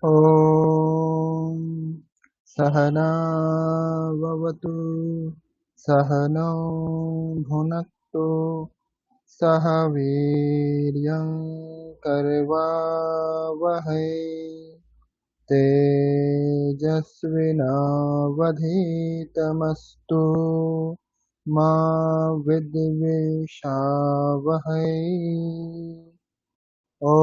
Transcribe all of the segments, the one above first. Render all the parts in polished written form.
ॐ सहना भवतु सहनौ भुनक्तु सह वीर्यं करवावहै तेजस्विनावधीतमस्तु मा विद्विषावहै। ॐ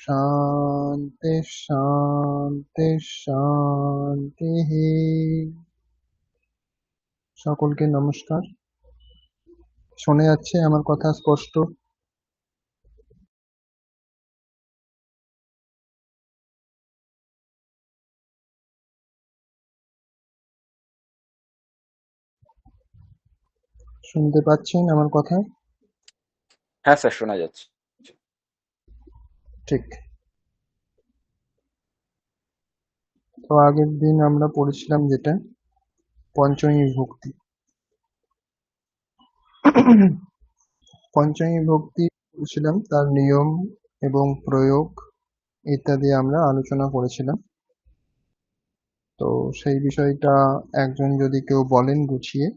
শান্তি শান্তি শান্তিঃ। সকলকে নমস্কার। শোনা যাচ্ছে আমার কথা স্পষ্ট? শুনতে পাচ্ছেন আমার কথা? হ্যাঁ স্যার, শোনা যাচ্ছে। ঠিক। তো আগের দিন আমরা পড়েছিলাম যেটা পঞ্চমী বিভক্তি। পঞ্চমী বিভক্তি পড়েছিলাম, তার নিয়ম এবং প্রয়োগ ইত্যাদি আমরা আলোচনা করেছিলাম। তো সেই বিষয়টা একজন যদি কেউ বলেন গুছিয়ে,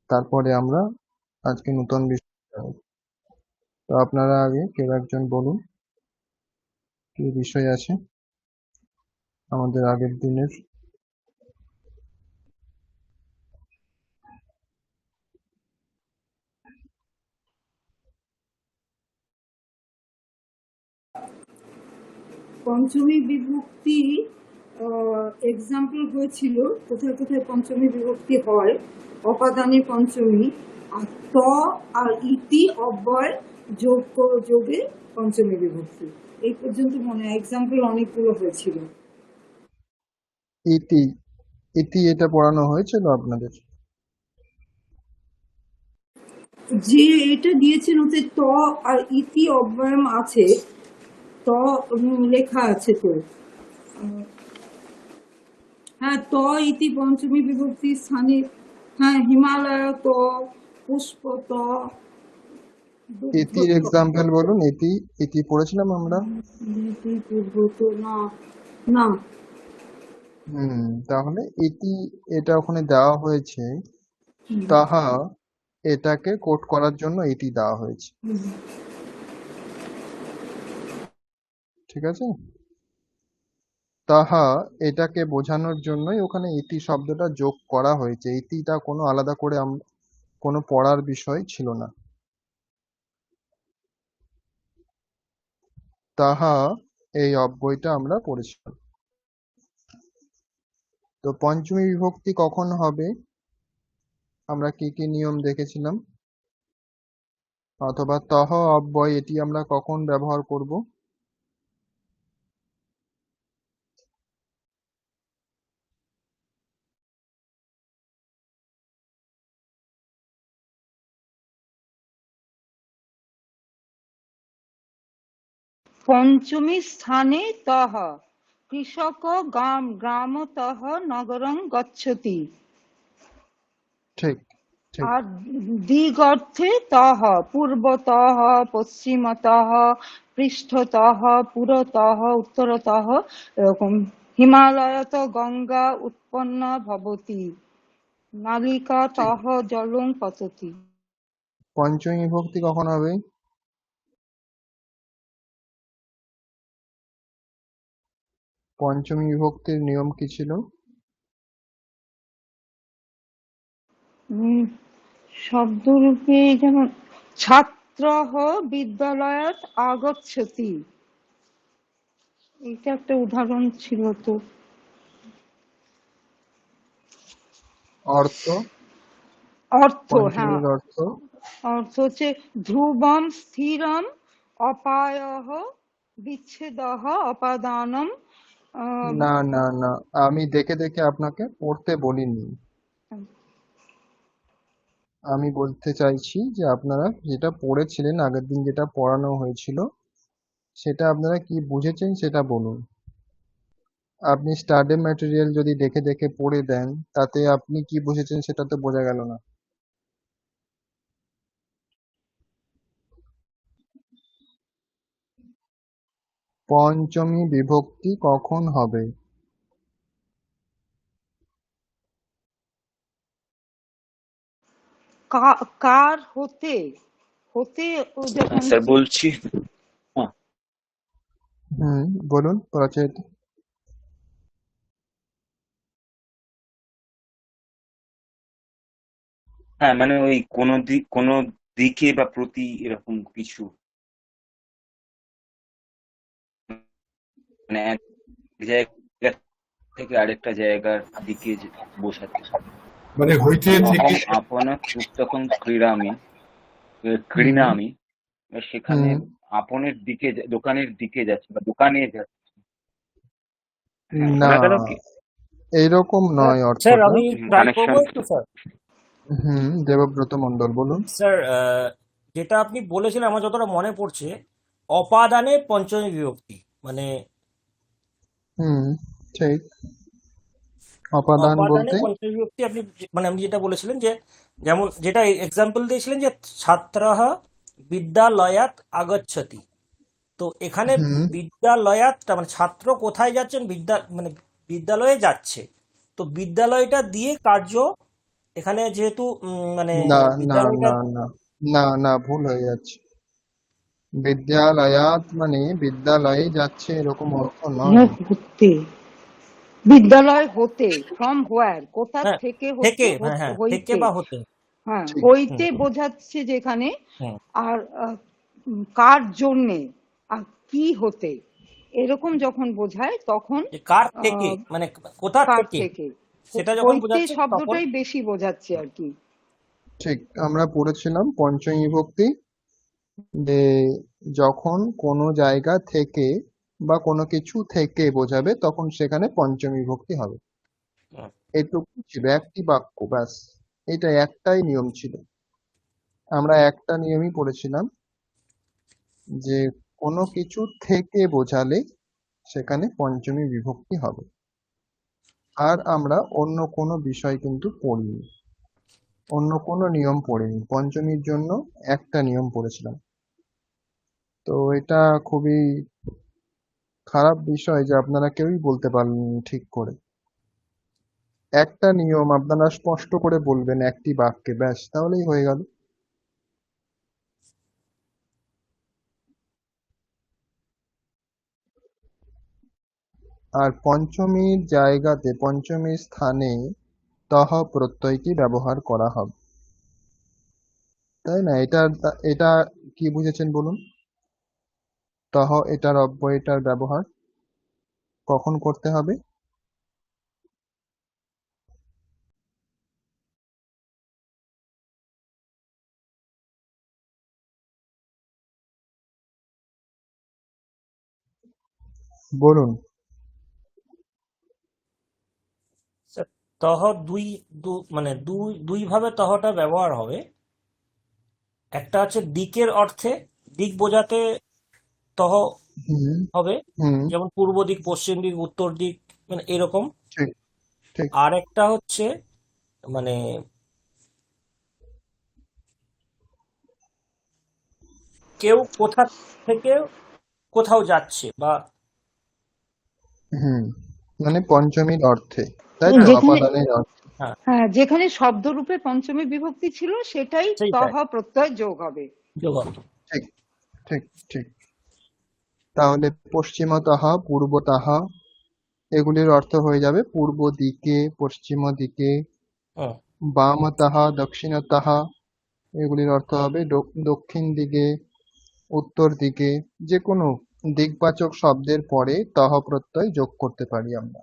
তারপরে আমরা আজকে নতুন বিষয় যাব। তো আপনারা আগে কেউ একজন বলুন কি বিষয় আছে আমাদের আগের দিনের। পঞ্চমী বিভক্তি এক্সাম্পল হয়েছিল কোথায় কোথায় পঞ্চমী বিভক্তি হয়। অপাদানে পঞ্চমী, আর ত আর ইতি অব্যয় যোগে পঞ্চমী বিভক্তি। এই পর্যন্ত মনে হয় এক্সাম্পল অনেকগুলো হয়েছিল। ইতি ইতি এটা পড়ানো হয়েছিল আপনাদের? যে এটা দিয়েছেন ওতে ত আর ইতি অব্যয় আছে, ত লেখা আছে তো। হ্যাঁ, ত ইতি পঞ্চমী বিভক্তি স্থানে, হ্যাঁ, হিমালয় ত, পুষ্প ত, দুগ্ধ ইতির ত। এক্সাম্পল বলুন। ইতি ইতি পড়েছিলাম আমরা। না না, তাহলে ইতি এটা ওখানে দেওয়া হয়েছে, তাহা এটাকে কোট করার জন্য ইতি দেওয়া হয়েছে। ঠিক আছে, তাহা এটাকে বোঝানোর জন্যই ওখানে ইতি শব্দটা যোগ করা হয়েছে। ইতিটা কোনো আলাদা করে কোনো পড়ার বিষয় ছিল না। তাহা এই অব্যয়টা আমরা পড়েছিলাম। তো পঞ্চমী বিভক্তি কখন হবে, আমরা কি কি নিয়ম দেখেছিলাম, অথবা তহ অব্যয় এটি আমরা কখন ব্যবহার করব? পঞ্চমী স্থানে তহ কৃষক গ্রামতঃ নগরং গচ্ছতি। ঠিক ঠিক। আর দিগর্থে তহ পূর্বতঃ পশ্চিমতঃ পৃষ্ঠতঃ পুরতঃ উত্তরতঃ, এরকম। হিমালয়ত গঙ্গা উৎপন্ন ভবতি, নালিকাতঃ জলং পততি। পঞ্চমী বিভক্তি কখন হবে? পঞ্চমী বিভক্তির নিয়ম কি ছিল? শব্দরূপে যেমন ছাত্রঃ বিদ্যালয়াৎ আগচ্ছতি, এটা একটা উদাহরণ ছিল তো। অর্থ, অর্থ, হ্যাঁ, পঞ্চমীর অর্থ। অর্থ হচ্ছে ধ্রুবম স্থিরম অপায়ঃ বিচ্ছেদঃ অপাদানম। না না না, আমি দেখে দেখে আপনাকে পড়তে বলিনি। আমি বলতে চাইছি যে আপনারা যেটা পড়েছিলেন আগের দিন, যেটা পড়ানো হয়েছিল, সেটা আপনারা কি বুঝেছেন সেটা বলুন। আপনি স্টাডি ম্যাটেরিয়াল যদি দেখে দেখে পড়ে দেন, তাতে আপনি কি বুঝেছেন সেটা তো বোঝা গেল না। পঞ্চমী বিভক্তি কখন হবে? কার হতে হতে ও যখন স্যার বলছি। হ্যাঁ, বলুন রচয়িতা। হ্যাঁ, মানে ওই কোনো দিকে বা প্রতি এরকম কিছু, মানে এক জায়গা থেকে আরেকটা জায়গার দিকে বোঝাতে। মানে হইতে থেকে অহং আপন পুস্তকং ক্রীড়ামি হুম ক্রীণামি, সেখানে হুম আপনের দিকে দোকানের দিকে যাচ্ছে বা দোকানে যাচ্ছে। হ্যাঁ, না, শোনা গেল কি? এইরকম স্যার নয় স্যার অর্থটা। আমি ট্রাই করবো কানেকশন। একটু স্যার। দেবব্রত মন্ডল বলুন। স্যার যেটা আপনি বলেছিলেন আমার যতটা মনে পড়ছে, অপাদানে পঞ্চমী বিভক্তি, মানে হুম ঠিক। অপাদান অপাদানে বলতে পঞ্চমী বিভক্তি আপনি মানে আপনি যেটা বলেছিলেন যে, যেমন যেটা এক্সাম্পল দিয়েছিলেন যে ছাত্রঃ বিদ্যালয়াৎ আগচ্ছতি। তো এখানে হুম বিদ্যালয়াৎটা মানে ছাত্র কোথায় যাচ্ছেন, মানে বিদ্যালয়ে যাচ্ছে। তো বিদ্যালয়টা দিয়ে কার্য এখানে যেহেতু মানে না না বিদ্যালয়টা না না না না, ভুল হয়ে যাচ্ছে। বিদ্যালয়াত মানে বিদ্যালয়ে যাচ্ছে এরকম অর্থ নয়। হতে, বিদ্যালয় হতে, ফ্রম হোয়ার, কোথা হ্যাঁ থেকে থেকে, হচ্ছে, হ্যাঁ হ্যাঁ থেকে হইতে। বা হতে। হ্যাঁ, ঠিক। হইতে হুম বোঝাচ্ছে যেখানে। হুম। আর কার জন্যে, আর কি হতে, এরকম যখন বোঝায় তখন যে কার থেকে আহ, মানে কোথা কার থেকে, থেকে, সেটা যখন হইতে বোঝাচ্ছে তখন। শব্দটাই বেশি বোঝাচ্ছে আর কি। ঠিক, আমরা পড়েছিলাম পঞ্চমী বিভক্তি যে যখন কোনো জায়গা থেকে বা কোনো কিছু থেকে বোঝাবে তখন সেখানে পঞ্চমী বিভক্তি হবে। হুম, এটুকু ছিল, একটি বাক্য ব্যাস। এটা একটাই নিয়ম ছিল। আমরা একটা নিয়মই পড়েছিলাম যে কোনো কিছু থেকে বোঝালে সেখানে পঞ্চমী বিভক্তি হবে। আর আমরা অন্য কোনো বিষয় কিন্তু পড়িনি, অন্য কোনো নিয়ম পড়িনি। পঞ্চমীর জন্য একটা নিয়ম পড়েছিলাম। তো এটা খুবই খারাপ বিষয় যে আপনারা কেউই বলতে পারলেন না ঠিক করে। একটা নিয়ম আপনারা স্পষ্ট করে বলবেন একটি বাক্যে, ব্যাস, তাহলেই হয়ে গেল। আর পঞ্চমীর জায়গাতে, পঞ্চমীর স্থানে তহ প্রত্যয়টি ব্যবহার করা হবে, তাই না? এটা কি বুঝেছেন বলুন? তহ এটার অব্যয়টার ব্যবহার কখন করতে হবে? বলুন। স্যার, তহ দুই মানে দুই দুই ভাবে তহটা ব্যবহার হবে। একটা হচ্ছে দিকের অর্থে, দিক বোঝাতে তহ হুম হবে, হুম যেমন পূর্ব দিক, পশ্চিম দিক, উত্তর দিক, মানে এরকম। ঠিক ঠিক। আর একটা হচ্ছে মানে কেউ কোথা থেকে কোথাও যাচ্ছে বা। হুম মানে পঞ্চমীর অর্থে, তাই তো, যেখানে, অপাদানের অর্থে। হ্যাঁ হ্যাঁ, যেখানে শব্দরূপে পঞ্চমী বিভক্তি ছিল সেটাই তহ সেইটাই প্রত্যয় যোগ হবে। জবাব। ঠিক ঠিক ঠিক। তাহলে পশ্চিমতঃ, পূর্বতঃ, এগুলির অর্থ হয়ে যাবে পূর্ব দিকে, পশ্চিম দিকে, হুম বামতঃ, দক্ষিণতঃ, এগুলির অর্থ হবে দক্ষিণ দিকে, উত্তর দিকে। যে কোনো দিকবাচক শব্দের পরে তহ প্রত্যয় যোগ করতে পারি আমরা,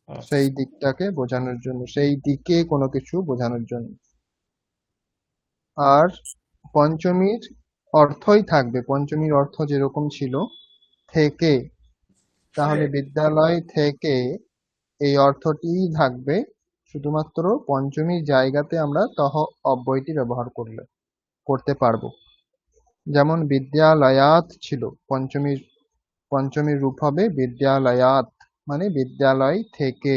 হুম। সেই দিকটাকে বোঝানোর জন্য, সেই দিকে কোনো কিছু বোঝানোর জন্য। আর পঞ্চমীর অর্থই থাকবে, পঞ্চমীর অর্থ যেরকম ছিল থেকে, তাহলে বিদ্যালয় থেকে এই অর্থটিই থাকবে। শুধুমাত্র পঞ্চমীর জায়গাতে আমরা তহ অব্যয়টি ব্যবহার করতে পারবো। যেমন বিদ্যালয়াৎ ছিল, পঞ্চমীর পঞ্চমীর রূপ হবে বিদ্যালয়াৎ, মানে বিদ্যালয় থেকে।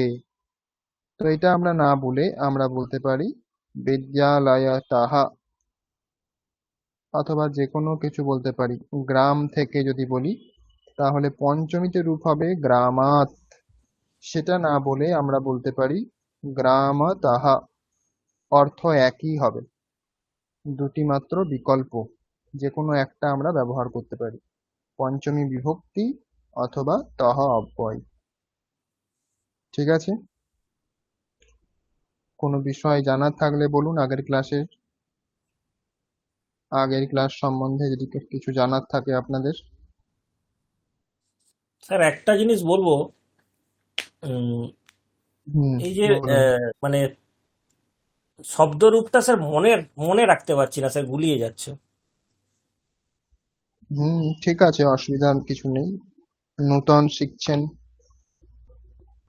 তো এটা আমরা না বলে আমরা বলতে পারি বিদ্যালয়তঃ, অথবা যে কোনো কিছু বলতে পারি। গ্রাম থেকে যদি বলি তাহলে পঞ্চমীতে রূপ হবে গ্রামাৎ। সেটা না বলে আমরা বলতে পারি গ্রামাতাহ। অর্থ একই হবে, দুটি মাত্র বিকল্প, যে কোনো একটা আমরা ব্যবহার করতে পারি, পঞ্চমী বিভক্তি অথবা তহ অব্যয়। ঠিক আছে, কোনো বিষয় জানার থাকলে বলুন। আগের ক্লাস সম্বন্ধে যদি কিছু জানার থাকে আপনাদের। স্যার একটা জিনিস বলবো, উম, হুম, এই যে বলুন। মানে শব্দরূপটা স্যার মনে মনে রাখতে পারছি না স্যার, গুলিয়ে যাচ্ছে। ঠিক আছে, অসুবিধার কিছু নেই। নূতন শিখছেন,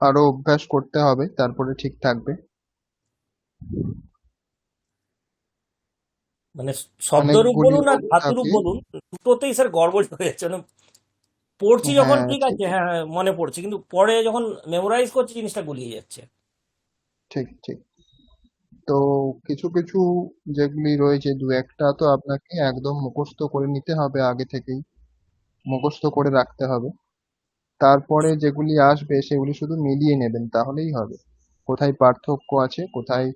আরো অভ্যাস করতে হবে, তারপরে ঠিক থাকবে। মানে শব্দরূপ অনেকগুলি বলুন আর রূপ ধাতুরূপ থাকে। বলুন, দুটোতেই স্যার গড়বড় হয়ে যাচ্ছে। মানে পড়ছি যখন হ্যাঁ, ঠিক ঠিক আছে, হ্যাঁ হ্যাঁ, মনে পড়ছে, কিন্তু পরে যখন মেমোরাইজ করছি জিনিসটা গুলিয়ে যাচ্ছে। ঠিক ঠিক। তো কিছু কিছু যেগুলি রয়েছে, দু একটা তো আপনাকে একদম মুখস্থ করে নিতে হবে, আগে থেকেই মুখস্থ করে রাখতে হবে। তারপরে যেগুলি আসবে সেগুলি শুধু মিলিয়ে নেবেন, তাহলেই হবে। কোথায় পার্থক্য আছে, কোথায়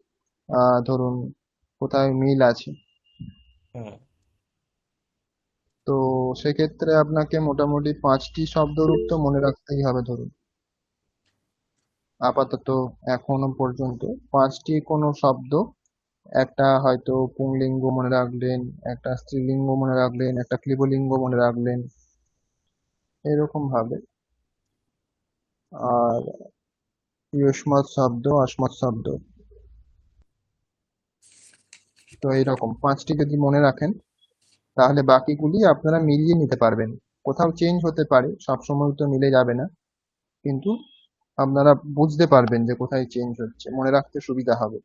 ধরুন কোথায় মিল আছে। হুম। তো সেক্ষেত্রে আপনাকে মোটামুটি 5টি শব্দরূপ তো মনে রাখতেই হবে। ধরুন আপাতত এখনো পর্যন্ত 5টি কোনো শব্দ, একটা হয়তো পুংলিঙ্গ মনে রাখলেন, একটা স্ত্রীলিঙ্গ মনে রাখলেন, একটা ক্লিবলিঙ্গ মনে রাখলেন, এরকম ভাবে। আর ইয়স্মৎ শব্দ, অস্মৎ শব্দ, তো এইরকম 5টি যদি মনে রাখেন, তাহলে বাকিগুলি আপনারা মিলিয়ে নিতে পারবেন। কোথাও চেঞ্জ হতে পারে, সবসময় তো মিলে যাবে না, কিন্তু আপনারা বুঝতে পারবেন যে কোথায় চেঞ্জ হচ্ছে, মনে রাখতে সুবিধা হবে।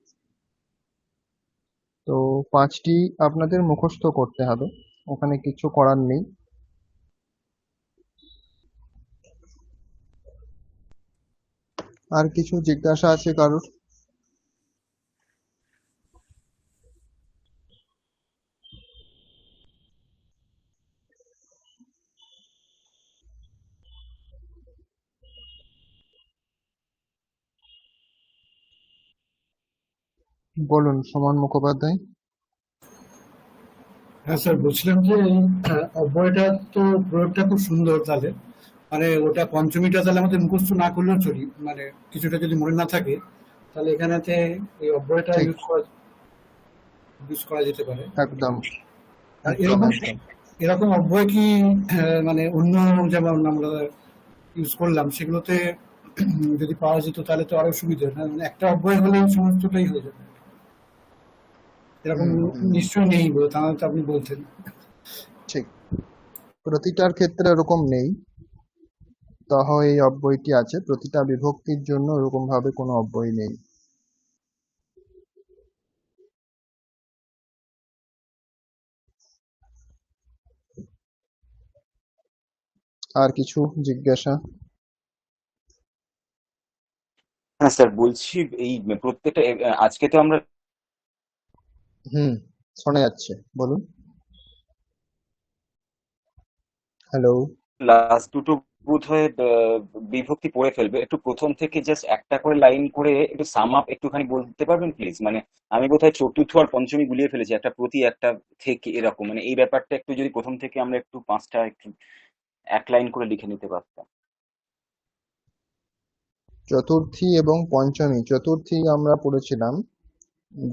তো 5টি আপনাদের মুখস্থ করতে হবে, ওখানে কিছু করার নেই। আর কিছু জিজ্ঞাসা আছে কারোর? বলুন সুমন মুখোপাধ্যায়। হ্যাঁ স্যার, বলছিলাম যে অব্যয়টা তো প্রয়োগটা খুব সুন্দর তাহলে। মানে ওটা পঞ্চমীটা তাহলে আমাদের মুখস্থ না করলেও চলি, মানে কিছুটা যদি মনে না থাকে তাহলে এখানেতে এই অব্যয়টা ঠিক, ইউজ করা যেতে পারে। একদম আর একদম এরকম একদম। এরকম অব্যয় কি মানে অন্য যেমন আমরা ইউজ করলাম সেগুলোতে যদি পাওয়া যেত তাহলে তো আরো সুবিধা, মানে একটা অব্যয় হলে সমস্তটাই হয়ে যাবে। এরকম হুম হুম, নিশ্চয়ই নেই বলে তাহলে তো আপনি বলতেন। ঠিক। প্রতিটার ক্ষেত্রে এরকম নেই। তহ এই অব্যয়টি আছে, প্রতিটা বিভক্তির জন্য ওরকম ভাবে কোনো অব্যয় নেই। আর কিছু জিজ্ঞাসা? হ্যাঁ স্যার, বলছি এই প্রত্যেকটা আজকে তো আমরা হুম, শোনা যাচ্ছে, বলুন। হ্যালো। লাস্ট দুটো বোধ হয় বিভক্তি পড়ে ফেলবে। একটু প্রথম থেকে জাস্ট একটা করে লাইন করে একটু সাম আপ একটুখানি বলতে পারবেন প্লিজ? মানে আমি বোধহয় চতুর্থ আর পঞ্চমী গুলিয়ে ফেলেছি, একটা প্রতি একটা থেকে এরকম। মানে এই ব্যাপারটা একটু যদি প্রথম থেকে আমরা একটু পাঁচটা একটু এক লাইন করে লিখে নিতে পারতাম। চতুর্থী এবং পঞ্চমী, চতুর্থী আমরা পড়েছিলাম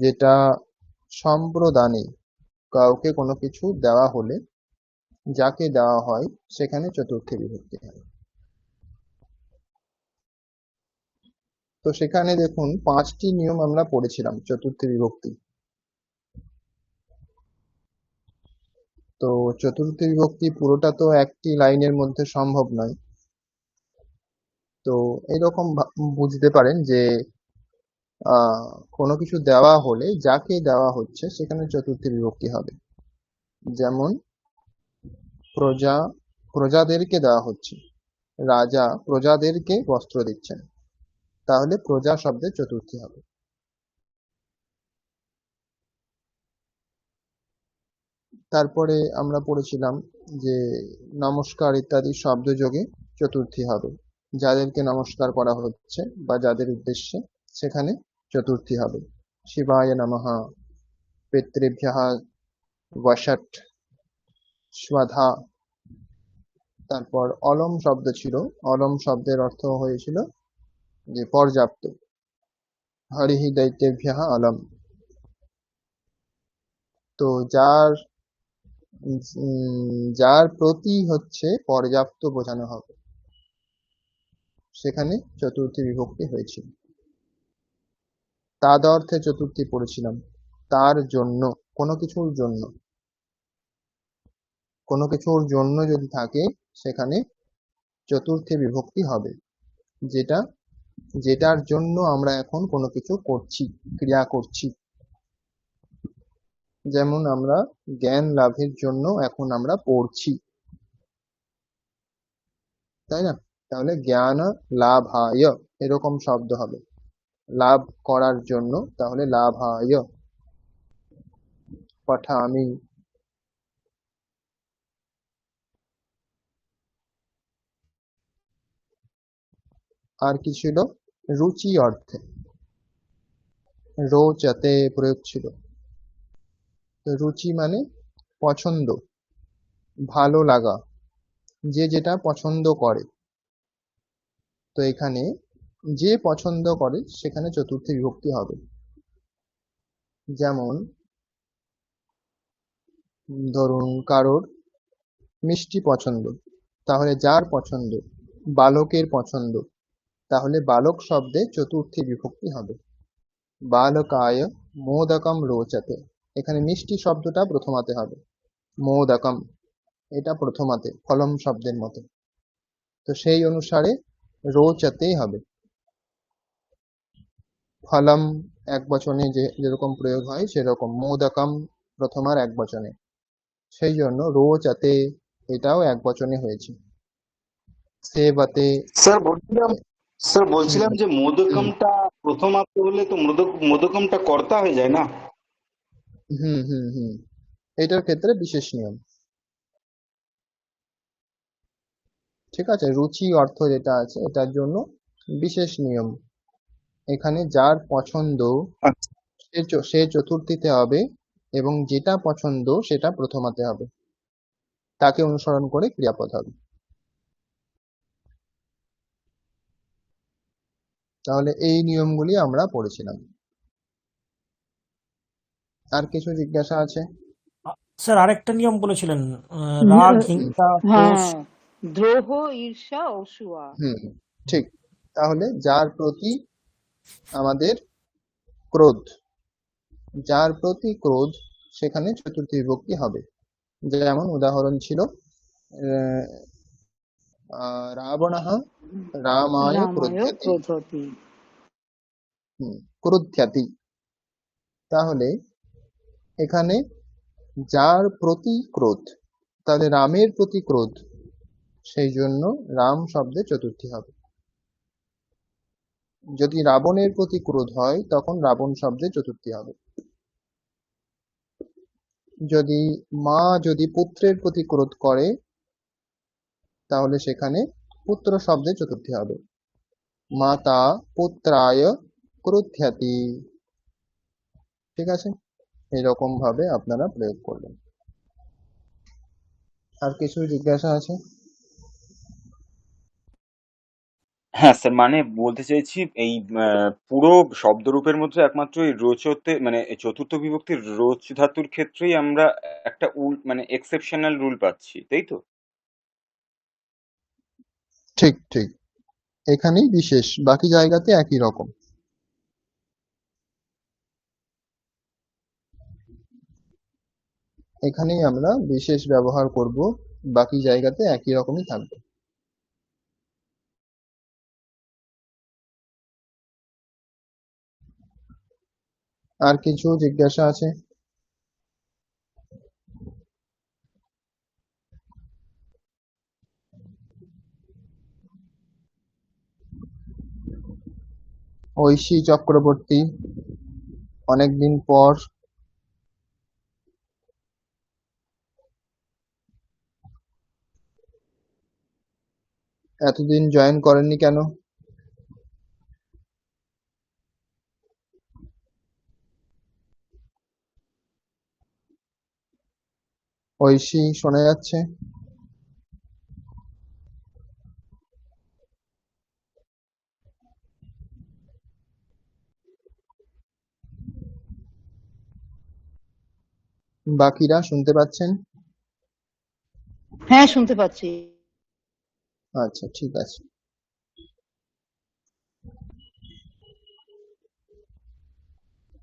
যেটা সম্প্রদানে, কাউকে কোনো কিছু দেওয়া হলে যাকে দেওয়া হয় সেখানে চতুর্থী বিভক্তি হয়। তো সেখানে দেখুন 5টি নিয়ম আমরা পড়েছিলাম চতুর্থী বিভক্তি। তো চতুর্থী বিভক্তি পুরোটা তো একটি লাইনের মধ্যে সম্ভব নয়। তো এরকম বুঝতে পারেন যে আহ কোনো কিছু দেওয়া হলে যাকে দেওয়া হচ্ছে সেখানে চতুর্থী বিভক্তি হবে। যেমন প্রজা, প্রজাদেরকে দেওয়া হচ্ছে, রাজা প্রজাদেরকে বস্ত্র দিচ্ছেন, তাহলে প্রজা শব্দের চতুর্থী হবে। তারপরে আমরা পড়েছিলাম যে নমস্কার ইত্যাদি শব্দযোগে চতুর্থী হবে, যাদেরকে নমস্কার করা হচ্ছে বা যাদের উদ্দেশ্যে সেখানে চতুর্থী হবে। শিবায় নমঃ, পিতৃভ্যঃ বষট স্বধা। তারপর অলম শব্দ ছিল, অলম শব্দের অর্থ হয়েছিল যে পর্যাপ্ত। হরিহি দৈত্যেভ্যঃ অলম। তো যার প্রতি হচ্ছে পর্যাপ্ত বোঝানো হবে, সেখানে চতুর্থী বিভক্তি হয়েছিল। তাদর্থে চতুর্থী পড়েছিলাম, তার জন্য, কোনো কিছুর জন্য। কোনো কিছুর জন্য যদি থাকে সেখানে চতুর্থী বিভক্তি হবে, যেটার জন্য আমরা এখন কোনো কিছু করছি, ক্রিয়া করছি। যেমন আমরা জ্ঞান লাভের জন্য এখন আমরা পড়ছি, তাই না? তাহলে জ্ঞান লাভায় এরকম শব্দ হবে, লাভ করার জন্য, তাহলে লাভায় পঠামি। আর কি ছিল? রুচি অর্থে রোচতে প্রয়োগ ছিল। তো রুচি মানে পছন্দ, ভালো লাগা, যে যেটা পছন্দ করে। তো এখানে যে পছন্দ করে সেখানে চতুর্থী বিভক্তি হবে। যেমন ধরুন কারোর মিষ্টি পছন্দ, তাহলে যার পছন্দ, বালকের পছন্দ, তাহলে বালক শব্দে চতুর্থী বিভক্তি হবে। বালকায় মোদকম রোচতে, এখানে মিষ্টি শব্দটা প্রথমাতে হবে, মোদকম এটা প্রথমাতে, ফলম শব্দের মতো। তো সেই অনুসারে রোচতেই হবে। ফলম এক বচনে যেরকম প্রয়োগ হয় সেরকম মোদকম প্রথমার এক বচনে, সেই জন্য রোচতে এটাও এক বচনে হয়েছে। সেবতে। স্যার বলছিলাম স্যার হুম বলছিলাম যে হুম মোদকমটা প্রথমার্থ হলে তো মোদকমটা কর্তা হয়ে যায় না? হুম হুম হুম এটার ক্ষেত্রে বিশেষ নিয়ম। ঠিক আছে, রুচি অর্থ যেটা আছে এটার জন্য বিশেষ নিয়ম। এখানে যার পছন্দ আচ্ছা। সে চতুর্থীতে হবে, এবং যেটা পছন্দ সেটা প্রথমাতে হবে, তাকে অনুসরণ করে ক্রিয়াপদ হবে। তাহলে এই নিয়মগুলি আমরা পড়েছিলাম। আর কিছু জিজ্ঞাসা আছে? স্যার আরেকটা নিয়ম বলেছিলেন, রাগ, হিংসা, ক্রোশ। হ্যাঁ, দ্রোহ, ঈর্ষা, অসূয়া। হুম, ঠিক। তাহলে যার প্রতি আমাদের ক্রোধ, যার প্রতি ক্রোধ সেখানে চতুর্থী বিভক্তি হবে। যেমন উদাহরণ ছিল রাবণঃ রামায় রামায় ক্রোধ্যতি। ক্রোধতি। ক্রোধ্যতি, তাহলে এখানে যার প্রতি ক্রোধ, তাহলে রামের প্রতি ক্রোধ, সেই জন্য রাম শব্দে চতুর্থী হবে। যদি রাবণের প্রতি ক্রোধ হয় তখন রাবণ শব্দে চতুর্থী হবে। যদি মা যদি পুত্রের প্রতি ক্রোধ করে তাহলে সেখানে পুত্র শব্দে চতুর্থী হবে। মাতা পুত্রায় ক্রোধ্যতি। ঠিক আছে, এরকম ভাবে আপনারা প্রয়োগ করবেন। আর কিছু জিজ্ঞাসা আছে? হ্যাঁ স্যার, মানে বলতে চাইছি এই পুরো শব্দরূপের মধ্যে একমাত্র এই রোচতে মানে এই চতুর্থ বিভক্তির রোচ ধাতুর ক্ষেত্রেই আমরা একটা মানে এক্সেপশনাল রুল পাচ্ছি, তাই তো? ঠিক ঠিক, এখানেই বিশেষ, বাকি জায়গাতে একই রকম। এখানেই আমরা বিশেষ ব্যবহার করব, বাকি জায়গাতে একই রকমই থাকবে। আর কিছু জিজ্ঞাসা আছে? ঐশী চক্রবর্তী, অনেকদিন পর। এতদিন জয়েন করেননি কেন? ঐশী শোনা যাচ্ছে? বাকিরা শুনতে পাচ্ছেন? হ্যাঁ, শুনতে পাচ্ছি। আচ্ছা, ঠিক আছে।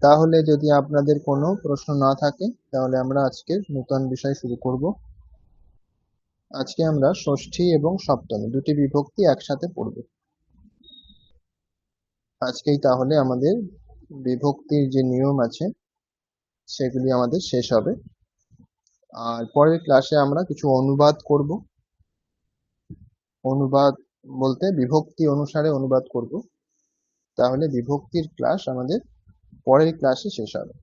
তাহলে যদি আপনাদের কোনো প্রশ্ন না থাকে তাহলে আমরা আজকের নতুন বিষয় শুরু করব। আজকে আমরা ষষ্ঠী এবং সপ্তমী দুটি বিভক্তি একসাথে পড়ব। আজকেই তাহলে আমাদের বিভক্তির যে নিয়ম আছে সেগুলি আমাদের শেষ হবে। আর পরের ক্লাসে আমরা কিছু অনুবাদ করব। অনুবাদ বলতে বিভক্তি অনুসারে অনুবাদ করব। তাহলে বিভক্তির ক্লাস আমাদের পরের ক্লাসে শেষ হবে।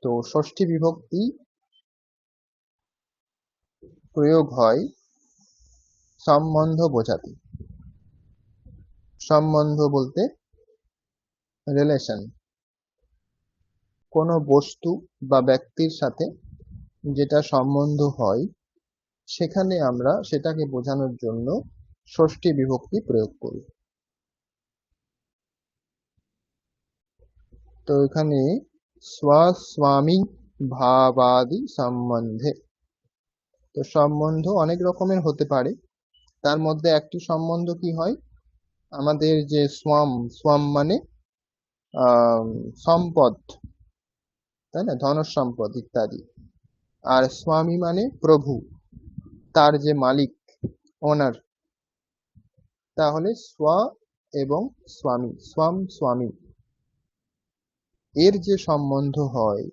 তো ষষ্ঠী বিভক্তি প্রয়োগ হয় সম্বন্ধ বোঝাতে। সম্বন্ধ বলতে রিলেশন, কোনো বস্তু বা ব্যক্তির সাথে যেটা সম্বন্ধ হয় সেখানে আমরা সেটাকে বোঝানোর জন্য ষষ্ঠী বিভক্তি প্রয়োগ করি। তো এখানে স্বস্বামী ভাবাদি সম্বন্ধে, তো সম্বন্ধ অনেক রকমের হতে পারে। তার মধ্যে একটি সম্বন্ধ কি হয়, আমাদের যে স্বাম, স্বাম মানে সম্পদ, তাই না, ধন সম্পদ ইত্যাদি। আর স্বামী মানে প্রভু, তার যে মালিক, ওনার। তাহলে স্ব এবং স্বামী, স্বাম স্বামী, এর যে সম্বন্ধ হয়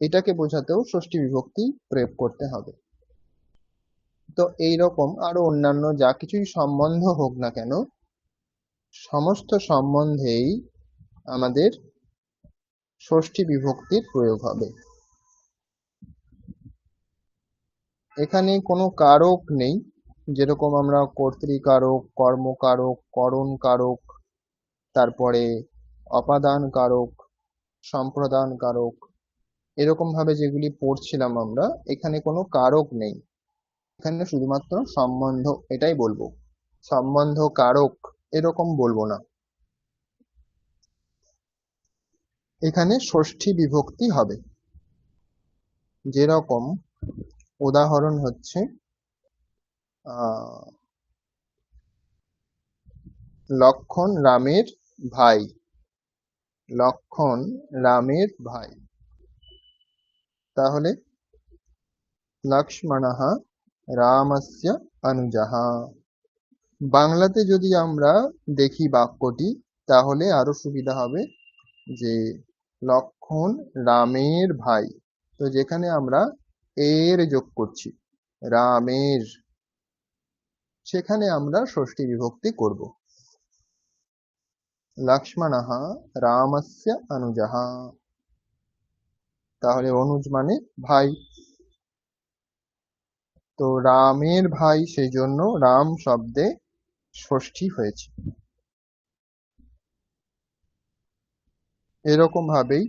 এটাকে বোঝাতেও ষষ্ঠী বিভক্তি প্রয়োগ করতে হবে। তো এইরকম আরো অন্যান্য যা কিছুই সম্বন্ধ হোক না কেন, সমস্ত সম্বন্ধেই আমাদের ষষ্ঠী বিভক্তির প্রয়োগ হবে। এখানে কোনো কারক নেই, যেরকম আমরা কর্তৃকারক, কর্মকারক, করণ কারক, তারপরে অপাদান কারক, সম্প্রদান কারক, এরকম ভাবে যেগুলি পড়ছিলাম আমরা, এখানে কোনো কারক নেই। এখানে শুধুমাত্র সম্বন্ধ, এটাই বলবো। সম্বন্ধ কারক এরকম বলবো না। এখানে ষষ্ঠী বিভক্তি হবে। যেরকম উদাহরণ হচ্ছে লক্ষণ রামের ভাই, লক্ষণ রামের ভাই। তাহলে লক্ষ্মণঃ রামস্য অনুজঃ। বাংলাতে যদি আমরা দেখি বাক্যটি তাহলে আরো সুবিধা হবে যে লক্ষণ রামের ভাই, তো যেখানে আমরা এর যোগ করছি রামের, সেখানে আমরা ষষ্ঠী বিভক্তি করব। লক্ষ্মণঃ রামস্য অনুজঃ, তাহলে অনুজ মানে ভাই। তো রামের ভাই, সেই জন্য রাম শব্দে ষষ্ঠী হয়েছে। এরকম ভাবেই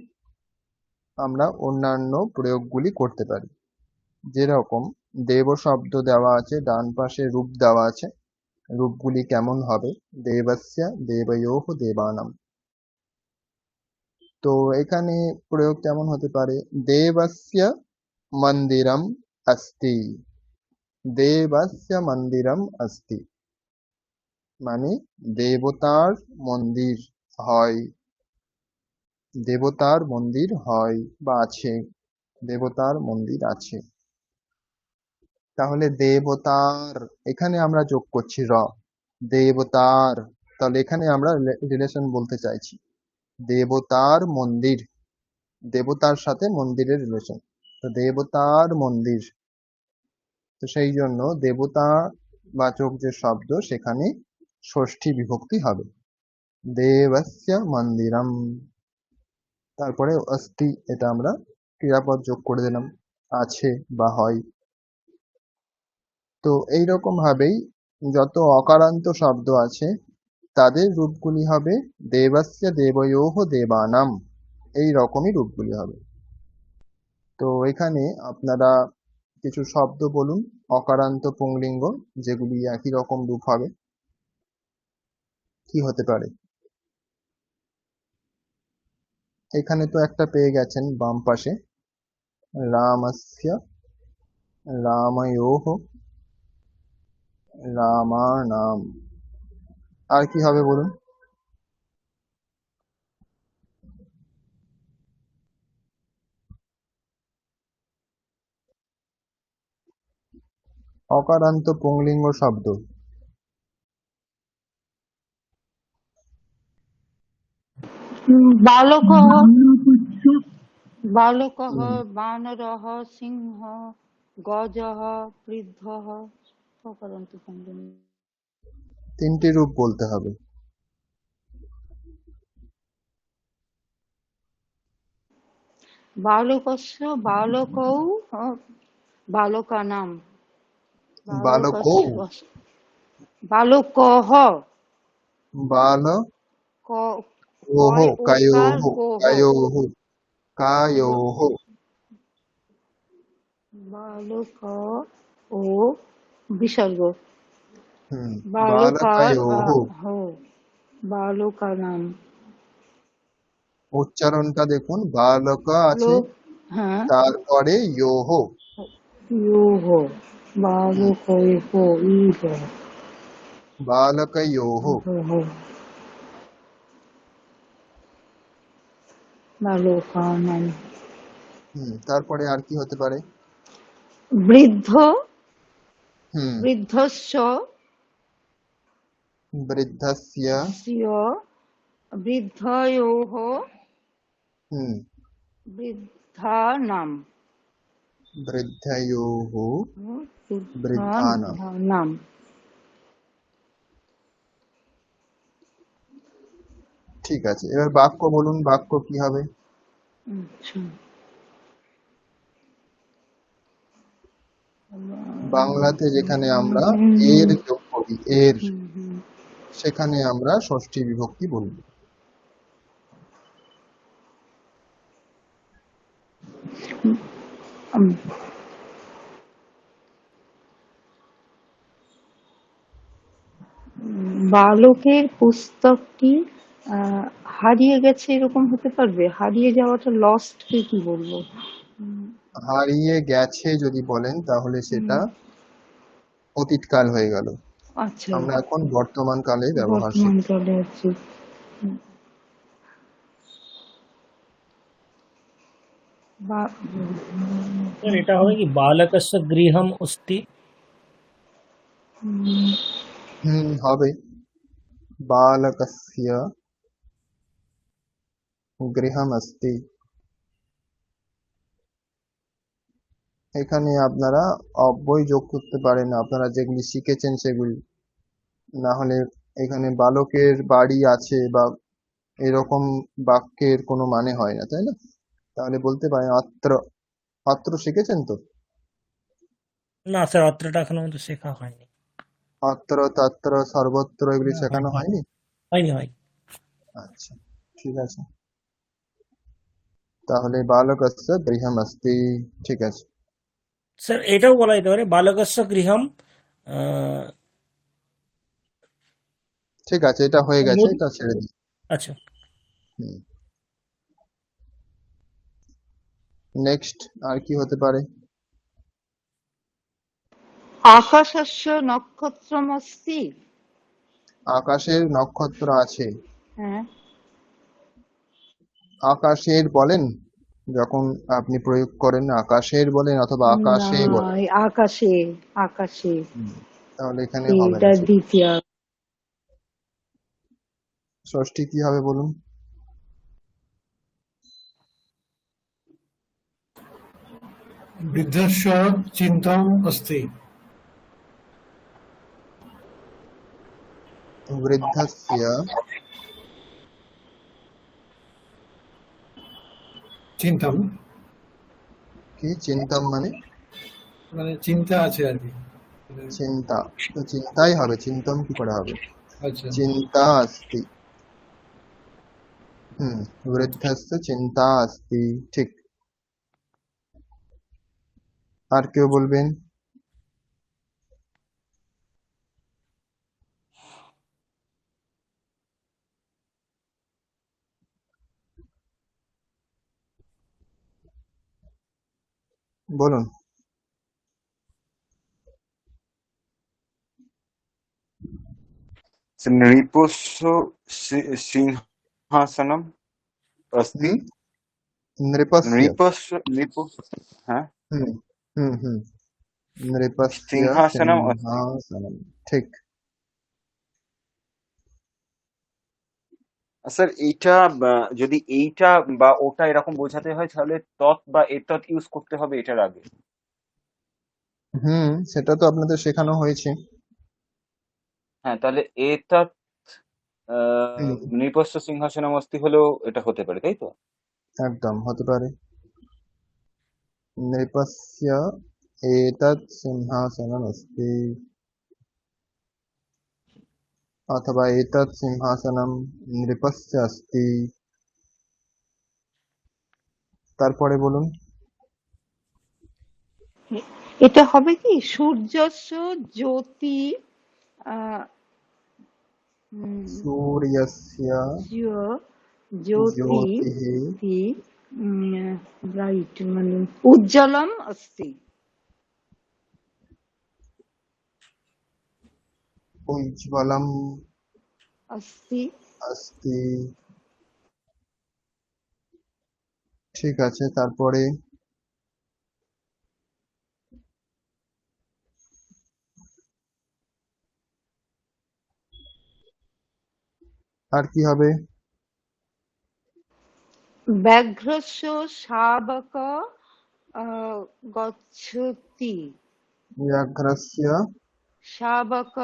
আমরা অন্যান্য প্রয়োগগুলি করতে পারি। যেরকম দেব শব্দ দেওয়া আছে, ডান পাশে রূপ দেওয়া আছে, রূপগুলি কেমন হবে, দেবস্য, দেবয়োঃ, দেবানাম। তো এখানে প্রয়োগ কেমন হতে পারে, দেবস্য মন্দিরম अस्ति, দেবস্য মন্দিরম अस्ति মানে দেবতার মন্দির হয়, দেবতার মন্দির হয় বা আছে, দেবতার মন্দির আছে। তাহলে দেবতার, এখানে আমরা যোগ করছি র, দেবতার, তাহলে এখানে আমরা রিলেশন বলতে চাইছি দেবতার মন্দির, দেবতার সাথে মন্দিরের রিলেশন, তো দেবতার মন্দির। তো সেই জন্য দেবতা বাচক যে শব্দ সেখানে ষষ্ঠী বিভক্তি হবে, দেবস্য মন্দিরম। তারপরে অস্তি, এটা আমরা ক্রিয়াপদ যোগ করে দিলাম, আছে বা হয়। তো এইরকম ভাবেই যত অকারান্ত শব্দ আছে তাদের রূপগুলি হবে দেবস্য দেবয়োঃ দেবানাম, এই রকমই রূপগুলি হবে। তো এখানে আপনারা কিছু শব্দ বলুন অকারান্ত পুংলিঙ্গ যেগুলি একই রকম রূপ হবে। কি হতে পারে? এখানে তো একটা পেয়ে গেছেন বাম পাশে, রামস্য, রাময়োঃ, রামানাম। আর কি হবে বলুন? অকারান্ত পুংলিঙ্গ শব্দ। বালকः বালকः বানরः সিংহ গজः বৃদ্ধः অকারান্ত পুংলিঙ্গ। তিনটি রূপ বলতে হবে। বালকস্য বালকৌ বালকানাম বালকৌ, বালকস্য বালকः বাল ক ওহ, কয় ওকার কায়োহ, কোহ কায়োহ, কায়োহ। বালক ও বিসর্গ বালকায়োহ। বালকানাম উচ্চারণটা দেখুন, বালকা আছে, লোক হ্যাঁ তারপরে যোহ। ইয়োহ বালক ইহ বালকয়োহ। বালকানাম। তারপরে আর কি হতে পারে? বৃদ্ধ হুম বৃদ্ধস্য বৃদ্ধস্য। বৃদ্ধয়োঃ হুম বৃদ্ধানাম বৃদ্ধয়োহ বৃদ্ধানাম। নাম। ঠিক আছে, এবার বাক্য বলুন, বাক্য কি হবে? আচ্ছা বাংলাতে যেখানে আমরা এর যোগ করি, এর, সেখানে আমরা ষষ্ঠী বিভক্তি বলব। বালকের পুস্তকটি হারিয়ে গেছে এরকম হতে পারবে? হারিয়ে যাওয়াটা লস্ট কে কি বলবো? হারিয়ে গেছে যদি বলেন তাহলে সেটা অতীতকাল হয়ে গেল। আচ্ছা আমরা এখন বর্তমান কালে ব্যবহার বর্তমান শিখছি। কালে আছে। স্যার এটা হবে কি বালকস্য গৃহম অস্তি? হবে বালকস্য গৃহম অস্তি। এখানে আপনারা অব্যয় যোগ করতে পারেন, আপনারা যেগুলি শিখেছেন সেগুলি। না হলে এখানে বালকের বাড়ি আছে বা এরকম বাক্যের কোনো মানে হয় না, তাই না? তাহলে বলতে পারেন অত্র। অত্র শিখেছেন তো? না স্যার অত্রটা এখনো মতো শেখা হয়নি। অত্র, তত্র, সর্বত্র এগুলি শেখানো হয়নি? হয়নি। আচ্ছা, ঠিক আছে। তাহলে বালকস্য গৃহম অস্তি। ঠিক আছে। স্যার এটাও বলা যেতে পারে বালকস্য গৃহম ঠিক আছে, এটা হয়ে গেছে, এটা ছেড়ে দিই। আচ্ছা নেক্সট আর কি হতে পারে? আকাশস্য নক্ষত্রমস্তি। আকাশের নক্ষত্র আছে। হ্যাঁ আকাশের বলেন, যখন আপনি প্রয়োগ করেন আকাশের বলেন অথবা আকাশে না, বলেন? আকাশে আকাশে তাহলে এখানে হবে এটা না। দ্বিতীয়। ষষ্ঠী কি হবে বলুন? বৃদ্ধস্য চিন্তম অস্তি। বৃদ্ধস্য চিন্তম কি চিন্তম মানে? মানে চিন্তা আছে আর কি। চিন্তা, তো চিন্তাই হবে, চিন্তন কি করে হবে? আচ্ছা, চিন্তা अस्ति। বৃদ্ধস্য চিন্তা अस्ति, ঠিক। আর কেউ বলবেন? বলুন। নৃপস্য সিংহাসনম अस्ति। হুম নৃপস্য। নৃপ হ্যাঁ, হুম হুম হুম নৃপস্য সিংহাসনম अस्ति। সিংহাসনম, ঠিক। স্যার এইটা যদি এইটা বা ওটা এরকম বোঝাতে হয় তাহলে তৎ বা এতৎ ইউজ করতে হবে এটার আগে। সেটা তো আপনাদের শেখানো হয়েছে। হ্যাঁ, তাহলে এতৎ হুম নৃপস্য সিংহাসনম अस्ति হলেও এটা হতে পারে, তাই তো? একদম হতে পারে। নৃপস্য এতৎ সিংহাসনম अस्ति, অথবা এতৎ সিংহাসনম নৃপস্য अस्ति। তারপরে বলুন। এটা হবে কি সূর্যস্য জ্যোতি আহ, উম, সূর্যস্য জ্য- জ্যোতি জ্যোতিঃ ব্রাইট মানে উজ্জ্বলম अस्ति। উজ্জ্বলম अस्ति अस्ति, ঠিক আছে। তারপরে আর কি হবে? ব্যাঘ্রস্য শাবক গচ্ছতি। ব্যাঘ্রস্য শাবক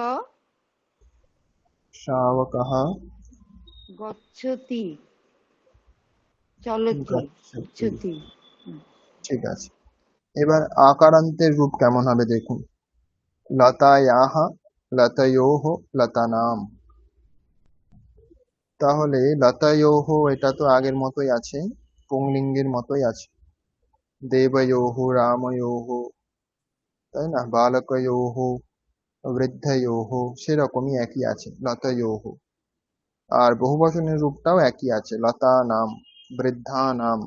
শাবকः গচ্ছতি চলতি গচ্ছতি, গচ্ছতি। ঠিক আছে। এবার আকারান্তের রূপ কেমন হবে দেখুন। লতায়াহ, লতয়োঃ, লতানাম। তাহলে লতয়োঃ এটা তো আগের মতোই আছে, পুংলিঙ্গের মতোই আছে। দেবয়োঃ, রাময়োঃ, তাই না? বালকয়োঃ, বৃদ্ধয়োঃ, সেরকমই একই আছে লতয়োঃ। আর বহুবচনের রূপটাও একই আছে, লতা নাম, বৃদ্ধা নাম।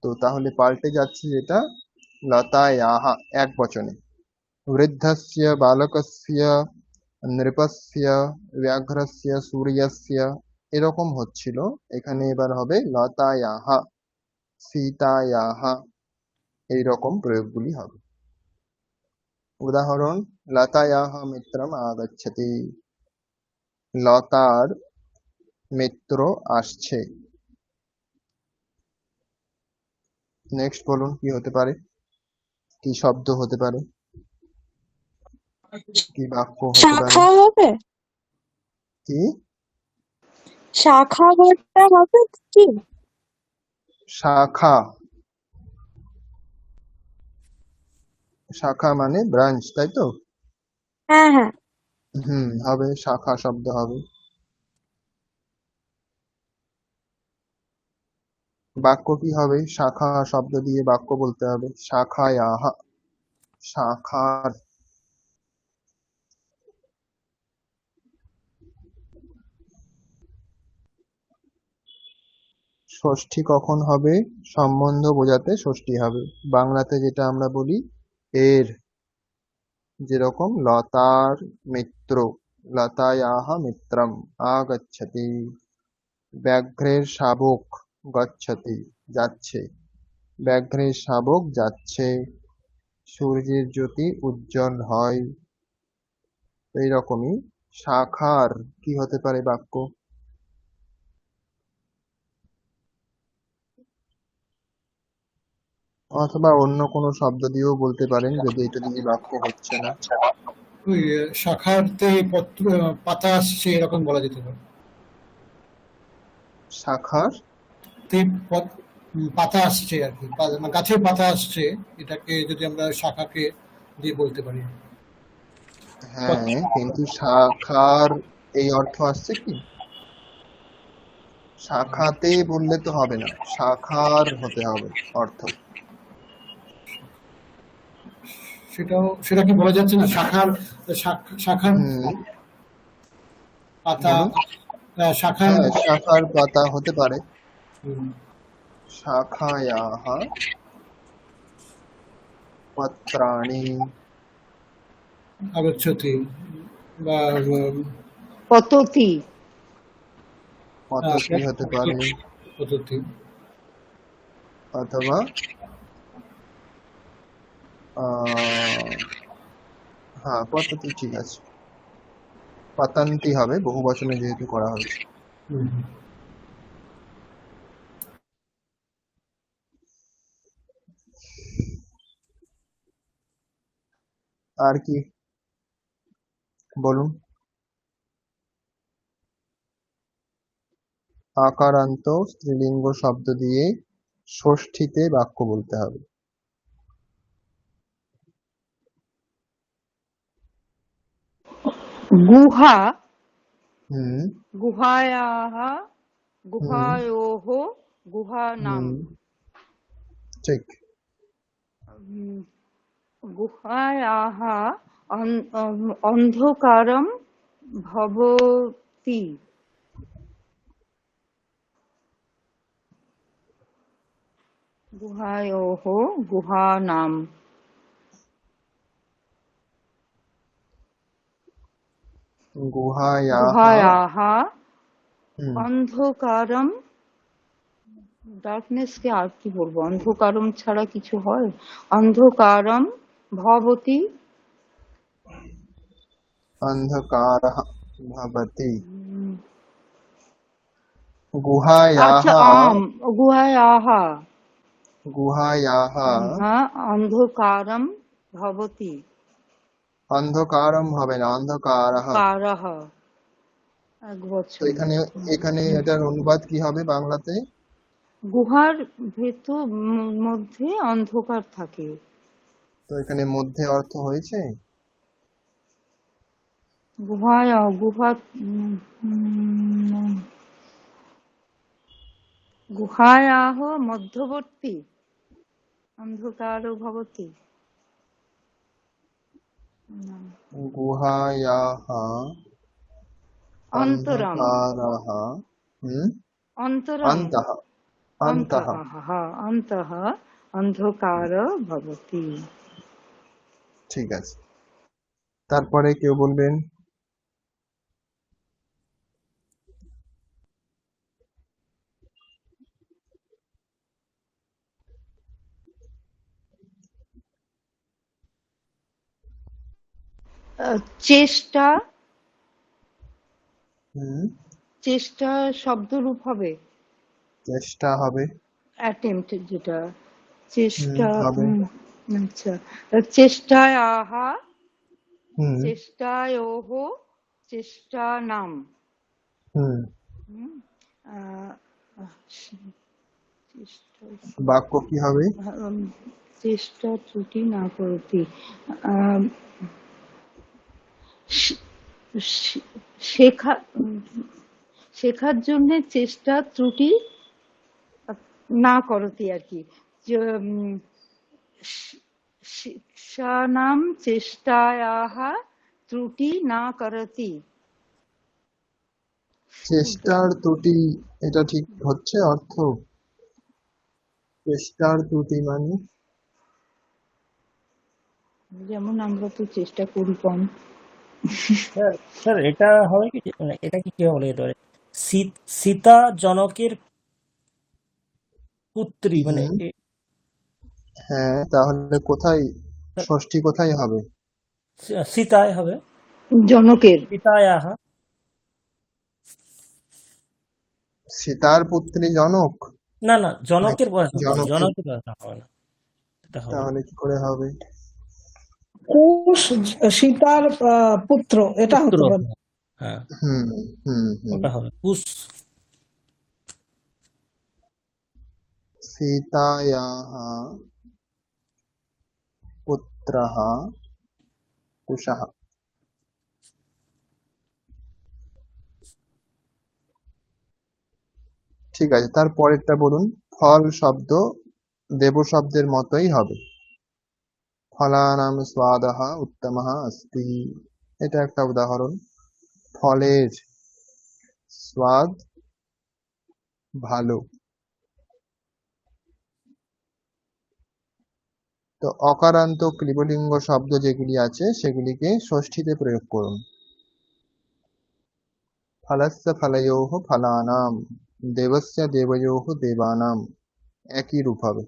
তো তাহলে পাল্টে যাচ্ছে যেটা লতায়াহ এক বচনে, বৃদ্ধস্য, বালকস্য, নৃপস্য, ব্যাঘ্রস্য, সূর্যস্য, এরকম হচ্ছিল। এখানে এবার হবে লতায়াহ, সীতায়াহ, এইরকম প্রয়োগগুলি হবে। উদাহরণ, লতায়াহ মিত্রম আগচ্ছতি, লতার মিত্র আসছে। নেক্সট বলুন কি হতে পারে, কি শব্দ হতে পারে, কি বাক্য হতে পারে? শাখা হবে, কি শাখা ঘরটা হবে কি? শাখা? শাখা মানে ব্রাঞ্চ, তাই তো? হ্যাঁ হ্যাঁ, হবে, শাখা শব্দ হবে। বাক্য কি হবে? শাখা শব্দ দিয়ে বাক্য বলতে হবে। শাখায়াহ, শাখার। ষষ্ঠী কখন হবে? সম্বন্ধ বোঝাতে ষষ্ঠী হবে। বাংলাতে যেটা আমরা বলি এর, যেরকম লতার মিত্র, লতায়াহ মিত্রম আগচ্ছতি। ব্যাঘ্রের শাবক গচ্ছতি, যাচ্ছে। ব্যাঘ্রের শাবক যাচ্ছে। সূর্যের জ্যোতি উজ্জ্বল হয়। এইরকমই শাখার কি হতে পারে বাক্য? অথবা অন্য কোনো শব্দ দিয়েও বলতে পারেন যদি এটা দিয়ে বাক্য হচ্ছে না। ওই শাখাতে পত্র পাতা আসছে এরকম বলা যেতে পারে। শাখার তে পাতা আসছে আর কি, গাছের পাতা আসছে, এটাকে যদি আমরা শাখাকে দিয়ে বলতে পারি। হ্যাঁ, কিন্তু শাখার এই অর্থ আসছে কি? শাখাতে বললে তো হবে না, শাখার হতে হবে অর্থ। সেটা কি বলা যাচ্ছে না? শাখার হুম, পাতা, বলুন। শাখার হ্যাঁ, শাখার পাতা হতে পারে। হুম, শাখায়াः পত্রাণি, আগচ্ছতি বা পততি। পততি হতে পারে, পদ্ধতি। অথবা হ্যাঁ, পততি ঠিক আছে। পতন্তি হবে, বহু বচনে যেহেতু করা হয়েছে। হুম। আর কি বলুন? আকারান্ত স্ত্রীলিঙ্গ শব্দ দিয়ে ষষ্ঠীতে বাক্য বলতে হবে। গুহা, হুম, গুহায়াः, হুম, গুহায়োः, গুহা নাম। হুম, ঠিক। উম, গুহায়াः অন্ধকারম ভবতি। গুহায়োः, গুহা নাম। গুহায়াः, গুহায়াः হুম, অন্ধকারম, ডার্কনেসকে আর কি বলবো, অন্ধকারম ছাড়া কিছু হয়? অন্ধকারম ভবতি। অন্ধকারः ভবতি। উম, গুহায়াः, আচ্ছা, গুহায়াः গুহায়াः অন্ধকারম ভবতি। অন্ধকারম হবে না, অন্ধকারः। কারः এক তো বছর। এখানে এখানে এটার অনুবাদ কি হবে বাংলাতে? গুহার ভেতর মধ্যে অন্ধকার থাকে। তো এখানে মধ্যে অর্থ হয়েছে। গুহায় গুহা উম, গুহায়াः মধ্যবর্তী অন্ধকারো ভবতি। না। গুহায়াः অন্তরম, অন্ধকারः, হুম, অন্তরম, অন্তः, অন্তः। অন্তঃ, অন্তঃ অন্ধকার ভবতি। ঠিক আছে। তারপরে কেউ বলবেন? চেষ্টা, হুম, চেষ্টা শব্দরূপ হবে। চেষ্টা হবে। অ্যাটেম্প্ট যেটা, চেষ্টা। হবে। আচ্ছা, চেষ্টায় আহা, হুম, চেষ্টায়োহ, চেষ্টা নাম। হুম। হুম, আহ, চেষ্টা, বাক্য কি হবে? চেষ্টা ত্রুটি না করতি। আহ, শে- শে- শেখা, শেখার জন্য চেষ্টা ত্রুটি না করতি আর কি। যে, শিক্ষানাম চেষ্টায়াः ত্রুটি না করতি। চেষ্টার ত্রুটি, এটা ঠিক হচ্ছে অর্থ? চেষ্টার ত্রুটি মানে? যেমন আমরা তো চেষ্টা করি কম। স্যার স্যার এটা হবে কি মানে এটা কি কিভাবে বলা যেতে পারে? সীতা জনকের পুত্রী মানে হুম, হ্যাঁ, তাহলে কোথায় ষষ্ঠী কোথায় হবে? সীতায় হবে, জনকের। সীতায়াহ। সীতার পুত্রী জনক, না না, নাকি জনকের বয়স হবে, জনকের? জনকের বয়স হবে না, এটা হবে না। তাহলে কি করে হবে? কুশ সীতার পুত্র, এটা পুত্র, হতে পারে। হ্যাঁ হুম, হুম, হুম। ওটা হবে কুশ। सीतायाः पुत्रः তুষাহ। ঠিক আছে, তার পরেরটা বলুন। ফল শব্দ দেব শব্দের মতোই হবে। ফলানাম স্বাদহ উত্তমঃ अस्ति। এটা একটা উদাহরণ। ফলের স্বাদ ভালো। তো অকারান্ত ক্লিবলিঙ্গ শব্দ যেগুলি আছে সেগুলিকে ষষ্ঠীতে প্রয়োগ করুন। ফলস্য ফলয়োঃ ফলানাম, দেবস্য দেবয়োঃ দেবানাম, একই রূপ হবে।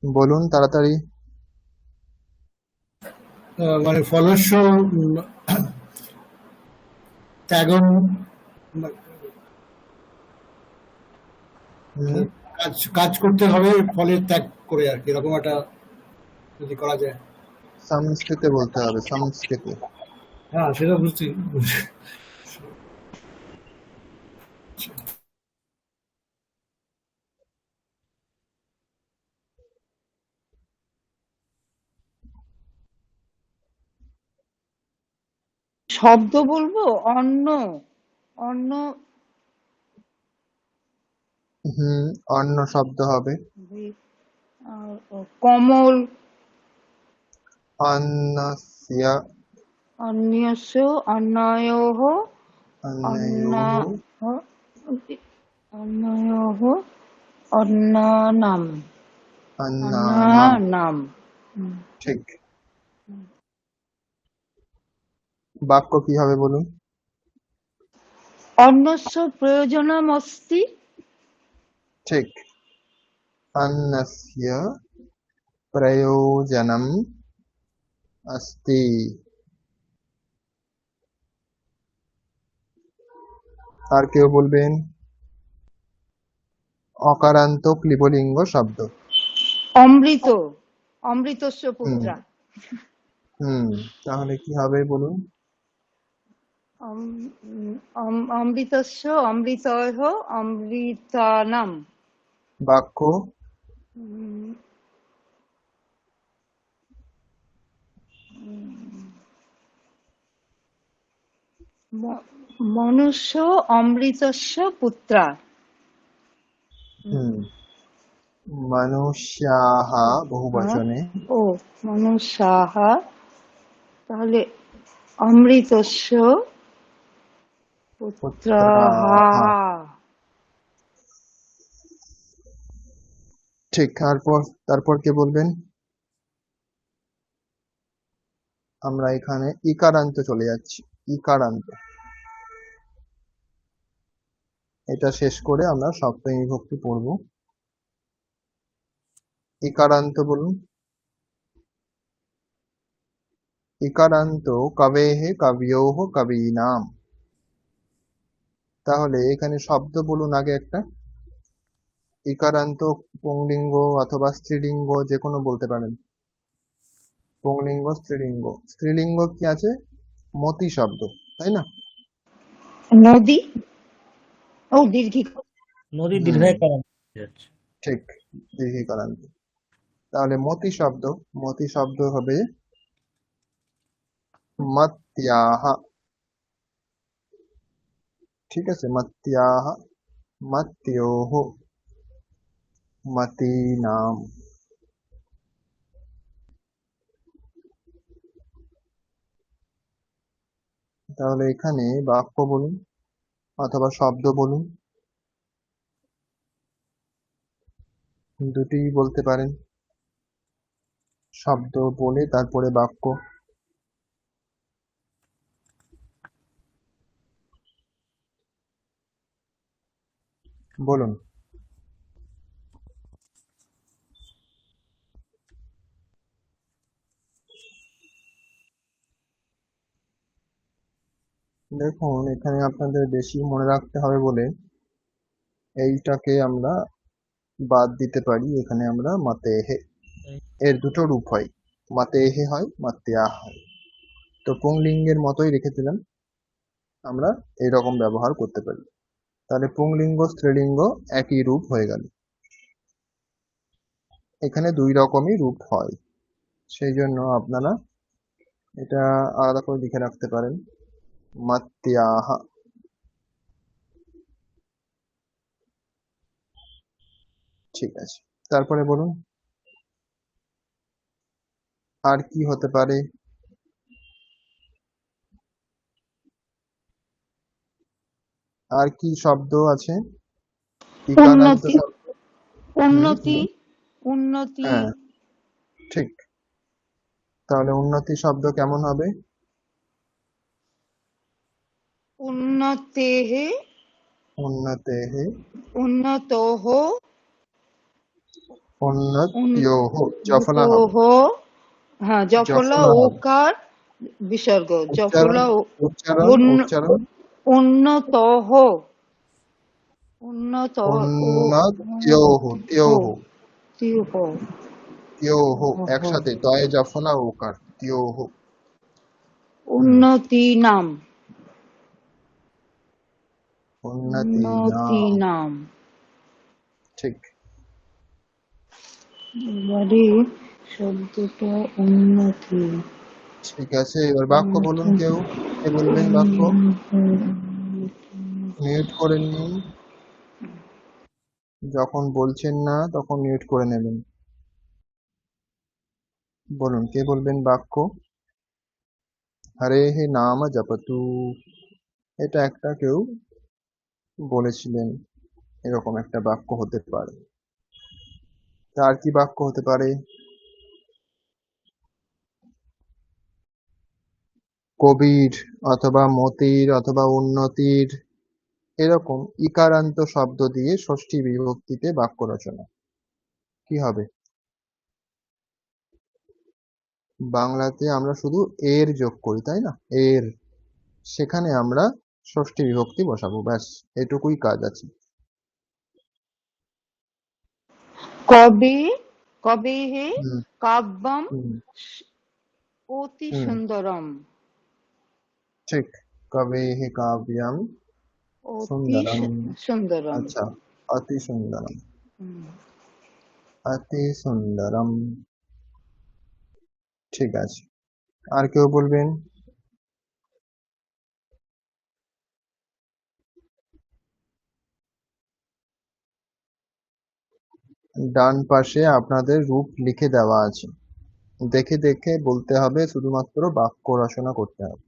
বলুন তাড়াতাড়ি। মানে ফলস্য ত্যাগম, হুম, কাজ কাজ করতে হবে ফলের ত্যাগ করে আর কি, এরকম একটা যদি করা যায়। সংস্কৃতে বলতে হবে, সংস্কৃতে। হ্যাঁ, সেটা বুঝছি। শব্দ বলবো। অন্ন, অন্ন, হুম, অন্য শব্দ হবে। আর কমল, অন্নস্য, অন্যস্য, অন্নয়োঃ, অন্না, অন্নয়োঃ, অন্নয়োঃ, অন্নানাম, অন্নানাম। অন্নানাম। ঠিক। বাক্য কি হবে বলুন। অন্নস্য প্রয়োজনমস্তি। ঠিক। অন্নস্য প্রয়োজনম अस्ति। আর কেউ বলবেন। অকারান্ত ক্লিবলিঙ্গ শব্দ। অমৃত, অমৃতস্য হুম পুত্রা। হুম, তাহলে কি হবে বলুন। অমৃতস্য, অমৃতয়ঃ, অমৃতানাম। বাক্য। উম, মনুষ্য অমৃতস্য পুত্রা। হুম, মনুষ্যাः বহুবচনে। ও মনুষ্যাः, তাহলে অমৃতস্য পুত্রাः। পুত্রাः। ঠিক। তারপর কে বলবেন। আমরা এখানে ইকারান্ত চলে যাচ্ছি। ইকারান্ত, এটা শেষ করে আমরা সপ্তমী বিভক্তি পড়ব। ইকারান্ত বলুন। ইকারান্ত কবেহ কবয়োঃ কবীনাম। তাহলে এখানে শব্দ বলুন আগে একটা। ইকারান্ত পুংলিঙ্গ অথবা স্ত্রীলিঙ্গ যে কোনো বলতে পারেন। পুংলিঙ্গ, স্ত্রীলিঙ্গ। স্ত্রীলিঙ্গ কি আছে? মতি শব্দ, তাই না? নদী, ও দীর্ঘিক। নদী হুম, দীর্ঘায় কারণ যাচ্ছে। ঠিক, দীর্ঘিকারান্ত। তাহলে মতি শব্দ, মতি শব্দ হবে মত্যাহ। ঠিক আছে, মত্যাহ, মত্যোঃ, মতীনাম। তাহলে এখানে বাক্য বলুন অথবা শব্দ বলুন, দুটিই বলতে পারেন। শব্দ বলে তারপরে বাক্য বলুন। দেখুন, এখানে আপনাদের বেশি মনে রাখতে হবে বলে এইটাকে আমরা বাদ দিতে পারি। এখানে আমরা মাতেহে, এর দুটো রূপ হয়, মাতেহে হয়, মাত্যাহ হয়। তো পুংলিঙ্গের মতোই রেখেছিলাম, আমরা এইরকম ব্যবহার করতে পারি। তাহলে পুংলিঙ্গ স্ত্রীলিঙ্গ একই রূপ হয়ে গেল। এখানে দুই রকমই রূপ হয়, সেই জন্য আপনারা এটা আলাদা করে লিখে রাখতে পারেন, মাত্যাহা। ঠিক আছে, তারপরে বলুন আর কি হতে পারে। আর কি শব্দ আছে ইকারান্ত উন্নতি, শব্দ? উন্নতি, বলুন। উন্নতি, হ্যাঁ, ঠিক। তাহলে উন্নতি শব্দ কেমন হবে? উন্নতেহ, উন্নতেহ, উন্নতোহ, উন্নত্যোহ, জফলা হবে। উন্নতোহ, হ্যাঁ জফলা জফলা হবে। ওকার বিসর্গ, উচ্চারণ, জফলা উচ্চারণ, উচ্চারণ। উন্নতোহ, উন্নতোহ, উন্নত্যোহ, ত্যোহ, তিহ, ত্যোহ একসাথে, তয়ে জফলা ওকার, ত্যোহ। উন্নতি নাম, উন্নতি উন্নতি নাম, নাম। ঠিক। এবারে শব্দটা উন্নতি। ঠিক আছে, এবার বাক্য বলুন কেউ। কে বলবেন বাক্য? মিউট করে নিন, যখন বলছেন না তখন মিউট করে নেবেন। বলুন কে বলবেন বাক্য। হরে হে নাম জপতু, এটা একটা কেউ বলেছিলেন, এরকম একটা বাক্য হতে পারে। তার কি বাক্য হতে পারে? কবির অথবা মতির অথবা উন্নতির, এরকম ইকারান্ত শব্দ দিয়ে ষষ্ঠী বিভক্তিতে বাক্য রচনা কি হবে? বাংলাতে আমরা শুধু এর যোগ করি, তাই না? এর, সেখানে আমরা ষষ্ঠী বিভক্তি বসাবো, ব্যাস এটুকুই কাজ আছে। কবে, কবে হে হুম, কাব্যম হুম, অতি হুম, সুন্দরম, ঠিক। কবে হে কাব্যম অতি সুন্দরম। সুন্দরম। আচ্ছা, অতি সুন্দরম, হুম। অতি সুন্দরম, ঠিক আছে। আর কেউ বলবেন? ডান পাশে আপনাদের রূপ লিখে দেওয়া আছে, দেখে দেখে বলতে হবে, শুধুমাত্র বাক্য রচনা করতে হবে,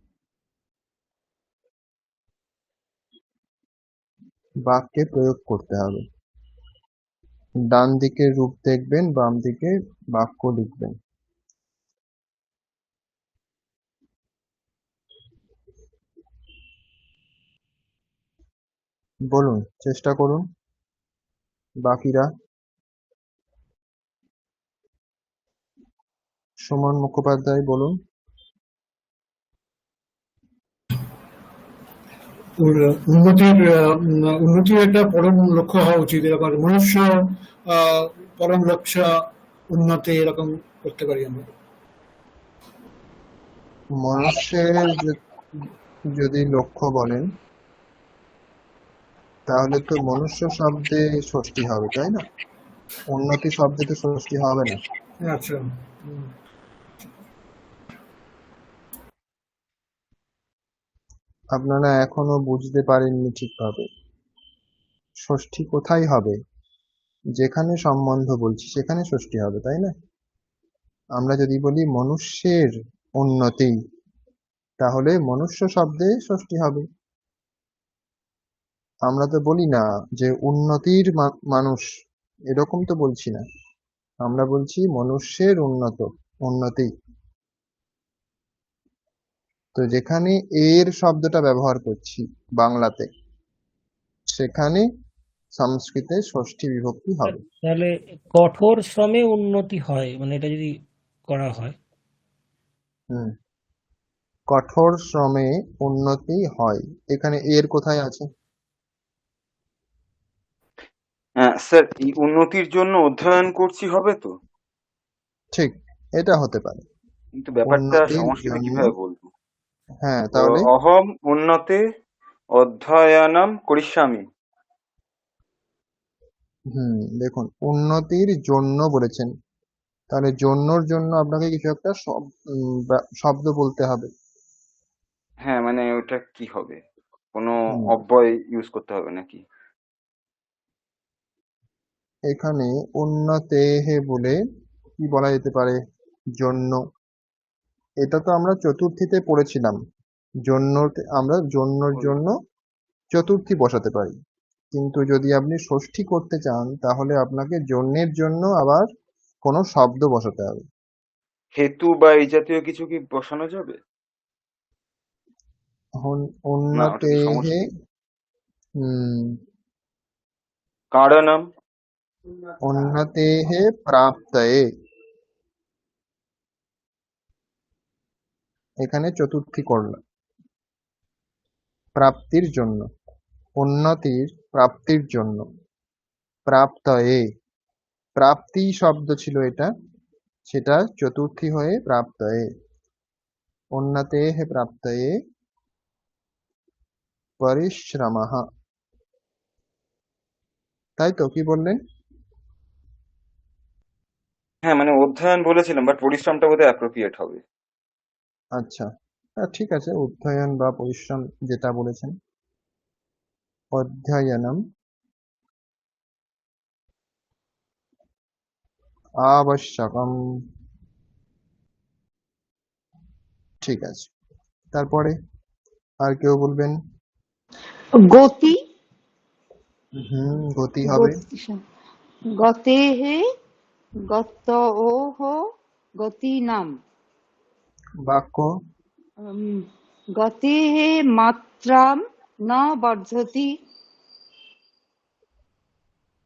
বাক্যে প্রয়োগ করতে হবে। ডান দিকে রূপ দেখবেন, বাম দিকে বাক্য লিখবেন। বলুন, চেষ্টা করুন বাকিরা। সুমন মুখোপাধ্যায় বলুন। উন্নতির একটা পরম লক্ষ্য হওয়া উচিত, এরকম মনুষ্য পরম লক্ষ্য উন্নতি, এরকম করতে পারি আমরা। মনুষ্যের যদি লক্ষ্য বলেন, তাহলে তো মনুষ্য শব্দে ষষ্ঠী হবে, তাই না? উন্নতি শব্দে তো ষষ্ঠী হবে না। আচ্ছা, আপনারা এখনো বুঝতে পারেননি ঠিকভাবে। ষষ্ঠী কোথায় হবে? যেখানে সম্বন্ধ বলছি সেখানে ষষ্ঠী হবে, তাই না? আমরা যদি বলি মনুষ্যের উন্নতি, তাহলে মনুষ্য শব্দে ষষ্ঠী হবে। আমরা তো বলি না যে উন্নতির মানুষ, এরকম তো বলছি না। আমরা বলছি মনুষ্যের উন্নতি। তো যেখানে এর শব্দটা ব্যবহার করছি বাংলাতে, সেখানে সংস্কৃতে ষষ্ঠী বিভক্তি হবে। তাহলে কঠোর শ্রমে উন্নতি হয়, মানে এটা যদি করা হয়। হুম, কঠোর শ্রমে উন্নতি হয়, এখানে এর কোথায় আছে? স্যার এই উন্নতির জন্য অধ্যয়ন করছি হবে তো? ঠিক, এটা হতে পারে। কিন্তু ব্যাপারটা উন্নতির সংস্কৃতে জন্য, কিভাবে বলবো? হ্যাঁ তাহলে অহম উন্নতে অধ্যয়নম করিষ্যামি। দেখুন, উন্নতির জন্য বলেছেন, তাহলে জন্যর জন্য আপনাকে কিছু একটা শব্দ বলতে হবে। হ্যাঁ, মানে ওটা কি হবে? কোনো হুম, অব্যয় ইউজ করতে হবে নাকি? এখানে উন্নতেহে বলে কি বলা যেতে পারে? জন্য। এটা তো আমরা চতুর্থীতে পড়েছিলাম। আমরা জন্যর ওই জন্য চতুর্থী বসাতে পারি, কিন্তু যদি আপনি ষষ্ঠী করতে চান তাহলে আপনাকে জন্যের জন্য আবার কোনো শব্দ বসাতে হবে। হেতু বা এই জাতীয় কিছু কি বসানো যাবে? না, ওটা কি উন্নতেহে। সমষ্টি? হুম। কারণম। উন্নতেহে প্রাপ্তয়ে, এখানে চতুর্থী করলাম। প্রাপ্তির জন্য, উন্নতির প্রাপ্তির জন্য। প্রাপ্তয়ে, প্রাপ্তি শব্দ ছিল এটা, সেটা চতুর্থী হয়ে প্রাপ্তয়ে। উন্নতেহ প্রাপ্তয়ে পরিশ্রমঃ। তাই তো, কি বললেন? হ্যাঁ, মানে অধ্যয়ন বলেছিলাম, বাট পরিশ্রমটা বোধহয় অ্যাপ্রোপ্রিয়েট হবে। আচ্ছা, ঠিক আছে, অধ্যয়ন বা পরিশ্রম যেটা বলেছেন। অধ্যয়নম আবশ্যকম। ঠিক আছে, তারপরে আর কেউ বলবেন? গতি, গতি হবে। গতি গতেহে গতওহ গতিনাম। বাক্য। গতেহে মাত্রাম ন বর্ধতি।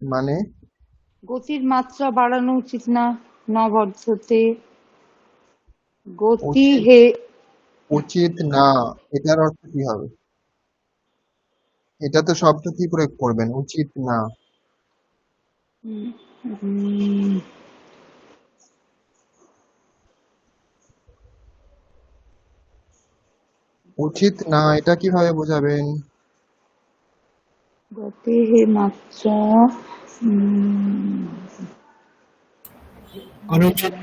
মানে গতির মাত্রা বাড়ানো উচিত না, ন বর্ধতে। গতি উচিত, হে, উচিত না, এটার অর্থ কি হবে? এটা তো শব্দ কি প্রয়োগ করবেন? উচিত না। উম, উচিত না, এটা কিভাবে বোঝাবেন? গতেহে মাত্রা, উম, অনুচিত।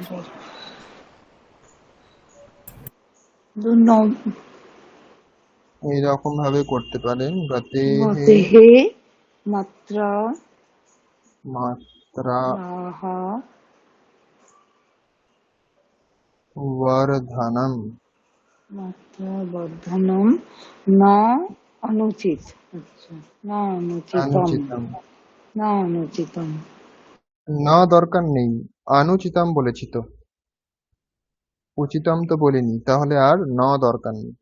ন- এইরকম ভাবে করতে পারেন, গতে হে গতেহে মাত্রা মাত্রা রাহা বর্ধনম। মাত্রা বর্ধনম ন অনুচিত। আচ্ছা, না অনুচিতম, অনুচিতম। না অনুচিতম। না, দরকার নেই, অনুচিতম বলেছি তো, উচিতম তো বলিনি, তাহলে আর ন দরকার নেই।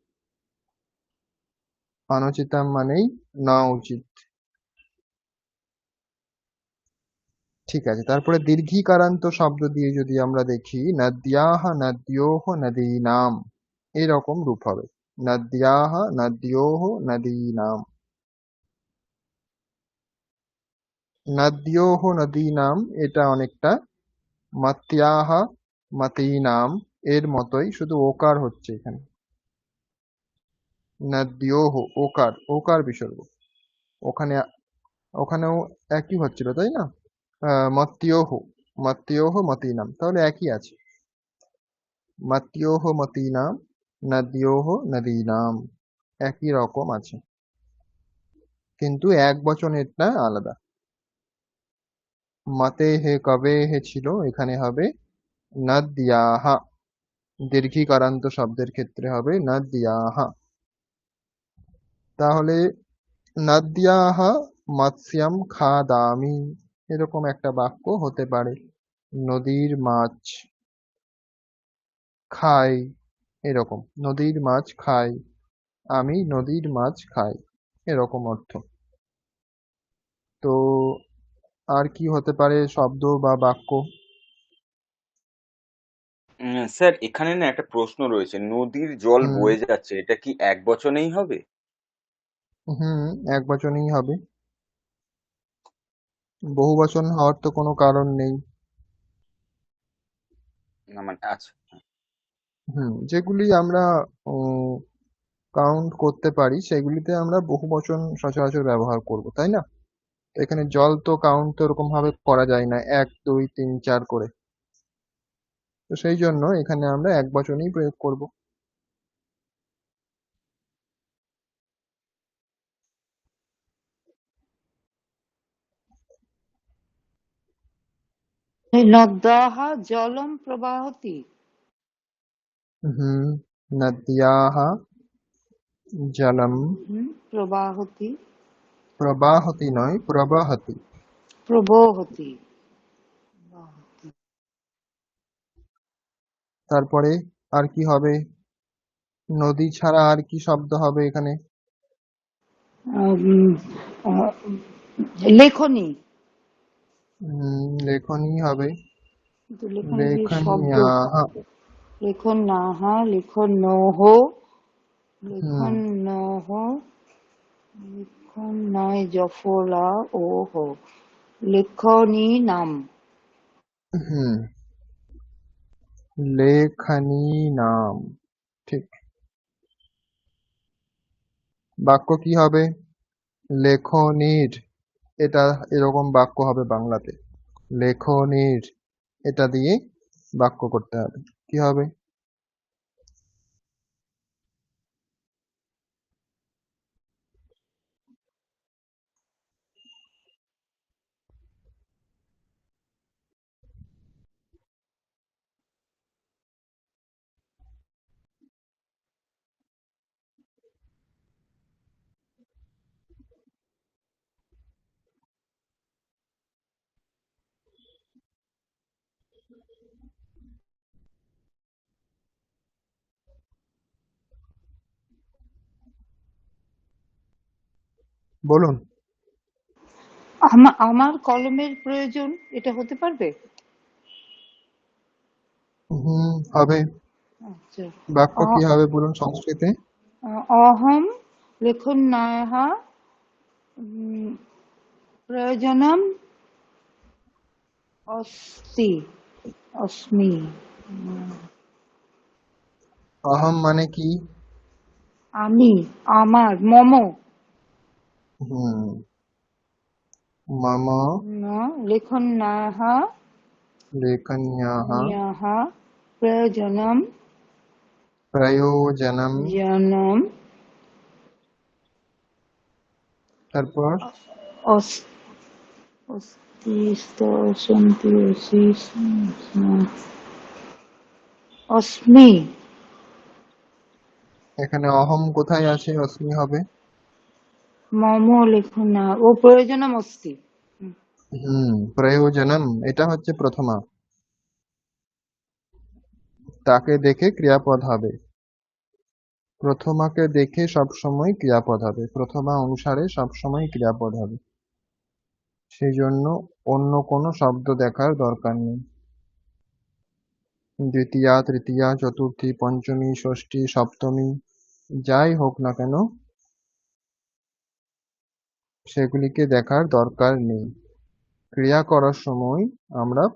অনুচিতম মানেই না উচিত। ঠিক আছে, তারপরে দীর্ঘিকারান্ত শব্দ দিয়ে যদি আমরা দেখি, নদ্যাহ নদ্যোহ নদীনাম, এরকম রূপ হবে। নদ্যাহ নদ্যোহ নদীনাম। নদ্যোহ নদীনাম, এটা অনেকটা মত্যাহ মতীনাম এর মতোই, শুধু ওকার হচ্ছে এখানে। নদ্যোহ, ওকার, ওকার বিসর্গ। ওখানে, ওখানেও একই হচ্ছিল তাই না? মত্যোহ, মত্যোহ মতীনাম, তাহলে একই আছে। মত্যোহ মতীনাম, নদ্যোহ নদীনাম, একই রকম আছে, কিন্তু এক বচনেরটা আলাদা। মতে হে কবে হে ছিল, এখানে হবে নদ্যাহা। দীর্ঘিকারান্ত শব্দের ক্ষেত্রে হবে নদ্যাহা। তাহলে নদ্যাহা মৎস্যম খাদামি, এরকম একটা বাক্য হতে পারে। নদীর মাছ খাই, এরকম, নদীর মাছ খাই, আমি নদীর মাছ খাই, এরকম অর্থ। তো আর কি হতে পারে শব্দ বা বাক্য? স্যার, এখানে না একটা প্রশ্ন রয়েছে, নদীর জল হুম। বয়ে যাচ্ছে, এটা কি এক বচনেই হবে? এক বচনেই হবে, বহু বচন হওয়ার তো কোনো কারণ নেই। না মানে আচ্ছা। যেগুলি আমরা কাউন্ট করতে পারি সেগুলিতে আমরা বহু বচন সচরাচর ব্যবহার করব, তাই না? তো এখানে জল তো কাউন্ট তো এরকম ভাবে করা যায় না 1 2 3 4 করে। তো সেই জন্য এখানে আমরা একবচনেই প্রয়োগ করব। নদ্যাः জলম প্রবাহতি। হুম। নদ্যাः জলম প্রবাহতি। প্রবাহতি নয়, প্রবাহতি। প্রবহতি। তারপরে আর কি হবে? নদী ছাড়া আর কি শব্দ হবে এখানে? উম, আহ, লেখনী। লেখনী হবে। কিন্তু লেখনী যে শব্দ, লেখন্যাः। লেখন্যাः, লেখন্যোঃ, হুম লেখন্যোঃ, লেখন্যায় জফলা ওহ, লেখনী নাম। হুম লেখনী নাম। ঠিক। বাক্য কি হবে? লেখনীর। এটা এরকম বাক্য হবে বাংলাতে। লেখনীর, এটা দিয়ে বাক্য করতে হবে। কি হবে? বলুন। আমার কলমের প্রয়োজন, এটা হতে পারবে? হবে। আচ্ছা। বাক্য কি অ- হবে বলুন সংস্কৃতে? অহম লেখন্যায় প্রয়োজনম অস্তি অস্মি। অহম মানে কি? আমি, আমার, মম। হুম মম লেখন্যায় লেখন্যাः প্রয়োজনম প্রয়োজনম। জনম তারপর অস- অস্তি সন্তি অসি অস্মি। এখানে অহম কোথায় আছে? অস্মি হবে। মম লেখন্যা ও প্রয়োজনম অস্তি। প্রয়োজনম এটা হচ্ছে প্রথমা। তাকে দেখে ক্রিয়াপদ হবে। প্রথমাকে দেখে সবসময় ক্রিয়াপদ হবে, প্রথমা অনুসারে সবসময় ক্রিয়াপদ হবে। সেই জন্য অন্য কোনো শব্দ দেখার দরকার নেই। দ্বিতীয়া, তৃতীয়া, চতুর্থী, পঞ্চমী, ষষ্ঠী, সপ্তমী যাই হোক না কেন সেগুলিকে দেখার দরকার নেই। ক্রিয়া করার সময় আমরা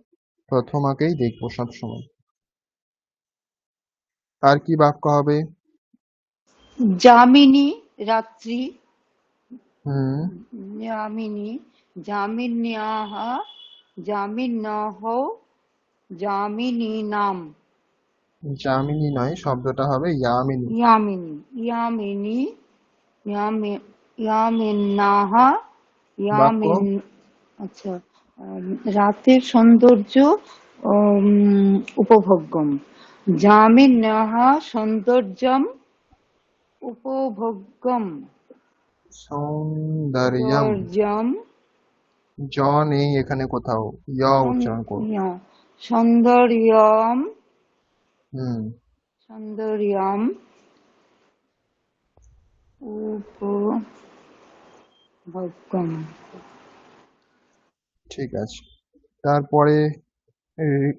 প্রথমাকেই দেখবো সবসময়। আর কি বাক্য হবে? যামিনী রাত্রি। হুম যামিনী, যামিন্যাः, যামিন্যः, যামিনী নাম। যামিনী নয়, শব্দটা হবে ইয়ামিনী। ইয়ামিনী, ইয়ামিনী, ইয়ামিন্যাः, বাক্য ইয়ামিন। আচ্ছা। রাতের সৌন্দর্য উপভোগ্যম। যামিন্যাः সৌন্দর্যম উপভোগ্যম। সৌন্দর্যম। সৌন্দর্যম জ নেই এখানে কোথাও, য় উচ্চারণ করুন। সৌন্দর্যম, হুম সৌন্দর্যম উপভোগ্যম। ঠিক আছে। তারপরে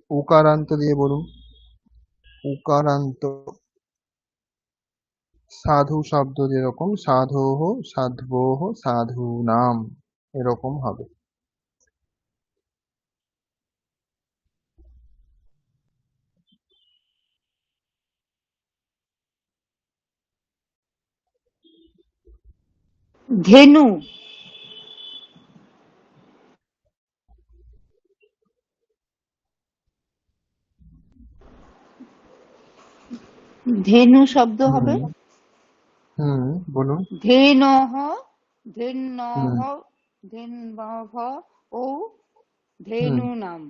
উকারান্ত দিয়ে বলুন। উকারান্ত। সাধু শব্দ যেরকম সাধোঃ, সাধ্বোঃ, সাধূনাম এরকম হবে। ধেনু, ধেনু শব্দ হবে হুম হুম বলুন। ধেনহ ধেনহ হুম ধেনবহ ও হুম ধেনু নাম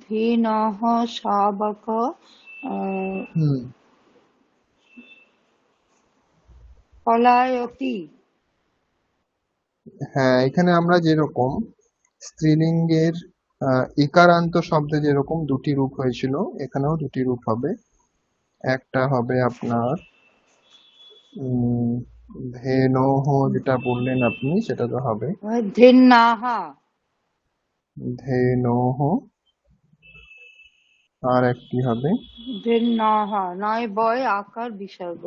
ধেনহ শাবক হুম পলায়তি। হ্যাঁ, এখানে আমরা যেরকম স্ত্রীলিঙ্গের ইকারান্ত শব্দে যেরকম দুটি রূপ হয়েছিল, এখানেও দুটি রূপ হবে। একটা হবে আপনার উম ধেনহ, যেটা বললেন আপনি সেটা তো হবে ধেন্নাহা ধেনহ, আর একটি হবে ধেন্নাহা নয় বয় আকার বিসর্গ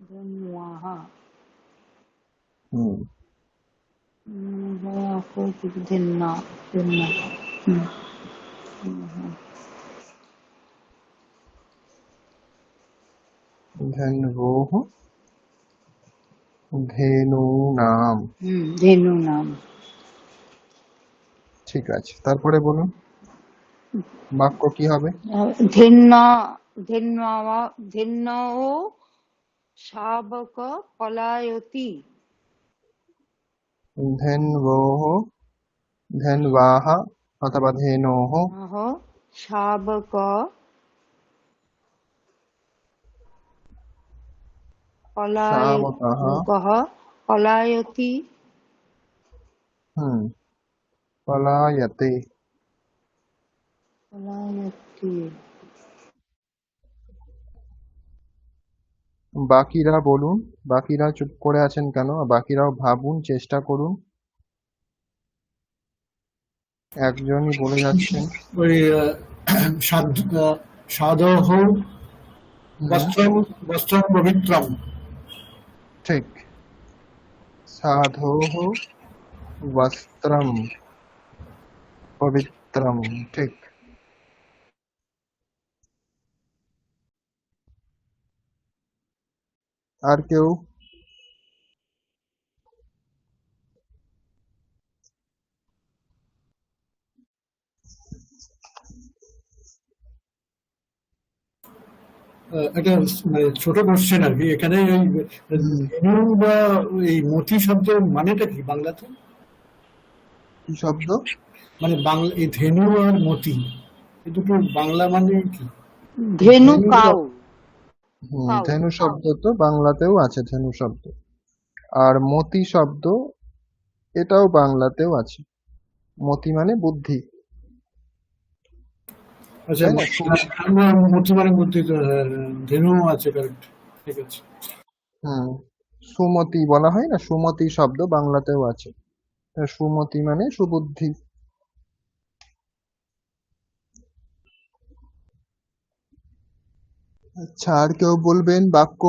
ধেন্নাহা হুম বয় আকার ধেন্না ধেন্না হুম, ধেনভোহ ধেনু নাম। ধেনু নাম। ঠিক আছে, তারপরে বলুন বাক্য কি হবে। ধেন্না ধেন্নাওয়া ধেন্নও শাবক পলায়তি ধেনভোহ ধেনবাহ অথবা ধেনোহ আহ শাবক শাবকः পলায়তঃ পলায়তি হুম পলায়তে। পলায়তি। বাকিরা বলুন, বাকিরা চুপ করে আছেন কেন? বাকিরাও ভাবুন, চেষ্টা করুন। একজনই বলে যাচ্ছেন। ওই সাধহ হুম বস্ত্রম বস্ত্রম পবিত্রম। ঠিক, সাধোঃ বস্ত্রম পবিত্রম। ঠিক। আর কেউ? একটা মানে ছোট কোশ্চেন আর কি এখানে ওই হুম ধেনু বা এই মতি শব্দের মানেটা কি বাংলাতে? কি শব্দ? মানে বাংলা এই ধেনু আর মতি এই দুটো বাংলা মানে কি? ধেনু ধেনু কাউ শব্দ, কাউ ধেনু শব্দ তো বাংলাতেও আছে, ধেনু শব্দ। আর মতি শব্দ, এটাও বাংলাতেও আছে। মতি মানে বুদ্ধি, আচ্ছা, তাই না? আমরা মতি মানে বুদ্ধি তো, ধেনু আছে, কারেক্ট, ঠিক আছে। হুম সুমতি বলা হয় না, সুমতি শব্দ বাংলাতেও আছে। তা সুমতি মানে সুবুদ্ধি। আচ্ছা, আর কেউ বলবেন বাক্য?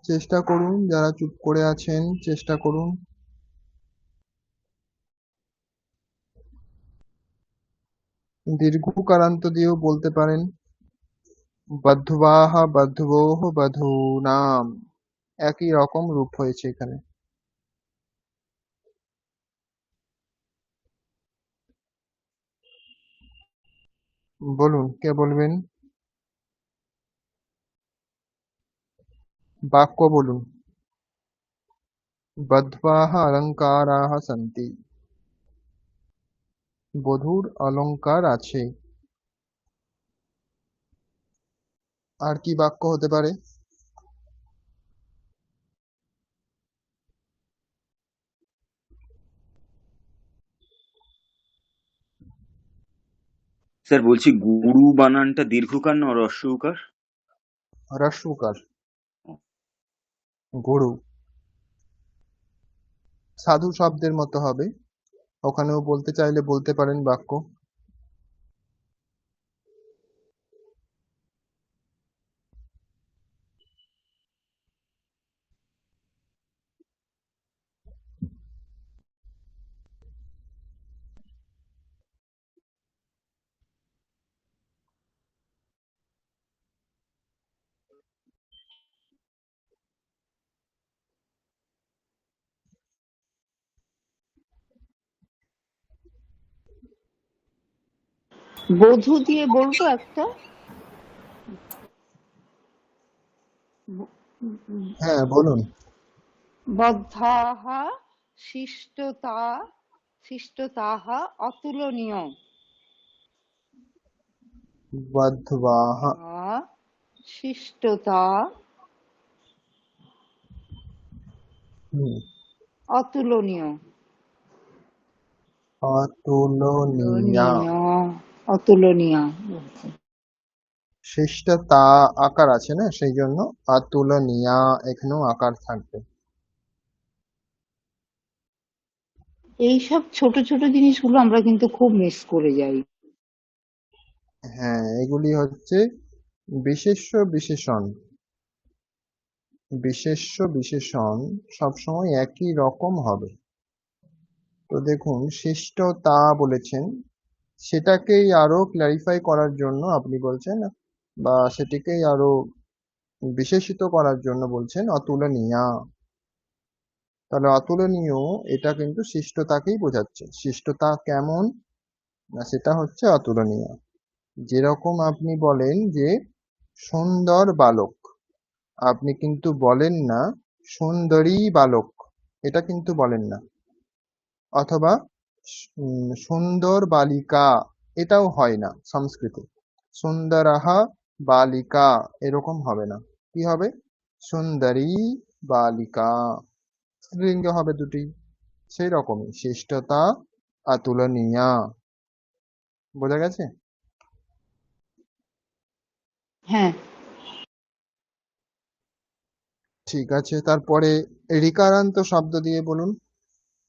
চেষ্টা করুন, যারা চুপ করে আছেন চেষ্টা করুন। দীর্ঘকারান্ত দিয়েও বলতে পারেন। বধ্বাঃ বধ্বোঃ বধূনাম, একই রকম রূপ হয়েছে এখানে। বলুন, কে বলবেন? বাক্য বলুন। বধ্বাঃ অলঙ্কারাः সন্তি, বধূর অলংকার আছে। আর কি বাক্য হতে পারে? স্যার বলছি, গুরু বানানটা দীর্ঘকার না হ্রস্ব উকার? হ্রস্বকার, গুরু। সাধু শব্দের মতো হবে, ওখানেও বলতে চাইলে বলতে পারেন বাক্য। বধূ দিয়ে বলবো একটা? হ্যাঁ, বলুন। বদ্ধাহ শিষ্টতাহ অতুলনীয়। বদ্ধ্বাহ। শিষ্টতা হুম। অতুলনীয়। অতুলনীয়া। অতুলনীয়। শিষ্টতা আকার আছে না, সেই জন্য অতুলনীয়া এখানেও আকার থাকবে। এইসব ছোট ছোট জিনিসগুলো আমরা কিন্তু খুব মিস করে যাই। হ্যাঁ, এগুলি হচ্ছে বিশেষ্য বিশেষণ। বিশেষ্য বিশেষণ সবসময় একই রকম হবে। তো দেখুন, শিষ্টতা বলেছেন, সেটাকেই আরো ক্ল্যারিফাই করার জন্য আপনি বলছেন, বা সেটিকেই আরো বিশেষিত করার জন্য বলছেন অতুলনীয়া। তাহলে অতুলনীয় এটা কিন্তু শিষ্টতাকেই বোঝাচ্ছে। শিষ্টতা কেমন না, সেটা হচ্ছে অতুলনীয়। যেরকম আপনি বলেন যে সুন্দর বালক, আপনি কিন্তু বলেন না সুন্দরী বালক, এটা কিন্তু বলেন না। অথবা সুন্দর বালিকা, এটাও হয় না সংস্কৃতে। সুন্দরাহা বালিকা এরকম হবে না। কি হবে? সুন্দরী বালিকা। স্ত্রীলিঙ্গ হবে দুটি। সেই রকমই শিষ্টতা অতুলনীয়া। বোঝা গেছে? হ্যাঁ, ঠিক আছে, তারপরে ঋকারান্ত শব্দ দিয়ে বলুন।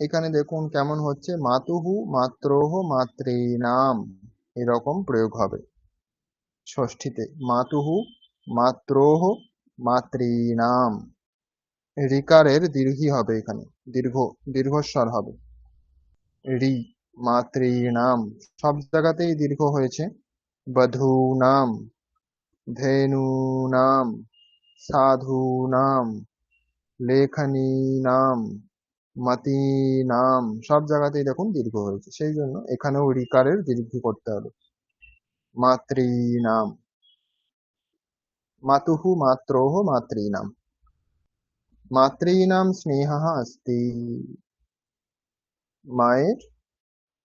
এখানে দেখুন কেমন হচ্ছে, মাতুহু মাত্রোহ মাতৃনাম এরকম প্রয়োগ হবে। ষষ্ঠীতে মাতুহু মাত্রোহ মাতৃনাম। ঋকারের দীর্ঘী হবে এখানে, দীর্ঘস্বর হবে। রি, মাতৃনাম, সব জায়গাতেই দীর্ঘ হয়েছে। বধূনাম, ধেনূনাম, সাধূনাম, লেখনীনাম, মতীনাম, সব জায়গাতেই দেখুন দীর্ঘ হয়েছে, সেই জন্য এখানেও ঋকারের দীর্ঘ করতে হবে। মাতৃনাম, মাতুহু মাত্রোহ মাতৃনাম। মাতৃনাম স্নেহः अस्ति, মায়ের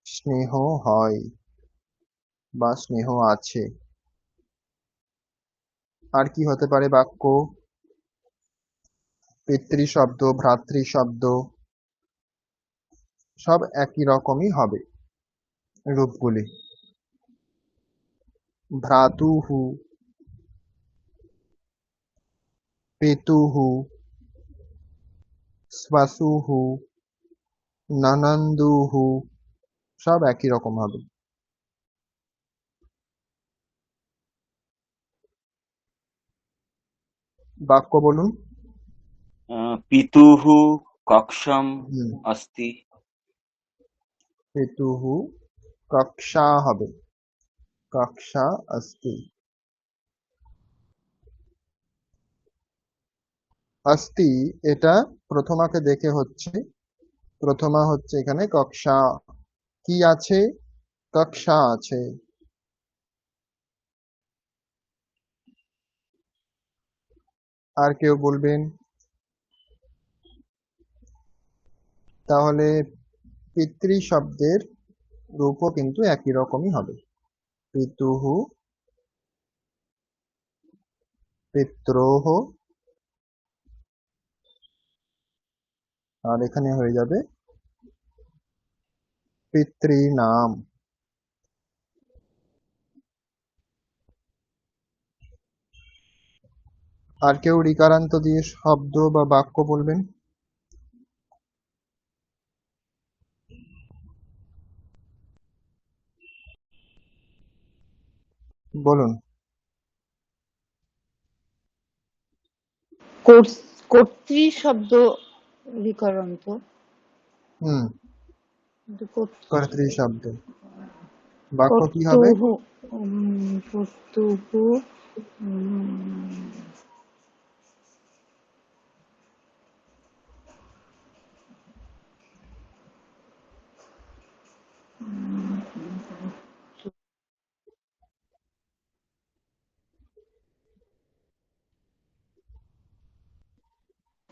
স্নেহ হয় বা স্নেহ আছে। আর কি হতে পারে বাক্য? পিতৃ শব্দ, ভ্রাতৃ শব্দ, সব একই রকমই হবে রূপগুলি। ভ্রাতুহু, পিতুহু, শ্বাশুহু, ননন্দুহু, সব একই রকম হবে। বাক্য বলুন। পিতুঃ কক্ষম হুম, अस्ति। পিতুহু কক্ষা হবে, কক্ষা अस्ति। अस्ति এটা প্রথমাকে দেখে হচ্ছে, প্রথমা হচ্ছে এখানে কক্ষা। কি আছে? কক্ষা আছে। আর কেউ বলবেন? তাহলে পিতৃ শব্দের রূপও কিন্তু একই রকমই হবে। পিতুহু, পিত্রোহ, আর এখানে হয়ে যাবে পিতৃনাম। আর কেউ ঋকারান্ত দিয়ে শব্দ বা বাক্য বলবেন? বলুন। কর্তৃ শব্দ ঋকারান্ত। হুম, কিন্তু কর্তৃ শব্দ। বাক্য কি হবে? কর্তুহু, কর্তুহু, উম,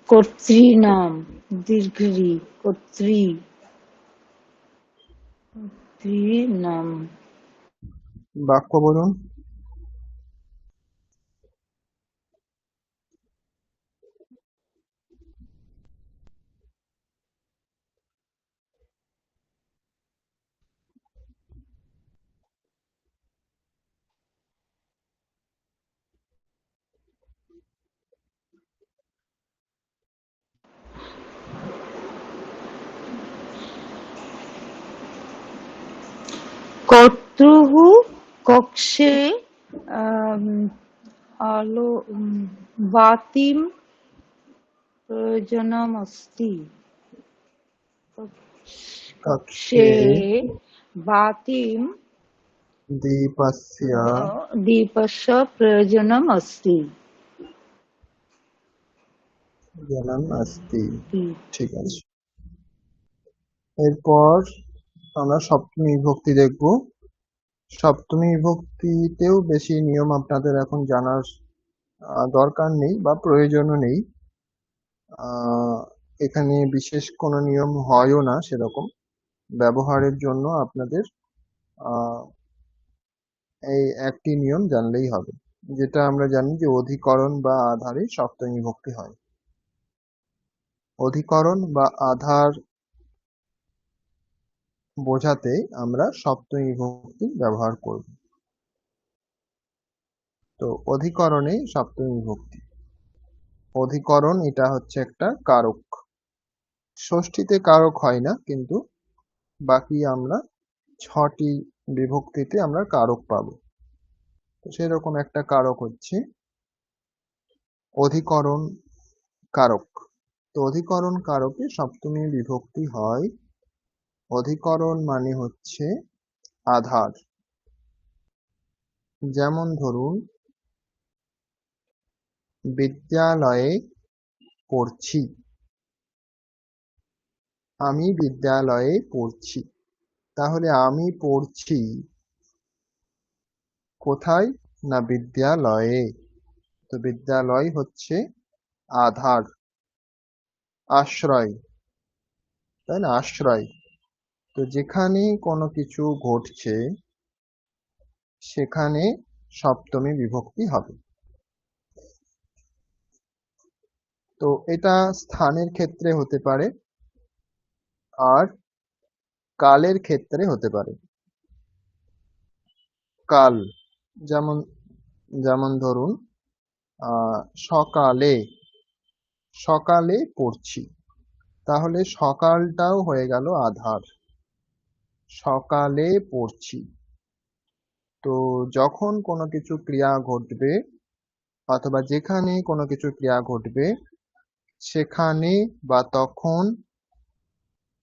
কর্তৃনাম, দীর্ঘ কর্তৃনাম। বাক্য বলুন। কর্তুঃ কক্ষে আম, আলো বাতিম প্রয়োজনমস্তি। কক্ষে কক্ষে বাতিম দীপস্য দীপস্য প্রয়োজনমস্তি। জ্ঞানম अस्ति। ঠিক আছে, এরপর আমরা সপ্তমী বিভক্তি দেখব। সপ্তমী বিভক্তিতেও বেশি নিয়ম আপনাদের এখন জানার দরকার নেই বা প্রয়োজনও নেই। এখানে বিশেষ কোনো নিয়ম হয়ও না সেরকম, ব্যবহারের জন্য আপনাদের এই একটি নিয়ম জানলেই হবে, যেটা আমরা জানি যে অধিকরণ বা আধারে সপ্তমী বিভক্তি হয়। অধিকরণ বা আধার বোঝাতে আমরা সপ্তমী বিভক্তি ব্যবহার করব। তো অধিকরণে সপ্তমী বিভক্তি। অধিকরণ এটা হচ্ছে একটা কারক। ষষ্ঠীতে কারক হয় না, কিন্তু বাকি আমরা 6টি বিভক্তিতে আমরা কারক পাবো। তো সেরকম একটা কারক হচ্ছে অধিকরণ কারক। তো অধিকরণ কারকে সপ্তমী বিভক্তি হয়। অধিকরণ মানে হচ্ছে আধার। যেমন ধরুন, বিদ্যালয়ে পড়ছি, আমি বিদ্যালয়ে পড়ছি। তাহলে আমি পড়ছি কোথায়? না বিদ্যালয়ে। তো বিদ্যালয় হচ্ছে আধার, আশ্রয়, তাই না? আশ্রয়। তো যেখানে কোনো কিছু ঘটছে সেখানে সপ্তমী বিভক্তি হবে। তো এটা স্থানের ক্ষেত্রে হতে পারে আর কালের ক্ষেত্রে হতে পারে। কাল, যেমন যেমন ধরুন সকালে, সকালে পড়ছি, তাহলে সকালটাও হয়ে গেল আধার, সকালে পড়ছি। তো যখন কোনো কিছু ক্রিয়া ঘটবে অথবা যেখানে কোনো কিছু ক্রিয়া ঘটবে সেখানে বা তখন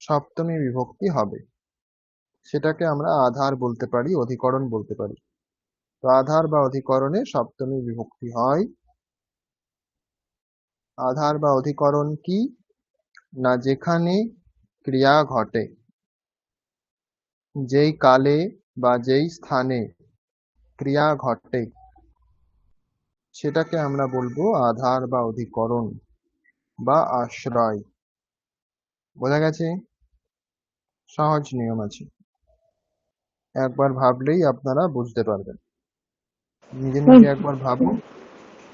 সপ্তমী বিভক্তি হবে। সেটাকে আমরা আধার বলতে পারি, অধিকরণ বলতে পারি। তো আধার বা অধিকরণে সপ্তমী বিভক্তি হয়। আধার বা অধিকরণ কি? না যেখানে ক্রিয়া ঘটে, যেই কালে বা যেই স্থানে ক্রিয়া ঘটে সেটাকে আমরা বলবো আধার বা অধিকরণ বা আশ্রয়। বোঝা গেছে? সহজ নিয়ম আছে, একবার ভাবলেই আপনারা বুঝতে পারবেন। নিজে নিজে একবার ভাবুন।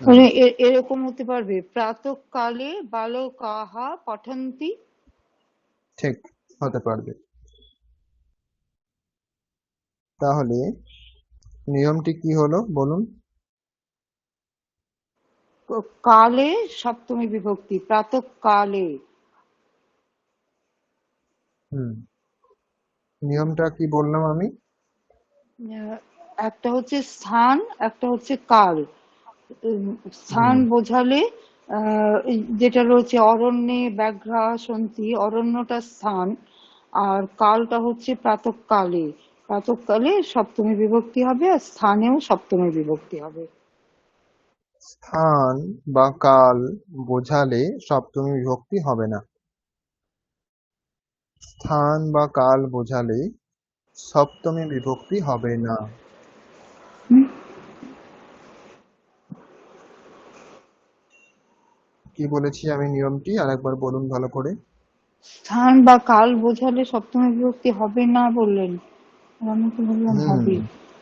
মানে এরকম হতে পারবে, প্রাতঃকালে বালকাঃ পঠন্তি। ঠিক, হতে পারবে। তাহলে নিয়মটি কি হলো বলুন? কালে সপ্তমী বিভক্তি, প্রাতঃকালে। নিয়মটা কি বললাম আমি? একটা হচ্ছে স্থান, একটা হচ্ছে কাল। স্থান বোঝালে যেটা রয়েছে অরণ্যে ব্যাঘ্রা সন্তি, অরণ্যটা স্থান, আর কালটা হচ্ছে প্রাতঃকালে। প্রাতঃকালে সপ্তমী বিভক্তি হবে আর স্থানেও সপ্তমী বিভক্তি হবে। স্থান বা কাল বোঝালে সপ্তমী বিভক্তি হবে না। স্থান বা কাল বোঝালে সপ্তমী বিভক্তি হবে না। কি বলেছি আমি নিয়মটি আরেকবার বলুন ভালো করে। স্থান বা কাল বোঝালে সপ্তমী বিভক্তি হবে না বললেন, আর আমি তো বললাম হবে।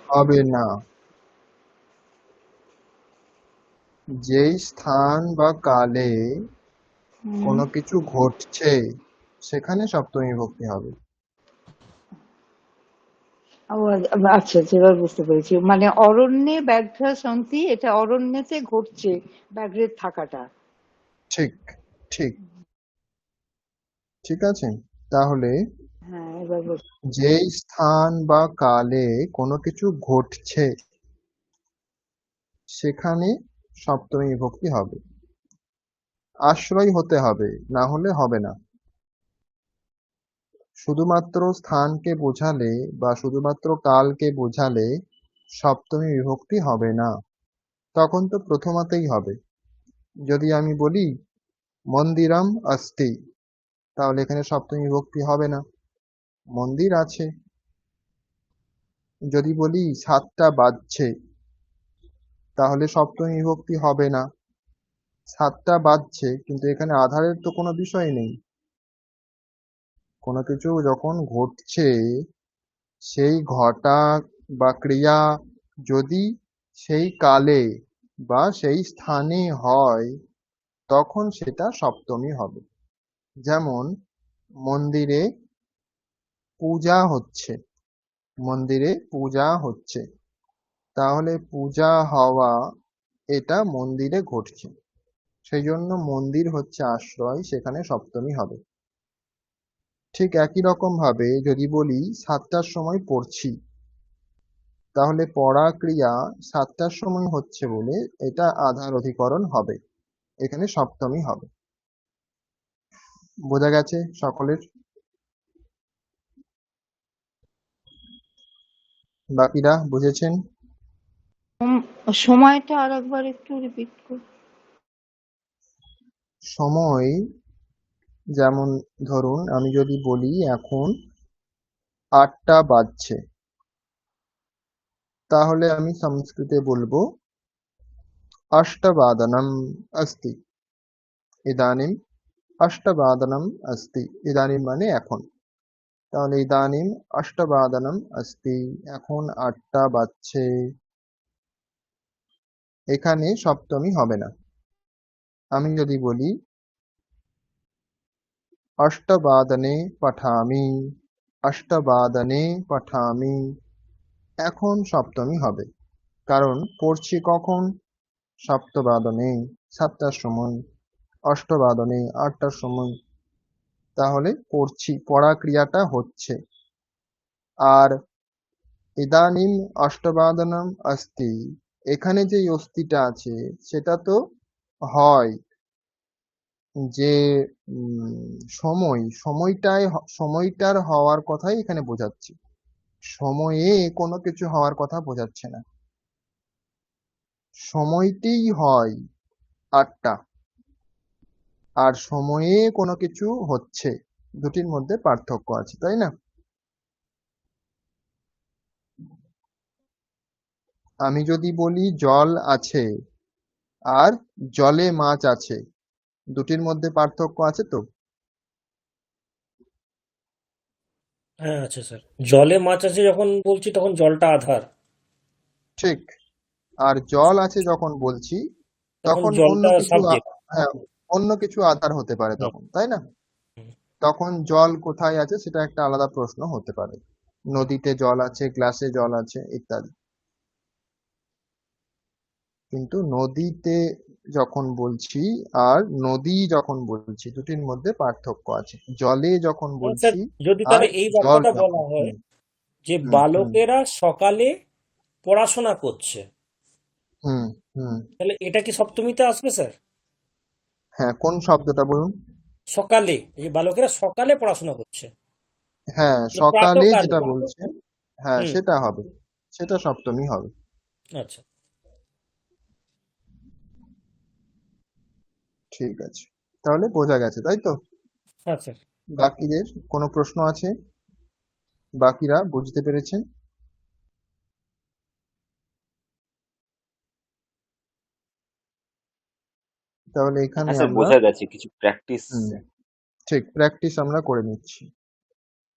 হবে না। যেই স্থান বা কালে হুম। কোনো কিছু ঘটছে সেখানে সপ্তমী বিভক্তি হবে। আচ্ছা আচ্ছা, এবার বুঝতে পেরেছি, মানে অরণ্যে ব্যাঘ্রা সন্তি, এটা অরণ্যেতে ঘটছে ব্যাঘ্রের থাকাটা। ঠিক, ঠিক, ঠিক আছে। তাহলে হ্যাঁ, এবার যেই স্থান বা কালে কোনো কিছু ঘটছে সেখানে সপ্তমী বিভক্তি হবে। আশ্রয় হতে হবে, না হলে হবে না। শুধুমাত্র স্থানকে বোঝালে বা শুধুমাত্র কালকে বোঝালে সপ্তমী বিভক্তি হবে না, তখন তো প্রথমাতেই হবে। যদি আমি বলি মন্দিরম অস্তি, তাহলে এখানে সপ্তমী বিভক্তি হবে না, মন্দির আছে। যদি বলি 7টা বাজছে, তাহলে সপ্তমী বিভক্তি হবে না, 7টা বাজছে, কিন্তু এখানে আধারের তো কোনো বিষয় নেই। কোনো কিছু যখন ঘটছে, সেই ঘটা বা ক্রিয়া যদি সেই কালে বা সেই স্থানে হয়, তখন সেটা সপ্তমী হবে। যেমন মন্দিরে পূজা হচ্ছে, মন্দিরে পূজা হচ্ছে, তাহলে পূজা হওয়া এটা মন্দিরে ঘটছে, সেই জন্য মন্দির হচ্ছে আশ্রয়, সেখানে সপ্তমী হবে। ঠিক একই রকম ভাবে যদি বলি 7টার সময় পড়ছি, তাহলে পড়া ক্রিয়া 7টার সময় হচ্ছে বলে এটা আধার অধিকরণ হবে, এখানে সপ্তমী হবে। বোঝা গেছে সকলের? বাকিরা বুঝেছেন? সময়টা আর একবার একটু রিপিট করুন। সময়, যেমন ধরুন আমি যদি বলি এখন 8টা বাজছে, তাহলে আমি সংস্কৃতে বলবো অষ্টবাদনম अस्ति। ইদানিম অষ্টবাদনম अस्ति, ইদানিম মানে এখন, তাহলে ইদানিম অষ্টবাদনম अस्ति, এখন 8টা বাজছে, এখানে সপ্তমী হবে না। আমি যদি বলি অষ্টবাদনে পঠামি, অষ্টবাদনে পঠামি, এখন সপ্তমী হবে, কারণ পড়ছি কখন? সপ্তবাদনে 7টার সময়, অষ্টবাদনে 8টার সময়, তাহলে পড়ছি, পড়া ক্রিয়াটা হচ্ছে। আর ইদানিম অষ্টবাদনম अस्ति, এখানে যে অস্তিটা আছে সেটা তো হয়, যে সময়টার হওয়ার কথাই এখানে বোঝাচ্ছে, সময়ে কোনো কিছু হওয়ার কথা বোঝাচ্ছে না। সময়টিই হয় 8টা, আর সময়ে কোনো কিছু হচ্ছে, দুটির মধ্যে পার্থক্য আছে, তাই না? আমি যদি বলি জল আছে আর জলে মাছ আছে, দুটির মধ্যে পার্থক্য আছে তো? হ্যাঁ আচ্ছা স্যার, জলে মাছ আছে যখন বলছি তখন জলটা আধার, ঠিক। আর জল আছে যখন বলছি, তখন তখন অন্য জলটা কিছু সাবজেক্ট। হ্যাঁ, অন্য কিছু আধার হতে পারে হুম, তখন, তাই না? হুম। তখন জল কোথায় আছে সেটা একটা আলাদা প্রশ্ন হতে পারে। নদীতে জল আছে, গ্লাসে জল আছে, ইত্যাদি। কিন্তু নদীতে যখন বলছি আর নদী যখন বলছি, দুটির মধ্যে পার্থক্য আছে। জলে যখন স্যার, বলছি যদি আর তাহলে এই জল বাক্যটা বলা যখন হয় হুম যে হুম হুম বালকেরা সকালে পড়াশোনা করছে, হুম হুম তাহলে এটা কি সপ্তমীতে আসবে স্যার? হ্যাঁ, কোন শব্দটা বলুন? সকালে, এই যে বালকেরা সকালে পড়াশোনা করছে, হ্যাঁ, মানে সকালে প্রাতঃকালে। যেটা বলছেন, হ্যাঁ হুম। সেটা হবে, সেটা সপ্তমী হবে। আচ্ছা। ঠিক আছে, তাহলে বোঝা গেছে তাই তো? হ্যাঁ স্যার। বাকিদের কোনো প্রশ্ন আছে? বাকিরা বুঝতে পেরেছেন? তাহলে এখানে হ্যাঁ স্যার, আমরা বোঝা যাচ্ছে কিছু প্র্যাকটিস। ঠিক প্র্যাকটিস আমরা করে নিচ্ছি।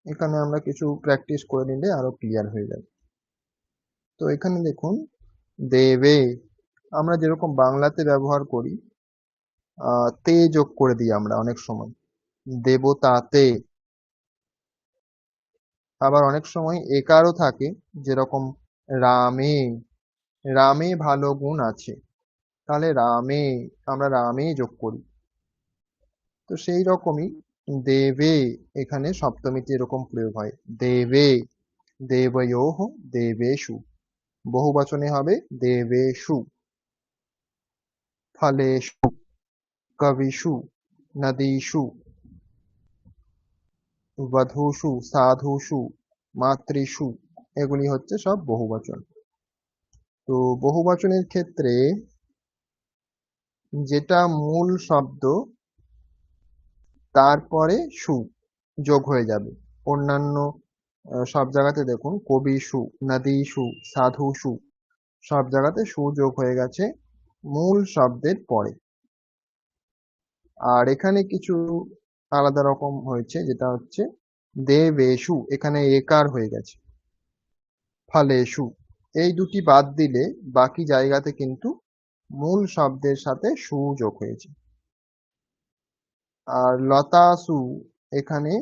এখানে আমরা কিছু প্র্যাকটিস করে নিলে আরো ক্লিয়ার হয়ে যাবে। তো এখানে দেখুন, দেবে আমরা যেরকম বাংলাতে ব্যবহার করি, তে যোগ করে দিই আমরা অনেক সময়, দেবতাতে। আবার অনেক সময় একারও থাকে, যেরকম রামে, রামে ভালো গুণ আছে, তাহলে রামে আমরা রামে যোগ করি। তো সেই রকমই দেবে, এখানে সপ্তমীতে এরকম প্রয়োগ হয়, দেবে, দেবয়োঃ দেবেষু, বহু বচনে হবে দেবেষু, ফলেষু, কবিষু, নদীষু, বধূষু, সাধুষু, মাতৃষু, এগুলি হচ্ছে সব বহুবচন। তো বহুবচনের ক্ষেত্রে যেটা মূল শব্দ তারপরে সু যোগ হয়ে যাবে। অন্যান্য সব জায়গাতে দেখুন কবিষু, নদীষু, সাধুষু, সব জায়গাতে সু যোগ হয়ে গেছে মূল শব্দের পরে। আর এখানে কিছু আলাদা রকম হয়েছে, যেটা হচ্ছে দেবেষু, এখানে একার হয়ে গেছে, ফলেষু, এই দুটি বাদ দিলে বাকি জায়গাতে কিন্তু মূল শব্দের সাথে সু যোগ হয়েছে। আর লতাসু, এখানে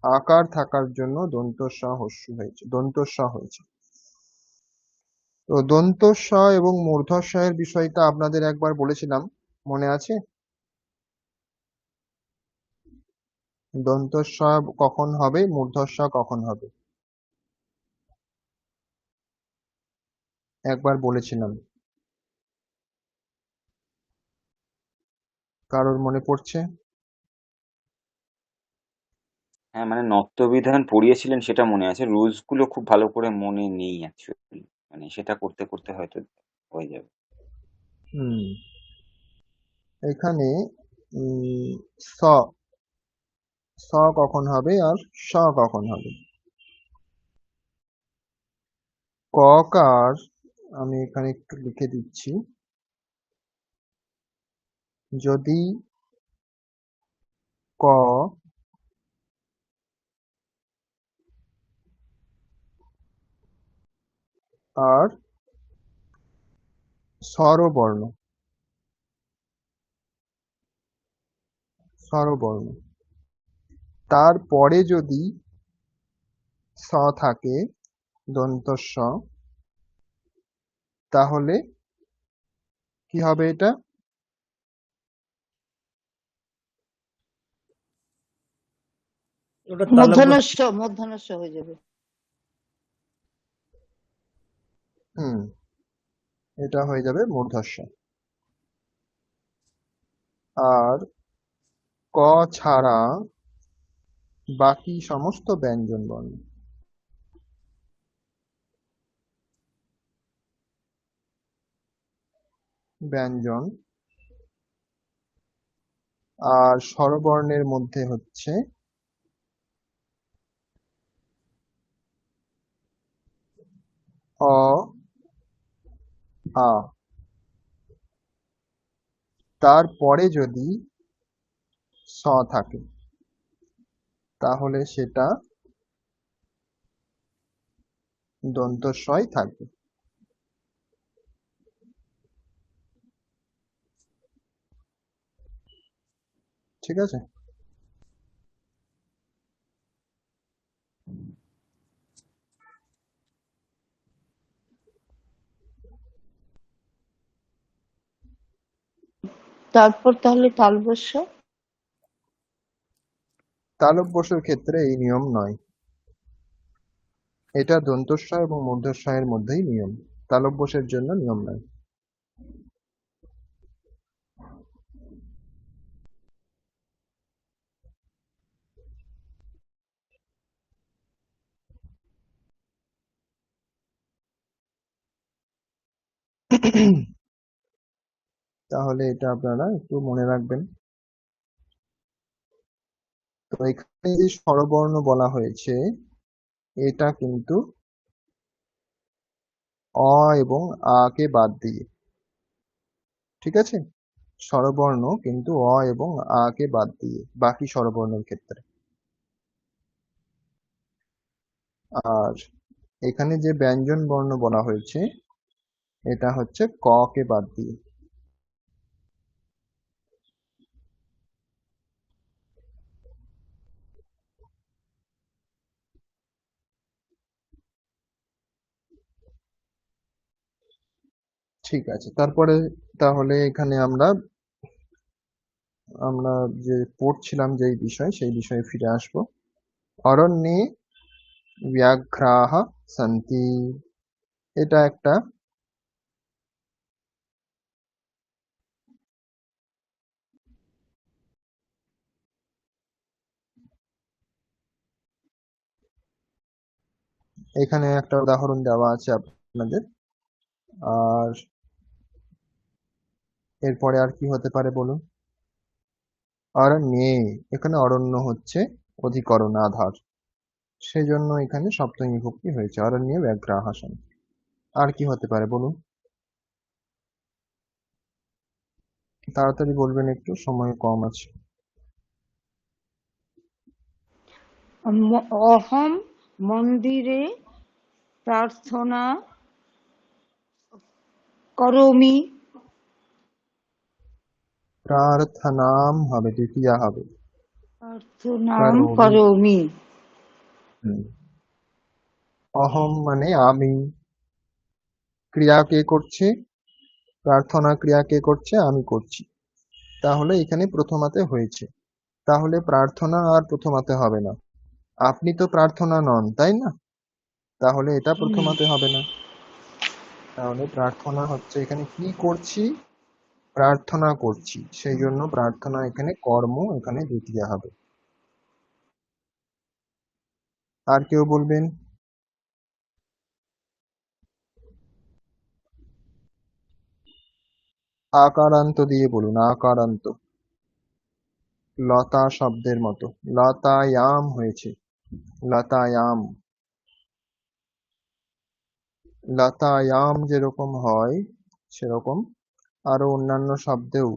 আকার থাকার জন্য দন্তস্ব হস্যু হয়েছে, দন্তস্ব হয়েছে। তো দন্তস্ব এবং মূর্ধস্ব এর বিষয়টা আপনাদের একবার বলেছিলাম, মনে আছে? দন্তস্ব কখন হবে, মূর্ধস্ব কখন হবে, একবার বলেছিলাম, কারোর মনে পড়ছে? হ্যাঁ মানে নত্যবিধান পড়িয়েছিলেন সেটা মনে আছে, রুলস গুলো খুব ভালো করে মনে নেই অ্যাকচুয়ালি, মানে সেটা করতে করতে হয়তো হয়ে যাবে। এখানে স, স কখন হবে আর স কখন হবে? ককার, আমি এখানে একটু লিখে দিচ্ছি, যদি ক আর স্বরবর্ণ, স্বরবর্ণ, তারপরে যদি স থাকে, দন্তস্ব, তাহলে কি হবে এটা? ওটা তালব্য। মূর্ধন্যস্ব, মূর্ধন্যস্ব হয়ে যাবে। এটা হয়ে যাবে মূর্ধস্ব। আর ক ছাড়া বাকি সমস্ত ব্যঞ্জন বর্ণ, ব্যঞ্জন আর স্বরবর্ণের মধ্যে হচ্ছে অ, আ, তারপরে যদি স থাকে তাহলে সেটা দন্তস্বই থাকবে। ঠিক আছে? তারপর তাহলে তালব্যস্য। তালব্যস্যের ক্ষেত্রে এই নিয়ম নয়, এটা দন্তস্ব এবং মূর্ধস্ব এর মধ্যেই নিয়ম, তালব্যস্যের জন্য নিয়ম নয়। তাহলে এটা আপনারা একটু মনে রাখবেন। তো এখানে যে স্বরবর্ণ বলা হয়েছে, এটা কিন্তু অ এবং আ কে বাদ দিয়ে, ঠিক আছে? স্বরবর্ণ কিন্তু অ এবং আ কে বাদ দিয়ে বাকি স্বরবর্ণের ক্ষেত্রে। আর এখানে যে ব্যঞ্জন বর্ণ বলা হয়েছে এটা হচ্ছে ক কে বাদ দিয়ে। ঠিক আছে, তারপরে তাহলে এখানে আমরা আমরা যে পড়ছিলাম যেই বিষয় সেই বিষয়ে ফিরে আসবো। অরণ্যে ব্যাঘ্রাः সন্তি, এটা একটা এখানে একটা উদাহরণ দেওয়া আছে আপনাদের। আর এরপরে আর কি হতে পারে বলুন? অরণ্যে, এখানে অরণ্য হচ্ছে অধিকরণ আধার, সেই জন্য এখানে সপ্তমী বিভক্তি হয়েছে, অরণ্যে ব্যাঘ্রাः সন্তি। আর কি হতে পারে বলুন? তাড়াতাড়ি বলবেন, একটু সময় কম আছে। অহম মন্দিরে প্রার্থনা করোমি। প্রার্থনাম হবে, দ্বিতীয়া হবে। প্রার্থনাম করোমি। করোমি। হুম। অহম মানে আমি, ক্রিয়া কে করছে? প্রার্থনা ক্রিয়া কে করছে? আমি করছি। তাহলে এখানে প্রথমাতে হয়েছে, তাহলে প্রার্থনা আর প্রথমাতে হবে না। আপনি তো প্রার্থনা নন, তাই না? তাহলে এটা প্রথমাতে হবে না। তাহলে প্রার্থনা হচ্ছে এখানে কি করছি? প্রার্থনা করছি, সেই জন্য প্রার্থনা এখানে কর্ম, এখানে দ্বিতীয়া হবে। আর কেউ বলবেন? আকারান্ত দিয়ে বলুন, আকারান্ত। লতা শব্দের মতো, লতায়াম হয়েছে, লতায়াম। লতায়াম যেরকম হয় সেরকম আরো অন্যান্য শব্দেও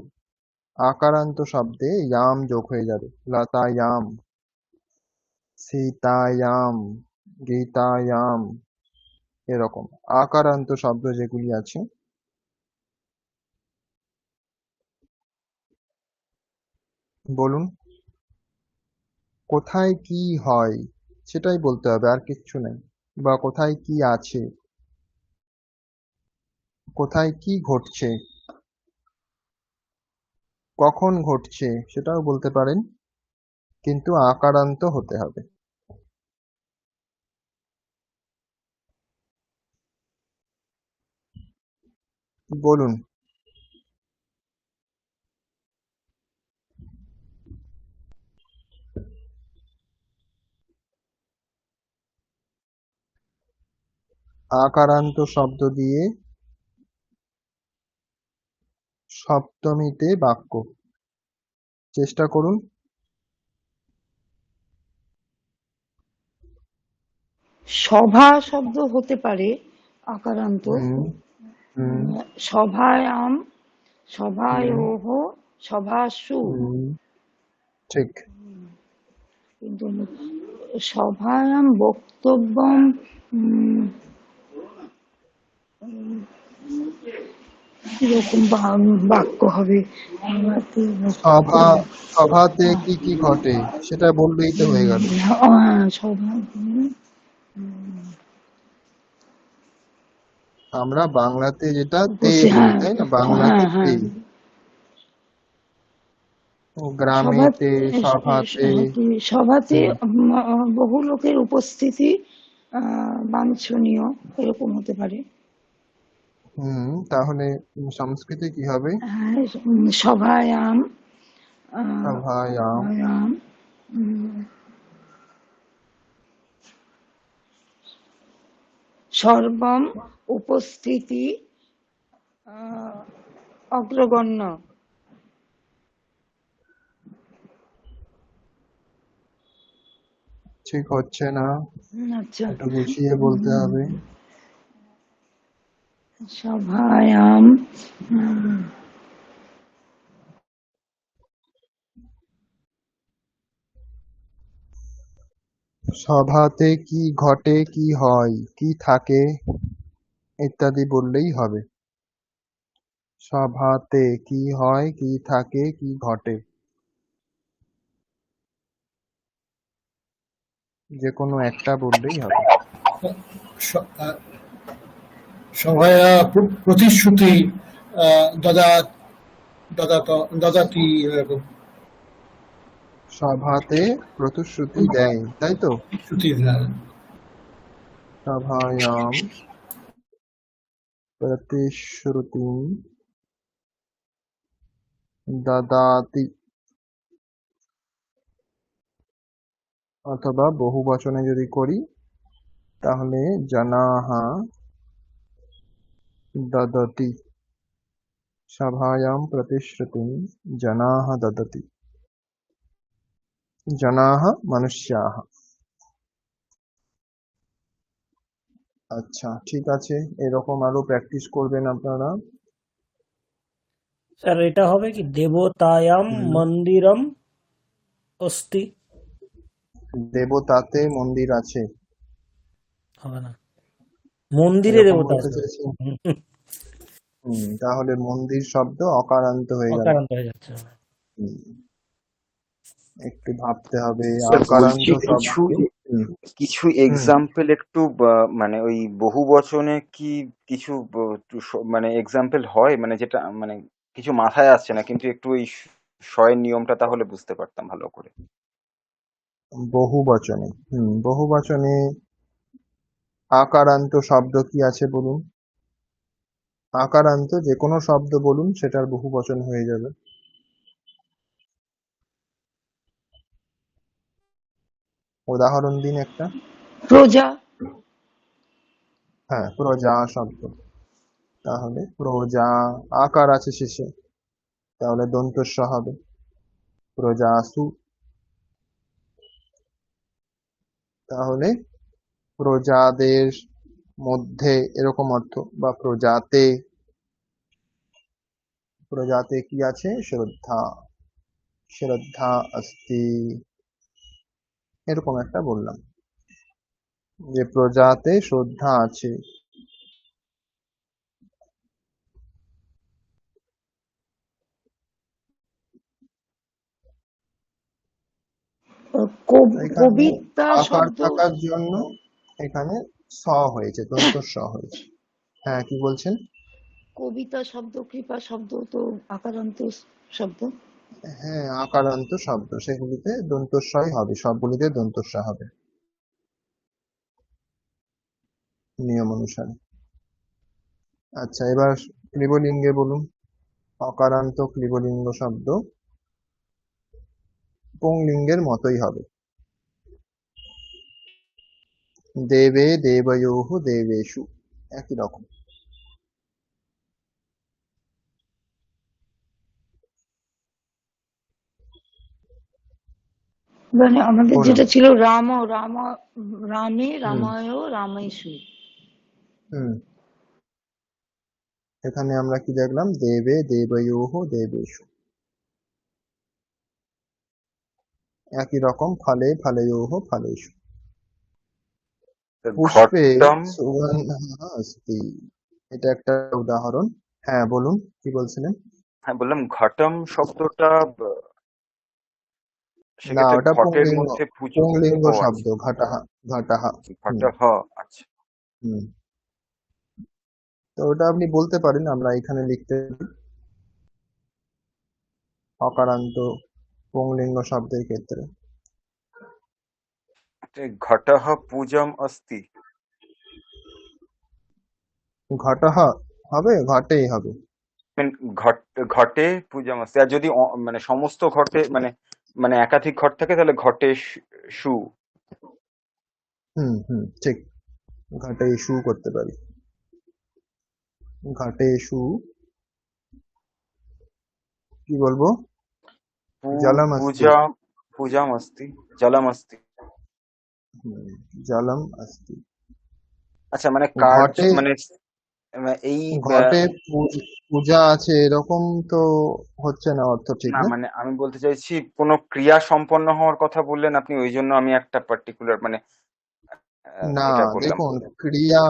আকারান্ত শব্দে ইয়াম যোগ হয়ে যাবে। লতায়াম, সীতায়াম, গীতায়াম, এরকম আকারান্ত শব্দ যেগুলি আছে। বলুন, কোথায় কি হয় সেটাই বলতে হবে, আর কিচ্ছু নেই। বা কোথায় কি আছে, কোথায় কি ঘটছে, কখন ঘটছে সেটাও বলতে পারেন, কিন্তু আকারান্ত হতে হবে। বলুন, আকারান্ত শব্দ দিয়ে সপ্তমীতে বাক্য, চেষ্টা করুন। সভা শব্দ হতে পারে আকারান্ত। হুম হুম সভায়াম, হুম সভায়োহ, সভাসু। হুম, ঠিক। কিন্তু সভায়াম বক্তব্যম কিরকম বাক্য হবে? সভা, সভাতে কি কি ঘটে সেটা বললেই তো হয়ে গেল। সভা, আমরা বাংলাতে যেটা তে বলি, তাই না? বাংলাতে হ্যাঁ তে, হ্যাঁ, গ্রামেতে, সভাতে। সভাতে হুম বহু লোকের উপস্থিতি বাঞ্ছনীয়, এরকম হতে পারে। হুম, তাহলে সংস্কৃতে কি হবে? সভায়াম, সভায়াম। সভায়াম, সর্বম উপস্থিতি অগ্রগণ্য। ঠিক হচ্ছে না, আচ্ছা, একটু গুছিয়ে বলতে হবে। সভায়াম সভাতে কি ঘটে, কি হয়, কি থাকে ইত্যাদি বললেই হবে। সভাতে কি হয়, কি থাকে, কি ঘটে, যে কোনো একটা বললেই হবে। স- আহ, সভায় প্রতিশ্রুতি দদা দদাতি এরকম সভাতে প্রতিশ্রুতি দেয়, তাই তো? প্রতিশ্রুতি সভায়াম প্রতিশ্রুতিম দদাতি, অথবা বহু বচনে যদি করি তাহলে জনাহা দদতি। সভায়াম প্রতিশ্রুতিম জনাহ দদতি। জনাহ মনুষ্যাহ। আচ্ছা, ঠিক আছে, এরকম আরো প্র্যাকটিস করবেন আপনারা। স্যার এটা হবে কি দেবতায়াম হুম, মন্দিরম অস্তি? দেবতাতে মন্দির আছে, হবে না, মন্দিরে এরকম দেবতা বলতে আছে। চাইছেন? তাহলে মন্দির শব্দ অকারান্ত হয়ে গেল। অকারান্ত হয়ে যাচ্ছে। হুম, একটু ভাবতে হবে স্যার আকারান্ত বলছি শব্দ। হুম, কিছু হুম, এক্সাম্পল একটু মানে ওই বহু বচনে কি কিছু একটু মানে এক্সাম্পল হয়, মানে যেটা মানে কিছু মাথায় আসছে না, কিন্তু একটু ওই শয়ের নিয়মটা তাহলে বুঝতে পারতাম ভালো করে। বহু বচনে। বহু বচনে আকারান্ত শব্দ কি আছে বলুন? আকারান্ত যে কোনো শব্দ বলুন, সেটার বহু বচন হয়ে যাবে। উদাহরণ দিন একটা। প্রজা। হ্যাঁ, প্রজা শব্দ। তাহলে প্রজা, আকার আছে শেষে, তাহলে দন্তস্ব হবে। প্রজাসু। তাহলে প্রজাদের মধ্যে এরকম অর্থ, বা প্রজাতে। প্রজাতে কি আছে? শ্রদ্ধা। শ্রদ্ধা অস্তি, এরকম একটা বললাম যে প্রজাতে শ্রদ্ধা আছে। এখানে কবিতা আকার শব্দ। থাকার জন্য এখানে স হয়েছে, দন্তস্ব হয়েছে। হ্যাঁ, কি বলছেন? কবিতা শব্দ, কৃপা শব্দ তো আকারান্ত শব্দ। হ্যাঁ, আকারান্ত শব্দ, সেগুলিতে দন্তস্বই হবে, সবগুলিতে দন্তস্ব হবে নিয়ম অনুসারে। আচ্ছা, এবার ক্লিবলিঙ্গে বলুন। অকারান্ত ক্লিবলিঙ্গ শব্দ পুংলিঙ্গের মতোই হবে। দেবে, দেবয়োঃ, দেবেষু, একই রকম। মানে আমাদের বলুন। যেটা ছিল রাম রামে হুম, রামায় রামেষু। হুম, এখানে আমরা কি দেখলাম? দেবে, দেবয়োঃ, দেবেষু, একই রকম। ফলে, ফলয়োঃ, ফলেষু। পুষ্পে ঘটম, সুগন্ধঃ অস্তি, এটা একটা উদাহরণ। হ্যাঁ, বলুন, কি বলছিলেন? হ্যাঁ বললাম ঘটম শব্দটা না, সেক্ষেত্রে ওটা ঘটের পুংলিঙ্গ। মধ্যে পুজো। পুংলিঙ্গ ও শব্দ, আচ্ছা, ঘটাহা। ঘটাহা। ঘট হুম, আচ্ছা। হুম। তো ওটা আপনি বলতে পারেন, আমরা এখানে লিখতে পারি অকারান্ত পুংলিঙ্গ শব্দের ক্ষেত্রে। ঘটঃ পূজম অস্তি। ঘটাহা হবে, ঘটেই হবে। মানে ঘটে পূজম অস্তি, আর যদি মানে সমস্ত ঘটে মানে মানে একাধিক ঘট থাকে তাহলে ঘটে সু। হুম, হুম, ঠিক। ঘাটে শু করতে পারি। ঘাটে শু, কি বলবো? জলম অস্তি। পূজা পূজাম অস্তি, জলম অস্তি। হুম, জলম অস্তি। আচ্ছা, মানে কার্য ঘটে। মানে এই ঘটে পূজা আছে এরকম তো হচ্ছে না অর্থ, ঠিক না না? মানে আমি বলতে চাইছি কোনো ক্রিয়া সম্পন্ন হওয়ার কথা বললেন আপনি, ওই জন্য আমি একটা পার্টিকুলার মানে না, এটা করলাম। দেখুন, ক্রিয়া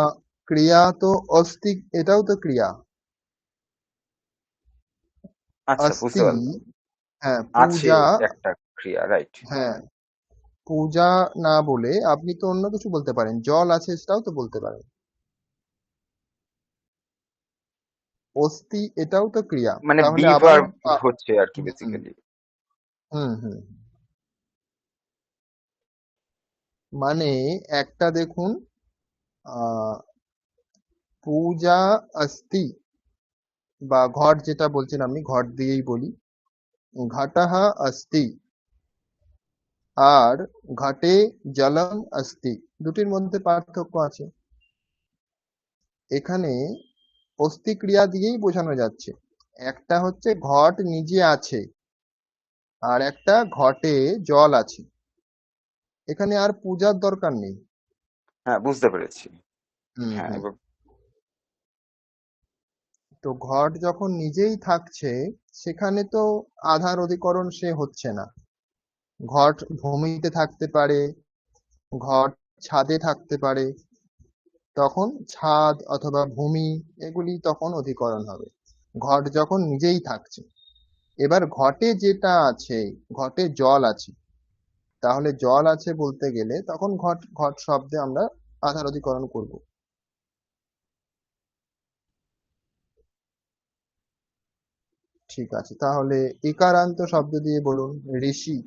ক্রিয়া তো অস্তি, এটাও তো ক্রিয়া। আচ্ছা, বুঝতে অস্তি, পারলাম। হ্যাঁ, আছে পূজা, একটা ক্রিয়া, রাইট। হ্যাঁ, পূজা না বলে আপনি তো অন্য কিছু বলতে পারেন, জল আছে সেটাও তো বলতে পারেন। অস্থি এটাও তো ক্রিয়া, মানে তাহলে বি আবারও ভার্ব হচ্ছে আর কি হুম বেসিক্যালি। হুম হুম। মানে একটা দেখুন, আহ পূজা অস্তি, বা ঘট যেটা বলছেন আপনি, ঘট দিয়েই বলি, ঘটঃ অস্তি, আর ঘটে জলম অস্তি, দুটির মধ্যে পার্থক্য আছে। এখানে অস্তি ক্রিয়া দিয়েই বোঝানো যাচ্ছে। একটা হচ্ছে ঘট নিজে আছে, আর একটা ঘটে জল আছে। এখানে আর পূজার দরকার নেই। হ্যাঁ, বুঝতে পেরেছি। হুম হ্যাঁ, হুম। এবার তো ঘট যখন নিজেই থাকছে, সেখানে তো আধার অধিকরণ সে হচ্ছে না। ঘট ভূমিতে থাকতে পারে, ঘট ছাদে থাকতে পারে, তখন ছাদ অথবা ভূমি এগুলি তখন অধিকরণ হবে। ঘট যখন নিজেই থাকছে, এবার ঘটে যেটা আছে, ঘটে জল আছে, তাহলে জল আছে বলতে গেলে তখন ঘট ঘট শব্দে আমরা আধার অধিকরণ করব। ঠিক আছে, তাহলে ইকারান্ত শব্দ দিয়ে বলুন। ঋষি,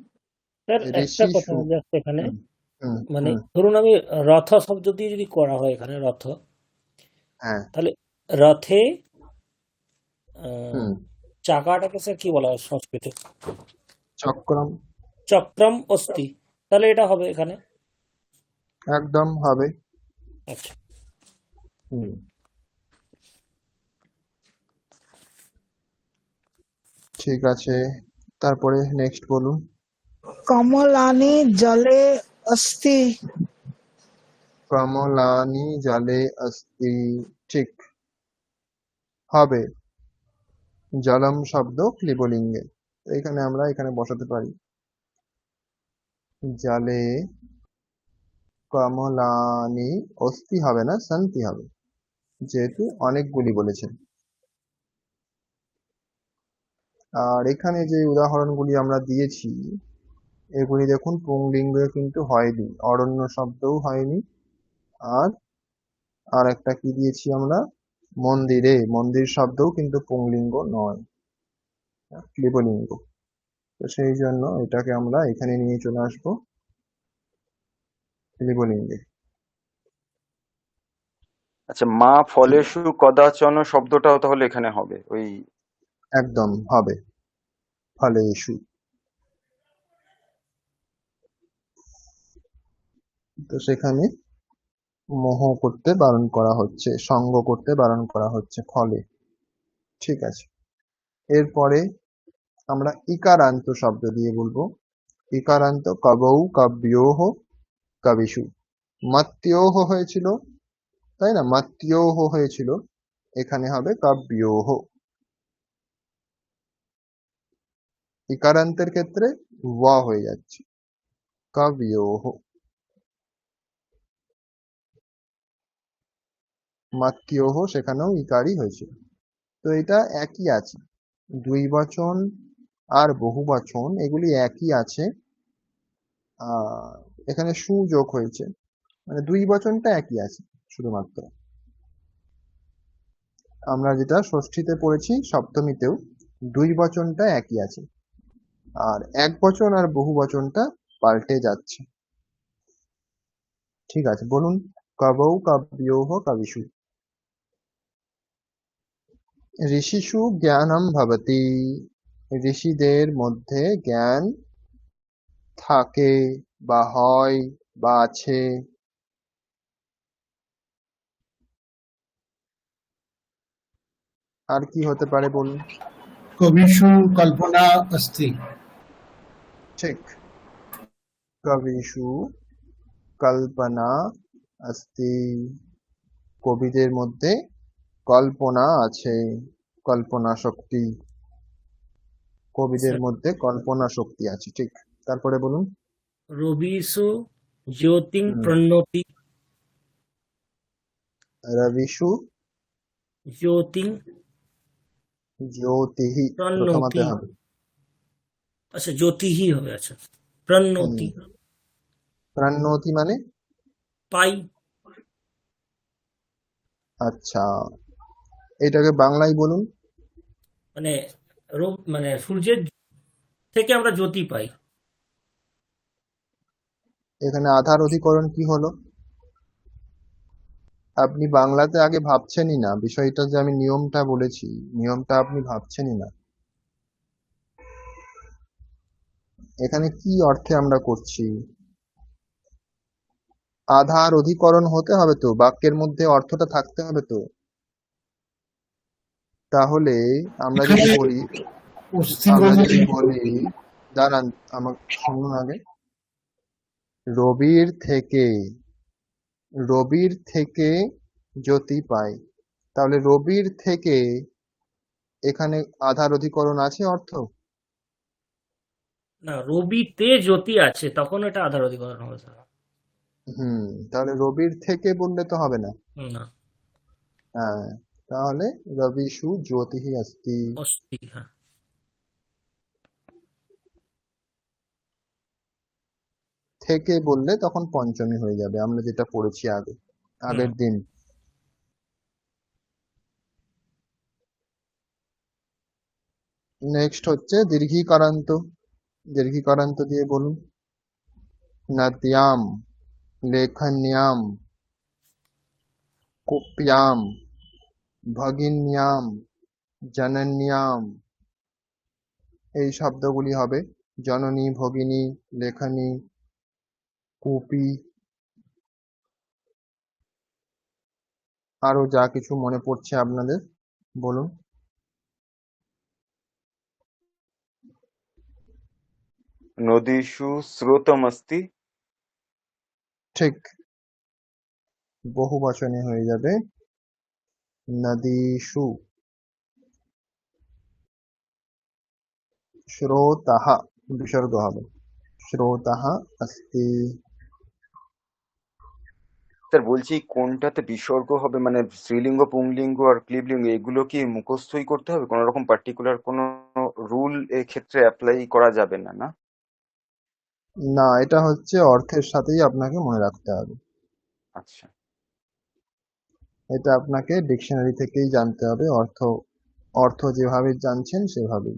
স্যার একটা কথা ঋষিষু। জাস্ট এখানে, হুম হুম মানে হুম। ধরুন আমি রথ শব্দ দিয়ে যদি করা হয় এখানে রথ, হ্যাঁ। তাহলে রথে আহ, হুম। চাকাটাকে স্যার কি বলা হয় সংস্কৃতে? চক্রম। চক্রম অস্তি, তাহলে এটা হবে এখানে। একদম হবে। আচ্ছা, হুম। ঠিক আছে, তারপরে নেক্সট বলুন। কমলানি জলে অস্তি। কমলানি জলে অস্তি, ঠিক হবে। জলম শব্দ ক্লিবলিঙ্গে, তো এখানে আমরা এখানে বসাতে পারি জলে কমলানি, অস্তি হবে না, সন্তি হবে, যেহেতু অনেকগুলি বলেছেন। আর এখানে যে উদাহরণগুলি আমরা দিয়েছি, এগুলি দেখুন পুংলিঙ্গে কিন্তু হয়নি, অরণ্য শব্দও হয়নি। আর আর একটা কি দিয়েছি আমরা, মন্দিরে, মন্দির শব্দও কিন্তু পুংলিঙ্গ নয়, ক্লিবলিঙ্গ। তো সেই জন্য এটাকে আমরা এখানে নিয়ে চলে আসবো ক্লিবলিঙ্গে। আচ্ছা, মা ঠিক আছে, ফলেষু কদাচন শব্দটাও তাহলে এখানে হবে ওই। একদম হবে, ফলে ইস্যু। তো সেখানে মোহ করতে বারণ করা হচ্ছে, সঙ্গ করতে বারণ করা হচ্ছে ফলে। ঠিক আছে, এরপরে আমরা ইকারান্ত শব্দ দিয়ে বলবো। ইকারান্ত কবৌ কাব্যোহ কবিষু। মাত্যোহ হয়েছিল, তাই না? মাত্যোহ হয়েছিল, এখানে হবে কাব্যোহ। ইকারান্তের ক্ষেত্রে ওয়া হয়ে যাচ্ছে, কাব্যোহ। মাত্যোহ সেখানেও ইকারই হয়েছিল। তো এটা একই আছে, দুই বচন আর বহু বচন এগুলি একই আছে। আহ এখানে সু যোগ হয়েছে, মানে দুই বচনটা একই আছে, শুধুমাত্র আমরা যেটা ষষ্ঠীতে পড়েছি সপ্তমীতেও দুই বচনটা একই আছে, আর এক বচন আর বহু বচনটা পাল্টে যাচ্ছে। ঠিক আছে, বলুন। কবৌ কাব্যোহ কবিষু। ঋষিষু জ্ঞানম ভবতি, ঋষিদের মধ্যে জ্ঞান থাকে, বা হয়, বা আছে। আর কি হতে পারে বলুন। কবিষু কল্পনা অস্তি। ঠিক, কবিষু কল্পনা অস্তি, কবিদের মধ্যে কল্পনা আছে, কল্পনা শক্তি, কবিদের স্যার মধ্যে কল্পনা শক্তি আছে, ঠিক। তারপরে বলুন। রবিষু জ্যোতিং হুম, প্রণোতি রবিষু জ্যোতিং জ্যোতিহি, প্রথমাতে প্রণোতি হবে। আচ্ছা জ্যোতিহি হবে, আচ্ছা হুম, প্রণোতি প্রাণোতি মানে? পাই। আচ্ছা, এটাকে বাংলায় বলুন। মানে মানে সূর্যের থেকে আমরা জ্যোতি পাই। এখানে আধার অধিকরণ কি হলো? আপনি বাংলাতে আগে ভাবছেনই না বিষয়টা, যে আমি নিয়মটা বলেছি, নিয়মটা আপনি ভাবছেনই না। এখানে কি অর্থে আমরা করছি? আধার অধিকরণ হতে হবে তো, বাক্যের মধ্যে অর্থটা থাকতে হবে তো। তাহলে আমরা এখানে যদি বলি, অস্থি আমরা বলতে যদি বলি, দাঁড়ান, আমাকে শুনুন আগে। রবির থেকে, রবির থেকে জ্যোতি পাই, তাহলে রবির থেকে এখানে আধার অধিকরণ আছে অর্থ? না, রবিতে জ্যোতি আছে, তখন এটা আধার অধিকরণ হবে স্যার। হুম, তাহলে রবির থেকে বললে তো হবে না। না, হ্যাঁ, তাহলে রবিষু জ্যোতিহি অস্তি। অস্থি, হ্যাঁ। থেকে বললে তখন পঞ্চমী হয়ে যাবে, আমরা যেটা পড়েছি আগে, হুম। আগের দিন। নেক্সট হচ্ছে দীর্ঘিকারান্ত। দীর্ঘিকারান্ত দিয়ে বলুন। নদ্যাম, লেখন্যাম, কুপ্যাম, ভগিন্যাম, জনন্যাম, এই শব্দগুলি হবে জননী, ভগিনী, লেখনী, কূপী, আরো যা কিছু মনে পড়ছে আপনাদের বলুন। নদীষু স্রোতমস্তি। ঠিক, বহু বচনে হয়ে যাবে নদীষু। স্রোতঃ বিসর্গ হবে, স্রোতঃ অস্তি। স্যার বলছি কোনটাতে বিসর্গ হবে, মানে স্ত্রীলিঙ্গ, পুংলিঙ্গ আর ক্লিবলিঙ্গ এগুলো কি মুখস্থই করতে হবে? কোনো রকম পার্টিকুলার কোনো রুল ক্ষেত্রে অ্যাপ্লাই করা যাবে না, না? না, এটা হচ্ছে অর্থের সাথেই আপনাকে মনে রাখতে হবে। আচ্ছা। এটা আপনাকে ডিকশনারি থেকেই জানতে হবে, অর্থ, অর্থ যেভাবে জানছেন সেভাবেই।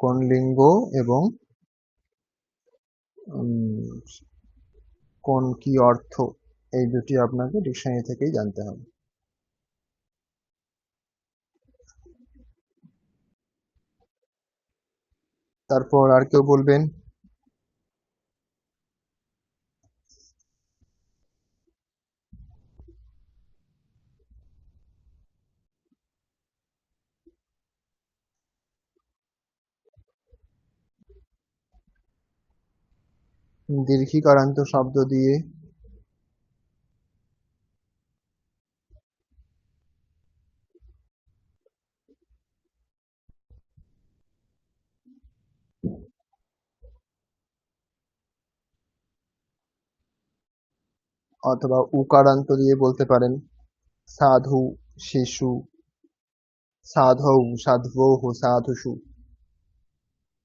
কোন লিঙ্গ এবং কোন কি অর্থ, এই দুটি আপনাকে ডিকশনারি থেকেই জানতে হবে। তারপর আর কেউ বলবেন? দীর্ঘিকারান্ত শব্দ দিয়ে অথবা উকারান্ত দিয়ে বলতে পারেন। সাধু, শিশু, সাধৌ, সাধ্বোঃ, সাধুষু,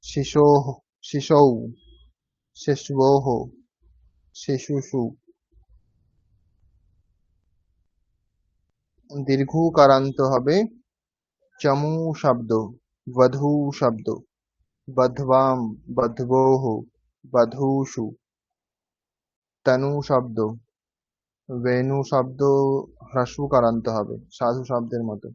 শিশোঃ, শিশৌ, শিশবোঃ, শিশুষু। দীর্ঘকারান্ত হবে চমু শব্দ, বধূ শব্দ, বধ্বাম, বধ্বোঃ, বধূষু। তনু শব্দ, বেণু শব্দ হ্রস্বকারান্ত হবে, সাধু শব্দের মতো।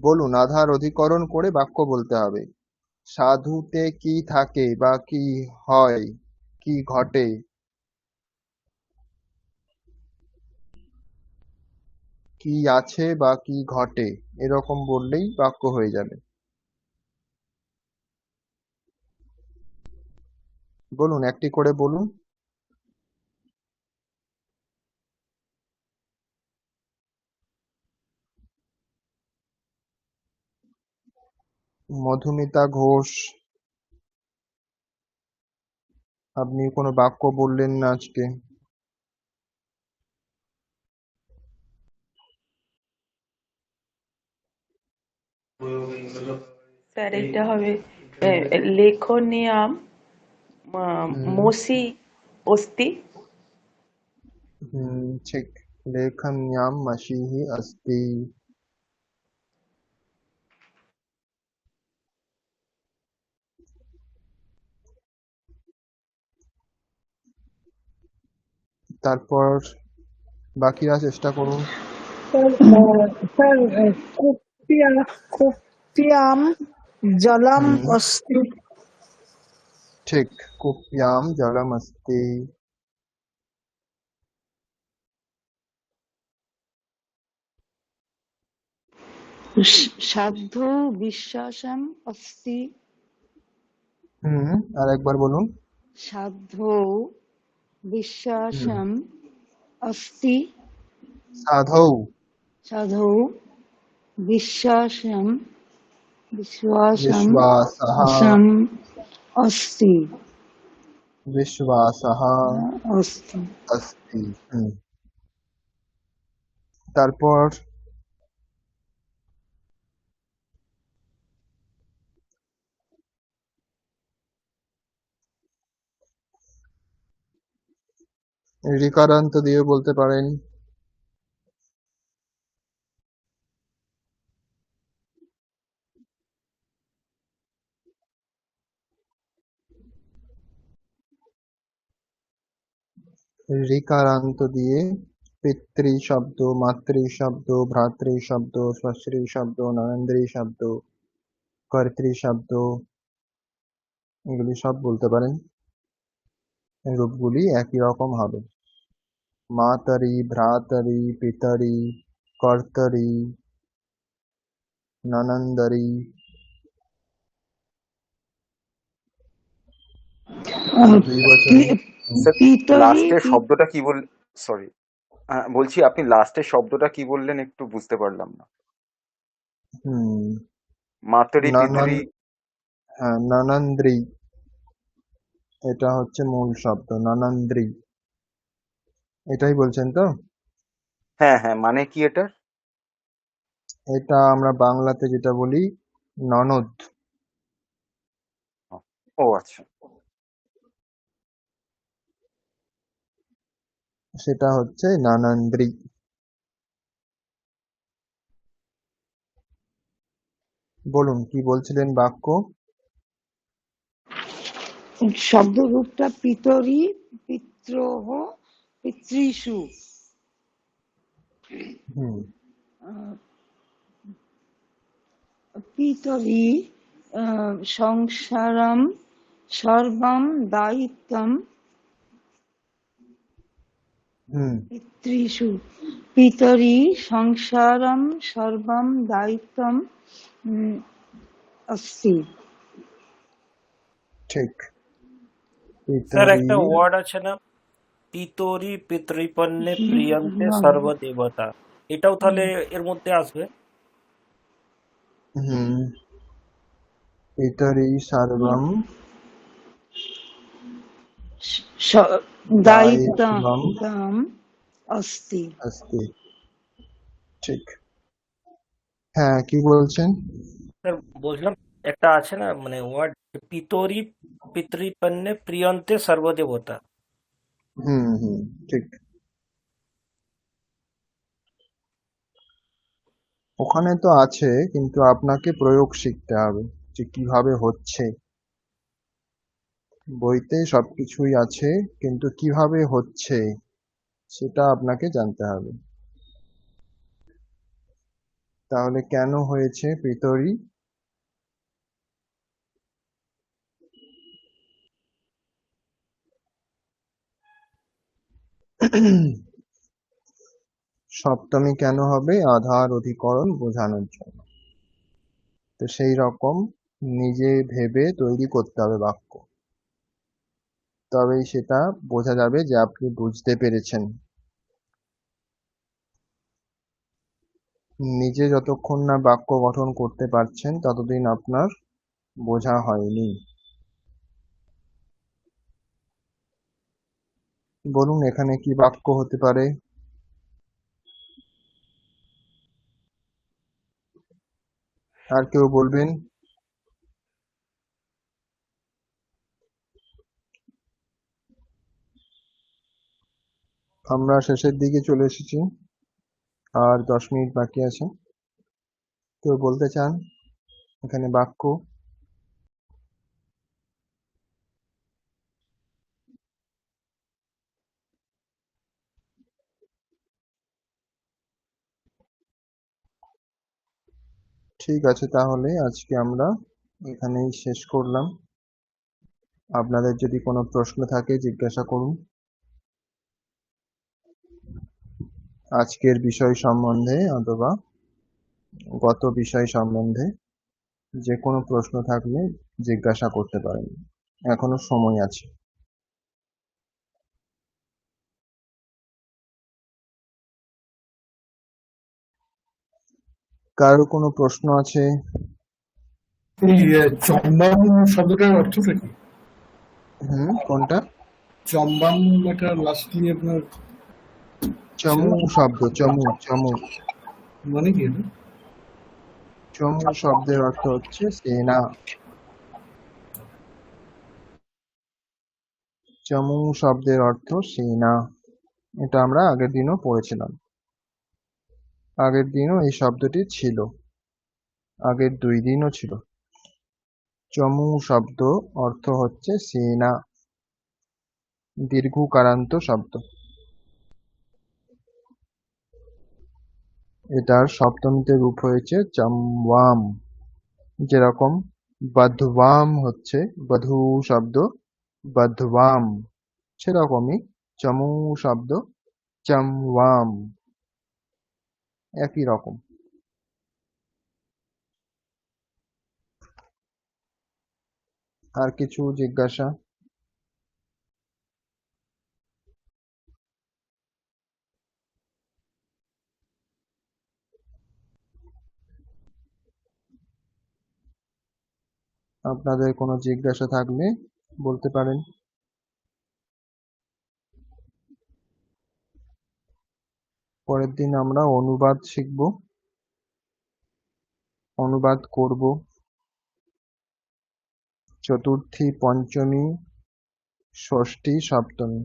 বলুন, আধার অধিকরণ করে বাক্য বলতে হবে। সাধুতে কি থাকে বা কি হয়, কি ঘটে? কি আছে বা কি ঘটে এরকম বললেই বাক্য হয়ে যাবে। বলুন, একটি করে বলুন। মধুমিতা ঘোষ, আপনি কোনো বাক্য বললেন না আজকে। স্যার এটা হবে লেখনিয়াম হুম মসি অস্তি। ঠিক। লেখন্যাম মসিহি अस्ति। তারপর বাকিরা চেষ্টা করুন। স্যার স্যার কুপ্পিয়া কুপ্পিয়াম জলম হুম অস্তি। ঠিক। কূপ্যাম জলম अस्ति। সাধ্যৌ বিশ্বাসম অস্তি। আর একবার বলুন। সাধ্যৌ হুম বিশ্বাসম অস্তি। সাধৌ। সাধৌ বিশ্বাসম বিশ্বাসম विश्वासः। সম অস্তি। विश्वासः অস্তি। अस्ति। তারপর ঋকারান্ত দিয়ে বলতে পারেন। ঋকারান্ত দিয়ে পিতৃ শব্দ, মাতৃ শব্দ, ভ্রাতৃ শব্দ, শ্বশ্রী শব্দ, নরেন্দ্রী শব্দ, কর্তৃ শব্দ, এগুলি সব বলতে পারেন। এই রূপগুলি একই রকম হবে। মাতরি, ভ্রাতরি, পিতরি, কর্তরি, ননন্দরি। আহ, দুই বচনে স্যার পিতরি লাস্টের শব্দটা কি বল, সরি বলছি আপনি লাস্টের শব্দটা কি বললেন একটু বুঝতে পারলাম না। হুম মাতরি ননন পিতরি। হ্যাঁ, ননন্দ্রী, এটা হচ্ছে মূল শব্দ ননন্দ্রী। এটাই বলছেন তো? হ্যাঁ হ্যাঁ, মানে কি এটার? এটা আমরা বাংলাতে যেটা বলি ননদ, ও আচ্ছা। সেটা হচ্ছে ননন্দ্রী। বলুন কি বলছিলেন বাক্য। শব্দ রূপটা পিতরি পিত্রহ পিতৃষু। হুম আহ, পিতরি সংসারম সর্বম দায়িত্বম হুম পিতৃষু। পিতরি সংসারম সর্বম দায়িত্বম অস্তি। ঠিক। স্যার পিতরি। একটা ওয়ার্ড আছে না, পিতরি পিতৃপন্যে প্রিয়ন্তে সর্বদেবতা, এটাও তাহলে এর মধ্যে আসবে। হুম পিতরি সর্বম দায়িত্বম দায়িত্বম অস্তি। अस्ति। ঠিক। হ্যাঁ, কি বলছেন? স্যার বলছিলাম একটা আছে না মানে ওয়ার্ড, পিতরি পিতৃপন্যে প্রিয়ন্তে সর্বদেবতা। হুম ঠিক। ওখানে তো আছে, কিন্তু আপনাকে প্রয়োগ শিখতে হবে যে কিভাবে হচ্ছে। বইতে সবকিছুই আছে, কিন্তু কিভাবে হচ্ছে সেটা আপনাকে জানতে হবে। তাহলে কেন হয়েছে পিতরি? সপ্তমী কেন হবে? আধার অধিকরণ বোঝানোর জন্য। তো সেই রকম নিজে ভেবে তৈরি করতে হবে বাক্য, তবেই সেটা বোঝা যাবে যে আপনি বুঝতে পেরেছেন। নিজে যতক্ষণ না বাক্য গঠন করতে পারছেন ততদিন আপনার বোঝা হয়নি। বলুন এখানে কি বাক্য হতে পারে? আর কেউ বলবেন? আমরা শেষের দিকে চলে এসেছি, আর 10 মিনিট বাকি আছে। কেউ বলতে চান এখানে বাক্য? ঠিক আছে, তাহলে আজকে আমরা এখানেই শেষ করলাম। আপনাদের যদি কোনো প্রশ্ন থাকে জিজ্ঞাসা করুন আজকের বিষয় সম্বন্ধে অথবা গত বিষয় সম্বন্ধে। যে কোনো প্রশ্ন থাকলে জিজ্ঞাসা করতে পারেন, এখনো সময় আছে। কারো কোনো প্রশ্ন আছে? এই চম্বাম শব্দটার অর্থটা কি? কোনটা? চম্বাম, এটা লাস্টলি আপনার চমু শব্দ, চমু চমু মানে কি এটা? চমু শব্দের অর্থ হচ্ছে সেনা। চমু শব্দের অর্থ সেনা। এটা আমরা আগের দিনও পড়েছিলাম। আগের দিনও এই শব্দটি ছিল, আগের 2 দিনও ছিল। চমু শব্দ অর্থ হচ্ছে সেনা, দীর্ঘকারান্ত শব্দ। এটার সপ্তমীতে রূপ হয়েছে চমওয়াম। যেরকম বধওয়াম হচ্ছে বধূ শব্দ বধওয়াম, সেরকমই চমু শব্দ চমওয়াম, একই রকম। আর কিছু জিজ্ঞাসা? আপনাদের কোনো জিজ্ঞাসা থাকলে বলতে পারেন। পরের দিন আমরা অনুবাদ শিখব, অনুবাদ করব। চতুর্থী, পঞ্চমী, ষষ্ঠী, সপ্তমী,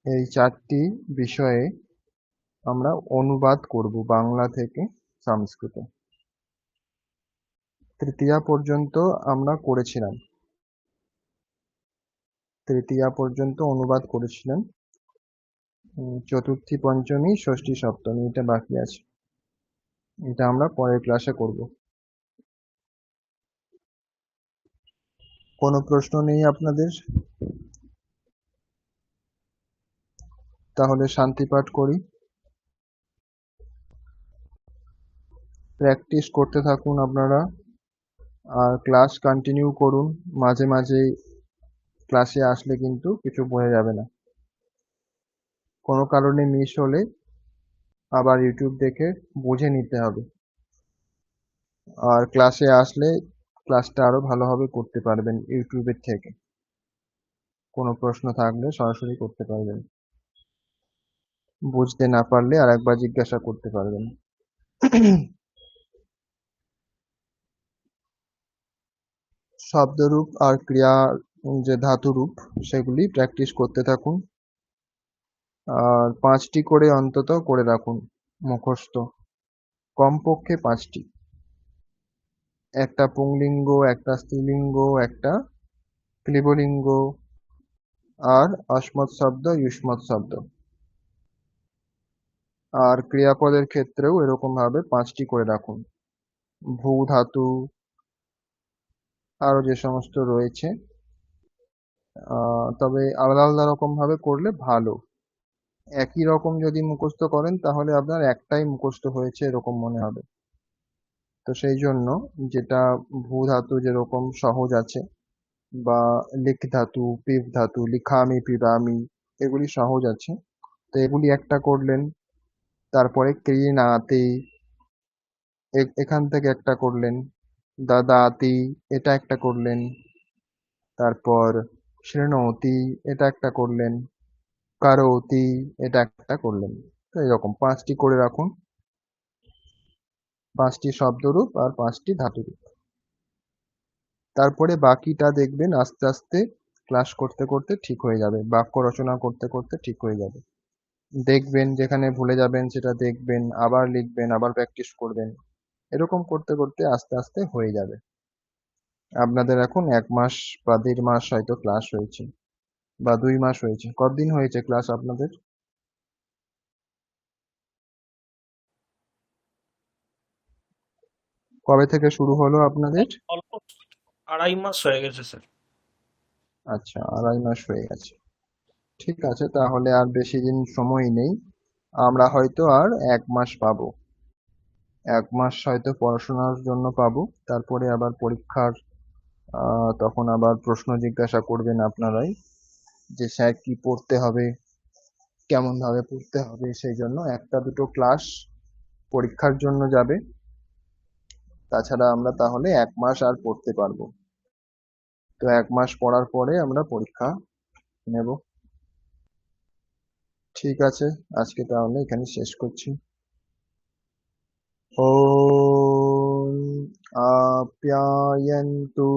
এই 4টি বিষয়ে আমরা অনুবাদ করব বাংলা থেকে সংস্কৃতে। তৃতীয়া পর্যন্ত আমরা করেছিলাম, তৃতীয়া পর্যন্ত অনুবাদ করেছিলাম। চতুর্থী, পঞ্চমী, ষষ্ঠী, সপ্তমী এটা বাকি আছে, এটা আমরা পরের ক্লাসে করব। কোনো প্রশ্ন নেই আপনাদের? তাহলে শান্তি পাঠ করি। প্র্যাকটিস করতে থাকুন আপনারা, আর ক্লাস কন্টিনিউ করুন। মাঝে মাঝে ক্লাসে আসলে কিন্তু কিছু বোঝা যাবে না, কোনো কারণে মিস হলে আবার ইউটিউব দেখে বুঝে নিতে হবে। আর ক্লাসে আসলে ক্লাসটা আরো ভালোভাবে করতে পারবেন ইউটিউবের থেকে। কোনো প্রশ্ন থাকলে সরাসরি করতে পারবেন, বুঝতে না পারলে আর একবার জিজ্ঞাসা করতে পারবেন। শব্দরূপ আর ক্রিয়ার যে ধাতুরূপ সেগুলি প্র্যাকটিস করতে থাকুন, আর 5টি করে অন্তত করে রাখুন মুখস্থ, কমপক্ষে 5টি। একটা পুংলিঙ্গ, একটা স্ত্রীলিঙ্গ, একটা ক্লীবলিঙ্গ, আর অসমত শব্দ, ইউষ্মত শব্দ। আর ক্রিয়াপদের ক্ষেত্রেও এরকম ভাবে 5টি করে রাখুন। ভূ ধাতু, আরো যে সমস্ত রয়েছে, তবে আলাদা আলাদা রকম ভাবে করলে ভালো। একই রকম যদি মুখস্থ করেন তাহলে আপনার একটাই মুখস্থ হয়েছে এরকম মনে হবে। তো সেই জন্য যেটা ভূ ধাতু যেরকম সহজ আছে, বা লিখ ধাতু, পিপ ধাতু, লিখামি, পিরামি, এগুলি সহজ আছে। তো এগুলি একটা করলেন। তারপরে ক্রিনাতি, এখান থেকে একটা করলেন। দাদাতি, এটা একটা করলেন। তারপর শৃণোতি, এটা একটা করলেন। কারোতি, এটা একটা করলেন। তো এরকম 5টি করে রাখুন, 5টি শব্দরূপ আর 5টি ধাতুরূপ। তারপরে বাকিটা দেখবেন আস্তে আস্তে ক্লাস করতে করতে ঠিক হয়ে যাবে, বাক্য রচনা করতে করতে ঠিক হয়ে যাবে। দেখবেন যেখানে ভুলে যাবেন সেটা দেখবেন, আবার লিখবেন, আবার প্র্যাকটিস করবেন। এরকম করতে করতে আস্তে আস্তে হয়ে যাবে। আপনাদের এখন 1 মাস বা 1.5 মাস হয়তো ক্লাস হয়েছে, বা 2 মাস হয়েছে। কতদিন হয়েছে ক্লাস আপনাদের? কবে থেকে শুরু হলো আপনাদের? অলমোস্ট 2.5 মাস হয়ে গেছে স্যার। আচ্ছা, 2.5 মাস হয়ে গেছে। ঠিক আছে, তাহলে আর বেশি দিন সময় নেই। আমরা হয়তো আর 1 মাস পাবো। 1 মাস হয়তো পড়াশোনার জন্য পাবো। তারপরে আবার পরীক্ষার, তখন আবার প্রশ্ন জিজ্ঞাসা করবেন আপনারাই, যে স্যার কি পড়তে হবে, কেমন ভাবে পড়তে হবে। সেই জন্য 1টা 2টো ক্লাস পরীক্ষার জন্য যাবে। তাছাড়া আমরা তাহলে 1 মাস আর পড়তে পারবো। তো 1 মাস পড়ার পরে আমরা পরীক্ষা নেব। ঠিক আছে, আজকে তাহলে এখানে শেষ করছি। ॐ आप्यायन्तु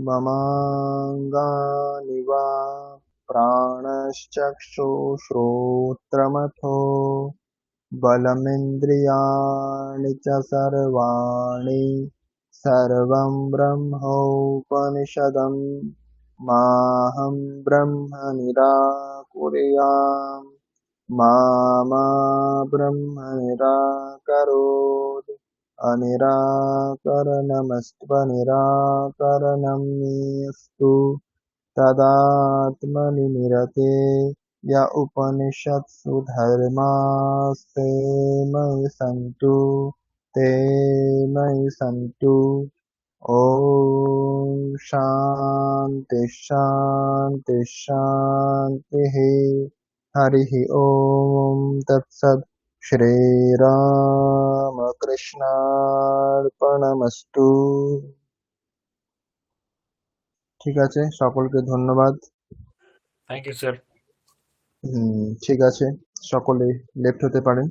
ममाङ्गानि वा प्राणश्चक्षुश्रोत्रमथो बलमिन्द्रियाणि च सर्वाणि सर्वं ब्रह्मोपनिषदं माहं ब्रह्म निराकुर्याम् मा ब्रह्म निराकरोत् अनिराकरणमस्त्वनिराकरणमेऽस्तु तदात्मनि निरते य उपनिषत्सु धर्मास्ते मयि सन्तु ते मयि सन्तु। ॐ शान्ति शान्ति शान्तिः। हरिः ओम तत्सत्। শ্রীরামকৃষ্ণার্পণমস্তু। ঠিক আছে, সকলকে ধন্যবাদ। Thank you sir. ঠিক আছে, সকলে লেফট হতে পারেন।